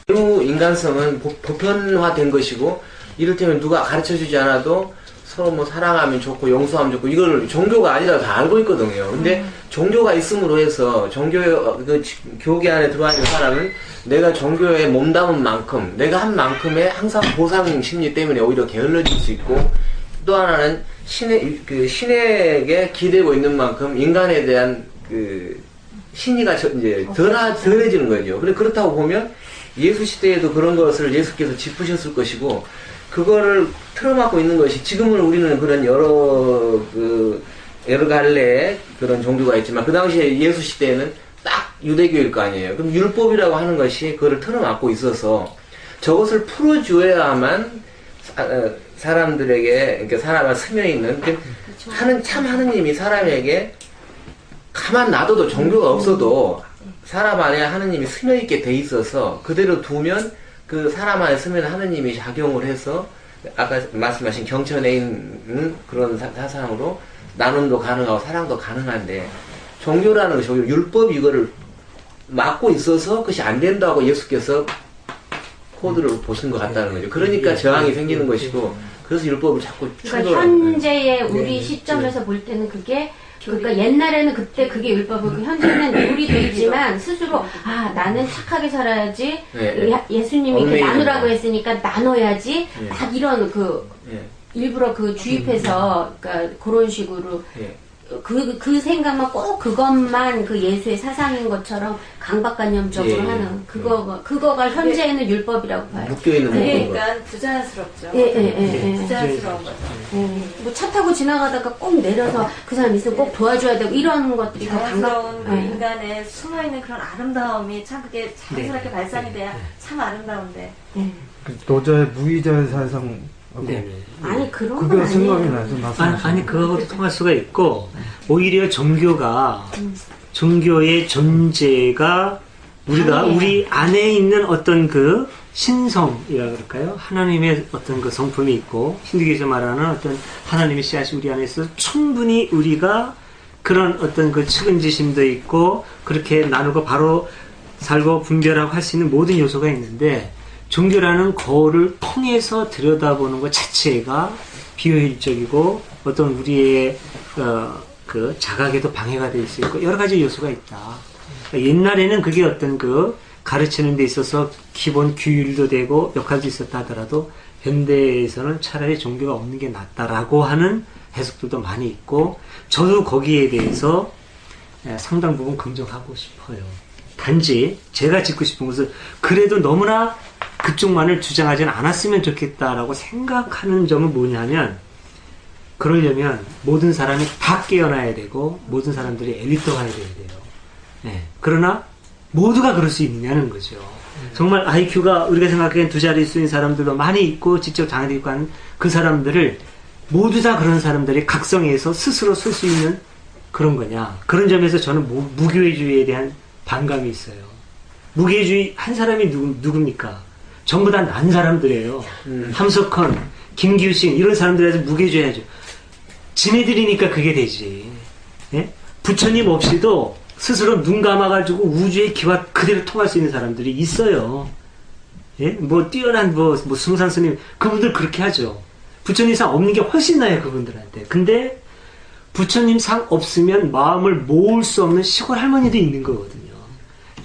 매우 인간성은 보편화된 것이고, 이를테면 누가 가르쳐 주지 않아도 서로 사랑하면 좋고, 용서하면 좋고, 이걸 종교가 아니라 다 알고 있거든요. 근데 종교가 있음으로 해서, 교계 안에 들어와 있는 사람은 내가 종교에 몸담은 만큼, 내가 한 만큼의 항상 보상 심리 때문에 오히려 게을러질 수 있고, 또 하나는 신에게 기대고 있는 만큼 인간에 대한 신의가 이제 덜해지는 거죠. 그렇다고 보면 예수 시대에도 그런 것을 예수께서 짚으셨을 것이고, 그거를 틀어막고 있는 것이, 지금은 우리는 그런 여러 갈래의 그런 종교가 있지만, 그 당시에 예수 시대에는 딱 유대교일 거 아니에요. 그럼 율법이라고 하는 것이 그거를 틀어막고 있어서, 저것을 풀어줘야만 사람들에게, 그러니까 사람을 스며 있는, 참 하느님이 사람에게 가만 놔둬도 종교가 없어도 사람 안에 하느님이 스며 있게 돼 있어서 그대로 두면 그 사람 안에 스면 하느님이 작용을 해서 아까 말씀하신 경천에 있는 그런 사상으로 나눔도 가능하고 사랑도 가능한데 종교라는 것이 율법 이거를 막고 있어서 그것이 안 된다고 예수께서 코드를 보신 것 같다는 거죠. 그러니까 저항이 생기는 것이고 그래서 율법을 자꾸 그러니까 현재의 우리 시점에서 볼 때는 그게 그러니까 옛날에는 그때 그게 율법이고 현재는 우리도 있지만 스스로 아 나는 착하게 살아야지 예수님이 이렇게 나누라고 했으니까 나눠야지 막 이런 그 일부러 그 주입해서 그러니까 그런 식으로 그 생각만 꼭 그것만 그 예수의 사상인 것처럼 강박관념적으로 하는 그거가 현재에는 율법이라고 봐요. 묶여있는 그러니까 부자연스럽죠. 부자연스러운 거죠. 뭐 차 타고 지나가다가 꼭 내려서 그 사람 있으면 꼭 도와줘야 되고 이런 것들이 자연스러운 그 인간의 숨어있는 그런 아름다움이 참 그게 자연스럽게 발산이 돼야 참 아름다운데. 노자의 무의자의 사상 아니 그런 건 그게 생각이 아니에요. 나서 아니 그거하고도 통할 수가 있고 오히려 종교의 존재가 우리 안에 있는 어떤 그 신성이라 그럴까요? 하나님의 어떤 그 성품이 있고 힌두교에서 말하는 어떤 하나님의 씨앗이 우리 안에 있어서 충분히 우리가 그런 어떤 그 측은지심도 있고 그렇게 나누고 바로 살고 분별하고 할 수 있는 모든 요소가 있는데 종교라는 거울을 통해서 들여다보는 것 자체가 비효율적이고 어떤 우리의 그 자각에도 방해가 될 수 있고 여러 가지 요소가 있다. 그러니까 옛날에는 그게 어떤 그 가르치는 데 있어서 기본 규율도 되고 역할도 있었다 하더라도 현대에서는 차라리 종교가 없는 게 낫다라고 하는 해석들도 많이 있고 저도 거기에 대해서 상당 부분 긍정하고 싶어요. 단지 제가 짚고 싶은 것은 그래도 너무나 그쪽만을 주장하지는 않았으면 좋겠다라고 생각하는 점은 뭐냐면 그러려면 모든 사람이 다 깨어나야 되고 모든 사람들이 엘리트화해야 돼요. 그러나 모두가 그럴 수 있느냐는 거죠. 정말 IQ가 우리가 생각하기엔 두 자릿수인 사람들도 많이 있고 지적 장애도 있고 하는 그 사람들을 모두 다 그런 사람들이 각성해서 스스로 설 수 있는 그런 거냐. 그런 점에서 저는 무교회주의에 대한 반감이 있어요. 무교회주의 한 사람이 누굽니까? 전부 다 난 사람들이에요. 함석헌, 김규신 이런 사람들에서 무교회주의 하죠. 지네들이니까 그게 되지. 부처님 없이도 스스로 눈 감아가지고 우주의 기와 그대로 통할 수 있는 사람들이 있어요. 뭐 뛰어난 뭐 승산 스님 그분들 그렇게 하죠. 부처님 상 없는 게 훨씬 나아요 그분들한테. 근데 부처님 상 없으면 마음을 모을 수 없는 시골 할머니도 있는 거거든요.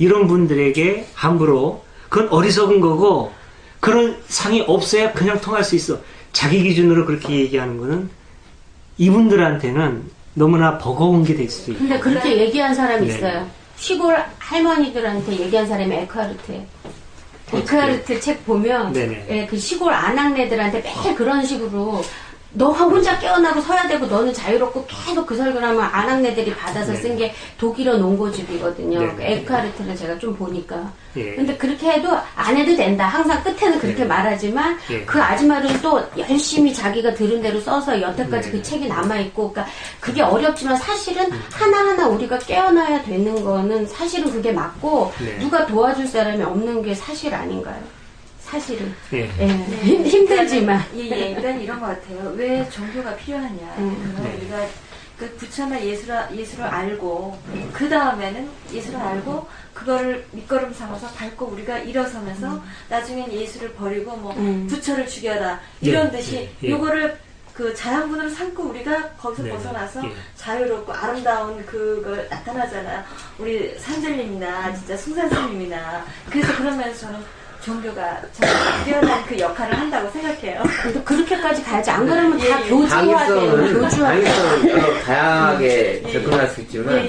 이런 분들에게 함부로 그건 어리석은 거고 그런 상이 없어야 그냥 통할 수 있어. 자기 기준으로 그렇게 얘기하는 거는 이분들한테는 너무나 버거운 게 될 수도 있고. 근데 그렇게 얘기한 사람이 있어요. 시골 할머니들한테 얘기한 사람이 에크하르트예요. 에크하르트 책 보면 그 시골 아낙네들한테 매일 그런 식으로 너가 혼자 깨어나고 서야 되고 너는 자유롭고 계속 그 설교를 하면 아낙네들이 받아서 쓴 게 독일어 농고집이거든요. 에크하르트를 제가 좀 보니까. 근데 그렇게 해도 안 해도 된다. 항상 끝에는 그렇게 말하지만 그 아줌마들은 또 열심히 자기가 들은 대로 써서 여태까지 그 책이 남아있고 그러니까 그게 어렵지만 사실은 하나하나 우리가 깨어나야 되는 거는 사실은 그게 맞고 누가 도와줄 사람이 없는 게 사실 아닌가요? 사실은 힘들지만 일단 이런 것 같아요. 왜 종교가 필요하냐? 우리가 그 부처나 예수를 알고 그 다음에는 예수를 알고 그거를 밑거름 삼아서 밟고 우리가 일어서면서 나중엔 예수를 버리고 뭐 부처를 죽여라 이런 듯이 요거를 그 자양분으로 삼고 우리가 거기서 벗어나서 자유롭고 아름다운 그걸 나타나잖아요. 우리 산절님이나 진짜 숭산스님이나 그래서 그러면서 저는 종교가 정말 필요한 그 역할을 한다고 생각해요. 근데 그렇게까지 가야지. 안 그러면 다 교주화돼요. 당위성은 다양하게 접근할 수 있지만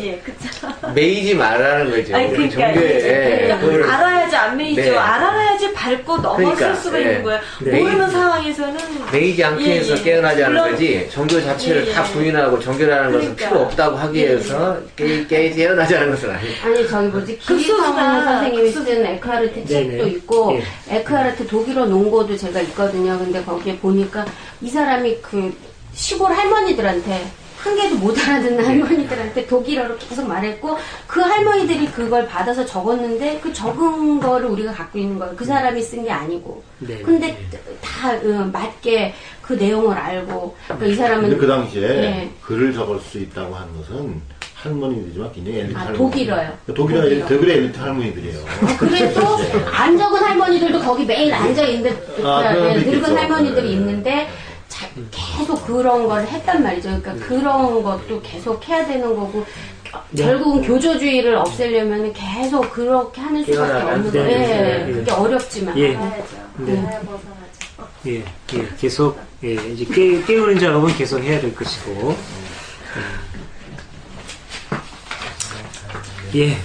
매이지 말라는 거죠. 그러니까, 종교에 알아야지 안 매이죠. 알아야지 밟고 넘어설 수가 있는 거예요. 모르는 상황에서는 매이지 않게 해서 깨어나자는 거지. 종교 자체를 다 부인하고 종교라는 것은 필요 없다고 하기 위해서 깨어나자는 것은 아니에요. 아니 저기 뭐지 기리성 선생님이 쓴 에크하르트 책도 있고 에크하르트 독일어 농고도 제가 있거든요. 근데 거기에 보니까 이 사람이 그 시골 할머니들한테 한 개도 못 알아듣는 할머니들한테 독일어로 계속 말했고 그 할머니들이 그걸 받아서 적었는데 그 적은 거를 우리가 갖고 있는 거예요. 그 사람이 쓴 게 아니고. 네. 근데 다 맞게 그 내용을 알고 그러니까 이 사람은 근데 그 당시에 네. 글을 적을 수 있다고 하는 것은 할머니들이지만 굉장히 엘리트 할머니. 독일어요. 독일은 되게 엘리트 할머니들이에요. 그래도 안 적은 할머니들도 거기 매일 앉아 있는데 늙은 할머니들이 있는데 계속 그런 걸 했단 말이죠. 그러니까 그런 것도 계속 해야 되는 거고 결국은 교조주의를 없애려면 계속 그렇게 하는 수밖에 없는 거예요. 그게 어렵지만 알아야죠. 네. 알아야 벗어나죠. 예, 계속 이제 깨우는 작업은 계속 해야 될 것이고. 예,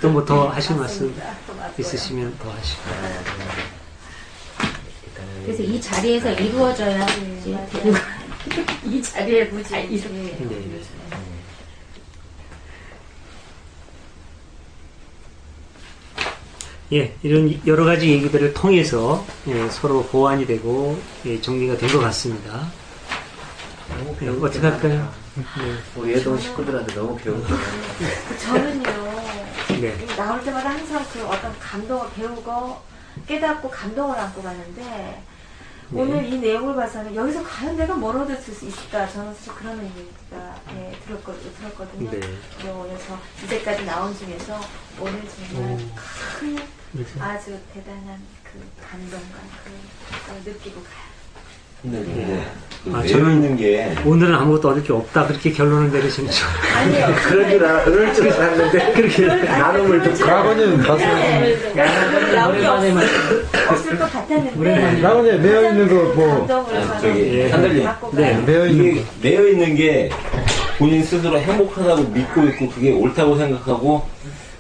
또 뭐 더 하실 말씀 있으시면 더 하시고. 그래서 이 자리에서 이루어져야 이 자리에 잘 이루어져야 네. 예, 이런 여러 가지 얘기들을 통해서 서로 보완이 되고 정리가 된 것 같습니다. 어떻게 할까요? 네. 우리 예동 식구들한테 너무 배우고. 저는요, 네. 나올 때마다 항상 그 어떤 감동을 배우고 깨닫고 감동을 안고 가는데 오늘 이 내용을 봐서는 여기서 과연 내가 뭘 얻을 수 있을까? 저는 사실 그런 의미가 들었거든요. 네. 그래서 이제까지 나온 중에서 오늘 정말 큰 아주 대단한 그 감동과 그 느끼고 가요. 근데 저는 있는 게 오늘은 아무것도 얻을 게 없다 그렇게 결론을 내리시는 줄. 아니요. 그럴 줄 알았는데 그렇게 나눔을 듣고. 아버님 없을 것 같았는데 나머지 매여 있는 거 뭐 저기 한달님 매여 있는 거 매여 있는 게 본인 스스로 행복하다고 믿고 있고 그게 옳다고 생각하고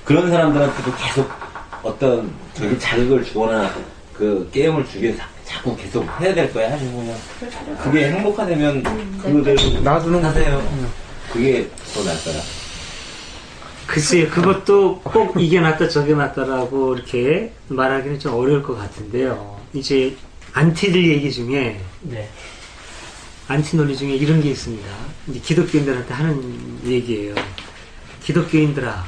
그런 사람들한테도 계속 어떤 저기 자극을 주거나 그 게임을 주게 자꾸 계속 해야 될 거야 하시고 그냥 그게 행복하다면 그대로 놔두는 하세요. 그게 더 나을까요? 글쎄요, 그것도 꼭 이게 낫다 저게 낫다라고 이렇게 말하기는 좀 어려울 것 같은데요. 이제 안티들 얘기 중에 안티 논리 중에 이런 게 있습니다. 이제 기독교인들한테 하는 얘기예요. 기독교인들아,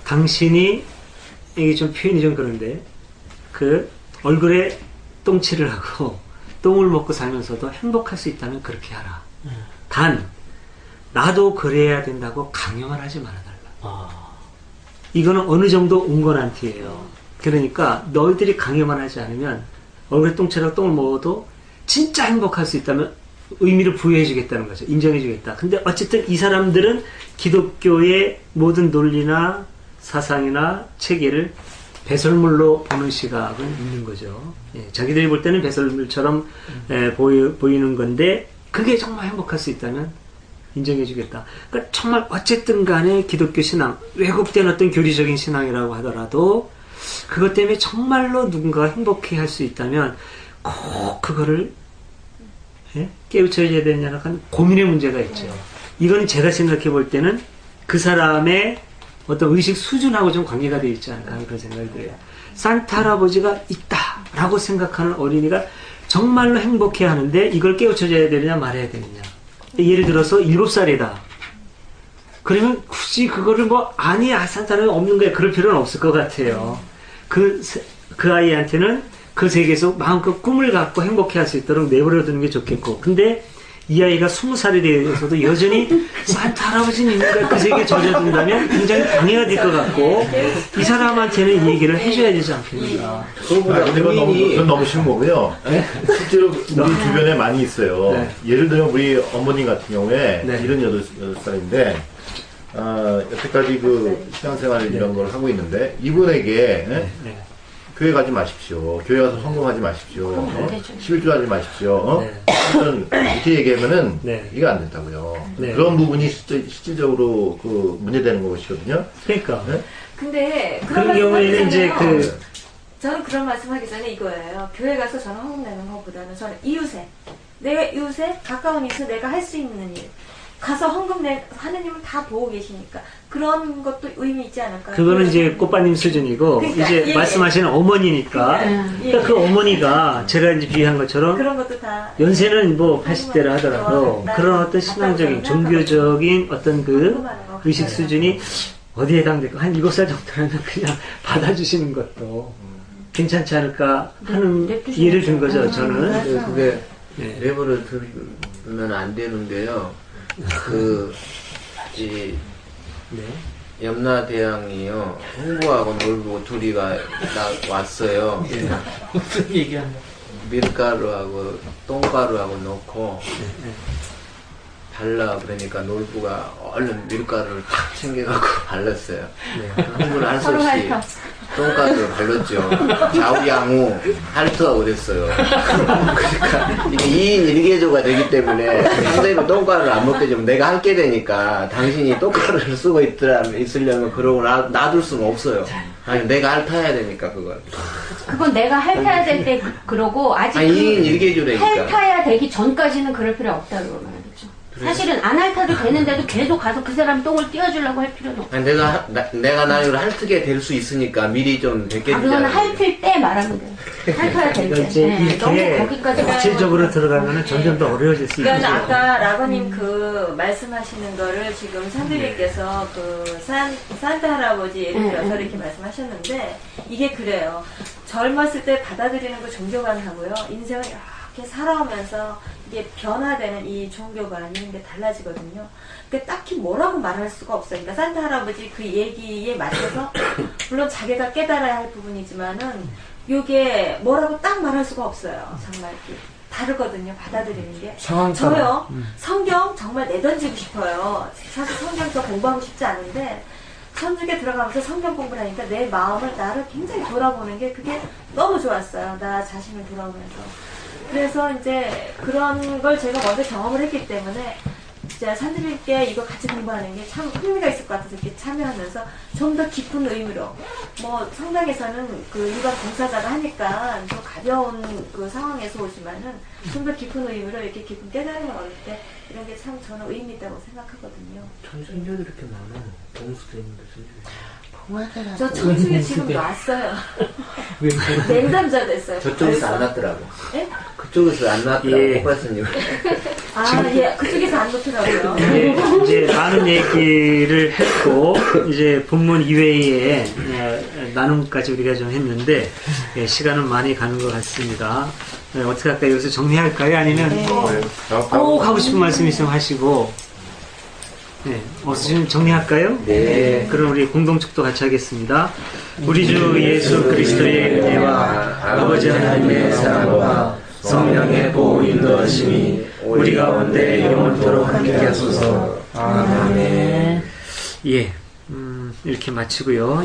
당신이 이게 좀 표현이 좀 그런데 그 얼굴에 똥칠을 하고 똥을 먹고 살면서도 행복할 수 있다면 그렇게 하라. 단 나도 그래야 된다고 강요만 하지 말아달라. 이거는 어느 정도 온건안티예요. 그러니까 너희들이 강요만 하지 않으면 얼굴에 똥칠하고 똥을 먹어도 진짜 행복할 수 있다면 의미를 부여해주겠다는 거죠. 인정해주겠다. 근데 어쨌든 이 사람들은 기독교의 모든 논리나 사상이나 체계를 배설물로 보는 시각은 있는 거죠. 자기들이 볼 때는 배설물처럼 보이는 건데 그게 정말 행복할 수 있다면 인정해주겠다. 그러니까 정말 어쨌든 간에 기독교 신앙, 왜곡된 어떤 교리적인 신앙이라고 하더라도 그것 때문에 정말로 누군가가 행복해 할 수 있다면 꼭 그거를 깨우쳐야 되느냐는 약간 고민의 문제가 있죠. 이거는 제가 생각해 볼 때는 그 사람의 어떤 의식 수준하고 좀 관계가 되어 있지 않을까 하는 그런 생각이 들어요. 산타 할아버지가 있다라고 생각하는 어린이가 정말로 행복해 하는데 이걸 깨우쳐줘야 되느냐 말아야 되느냐. 예를 들어서 7살이다. 그러면 굳이 그거를 산타는 없는 거야. 그럴 필요는 없을 것 같아요. 그 아이한테는 그 세계에서 마음껏 꿈을 갖고 행복해 할 수 있도록 내버려 두는 게 좋겠고. 근데 이 아이가 20살이 되어서도 여전히 산타 할아버지는 있는가 그 세계에 젖어든다면 굉장히 방해가 될 것 같고 이 사람한테는 이 얘기를 해줘야 되지 않겠는가. 근데 그건 너무 쉬운 거고요. 실제로 우리 주변에 많이 있어요. 네. 예를 들면 우리 어머님 같은 경우에 네. 78살인데 여태까지 그 신앙생활 이런 걸 하고 있는데 이분에게 교회 가지 마십시오. 교회 가서 헌금하지 마십시오. 11조 하지 마십시오. 이렇게 얘기하면은 이게 안 된다고요. 그런 부분이 실질적으로 그 문제되는 것이거든요. 그러니까. 근데 그런 경우에는 이제 저는 그런 말씀하기 전에 이거예요. 교회 가서 저는 헌금 내는 것보다는 저는 내 이웃에 가까운 이웃에 내가 할 수 있는 일, 가서 헌금 내 하느님은 다 보고 계시니까 그런 것도 의미 있지 않을까요? 그거는 이제 꽃바님 수준이고 그러니까, 이제 말씀하시는 어머니니까 그러니까 그 어머니가 제가 이제 비유한 것처럼 그런 것도 다 연세는 뭐 80대라 하더라도 그런 어떤 신앙적인 종교적인 어떤 그 의식 수준이 어디에 해당될까 한 7살 정도라면 그냥 받아주시는 것도 괜찮지 않을까 하는 이해를 준 거죠. 저는 그게 내버려 두면 안 되는데요. 염라대왕이요 홍보하고 놀고 둘이 왔어요. 무슨 얘기하는 밀가루하고 똥가루하고 넣고 발라 그러니까 놀부가 얼른 밀가루를 탁 챙겨갖고 발랐어요. 홍보를 할 수 없이 똥가루를 발랐죠. 좌우양우 할트하고 됐어요. 그러니까 이게 2인 1개조가 되기 때문에 선생님은 똥가루를 안 먹게 되면 내가 함께 되니까 당신이 똥가루를 쓰고 있으려면 그러고 놔둘 수는 없어요. 아니 내가 핥아야 되니까 그건 내가 핥아야 될 때 그러고 아직 2인 1개조라니까 핥아야 되기 전까지는 그럴 필요 없다 그러면 되죠. 사실은 안 핥아도 되는데도 계속 가서 그 사람 똥을 띄워주려고 할 필요는 없어. 아니, 내가 나를 핥게 될 수 있으니까 미리 좀 데껴주자. 그거는 핥을 때 말하면 돼. 핥아야 될 때. 이렇게 거기까지 구체적으로 들어가면 점점 더 어려워질 수 있죠. 그러니까 아까 라버님 그 말씀하시는 거를 지금 산드리께서 그 산타 할아버지 예를 들어서 이렇게 말씀하셨는데 이게 그래요. 젊었을 때 받아들이는 거 종교관하고요. 인생을 이렇게 살아오면서 이게 변화되는 이 종교관이 이게 달라지거든요. 그러니까 딱히 뭐라고 말할 수가 없어요. 그러니까 산타 할아버지 그 얘기에 맞춰서 물론 자기가 깨달아야 할 부분이지만은 이게 뭐라고 딱 말할 수가 없어요. 정말 다르거든요. 받아들이는 게. 저요. 성경 정말 내던지고 싶어요. 사실 성경 더 공부하고 싶지 않은데 천주교 들어가면서 성경 공부를 하니까 내 마음을 나를 굉장히 돌아보는 게 그게 너무 좋았어요. 나 자신을 돌아보면서. 그래서 이제 그런 걸 제가 먼저 경험을 했기 때문에 진짜 산드리께 이거 같이 공부하는 게 참 흥미가 있을 것 같아서 이렇게 참여하면서 좀 더 깊은 의미로 뭐 성당에서는 그 일반 봉사자가 하니까 좀 가벼운 그 상황에서 오지만은 좀 더 깊은 의미로 이렇게 깊은 깨달음을 얻을 때 이런 게 참 저는 의미 있다고 생각하거든요. 천주교도 이렇게 많아. 동수도 있는데 저 천주교 지금 놨어요. 냉담자 됐어요. 저쪽에서 안 났더라고. 예? 그쪽에서 안 났더라고. 꽃발스님. 예, 그쪽에서 안 놓더라고요. 이제 많은 얘기를 했고 이제 본문 이외에 나눔까지 우리가 좀 했는데 시간은 많이 가는 것 같습니다. 어떻게 할까요? 여기서 정리할까요? 아니면 꼭 하고 싶은 말씀 있으면 하시고 어서 좀 정리할까요? 네. 그럼 우리 공동축도 같이 하겠습니다. 우리 주 예수 그리스도의 은혜와 아버지 하나님의 사랑과 성령의 보호 인도하심이 우리 가운데 영원토록 함께 하소서. 아멘. 이렇게 마치고요.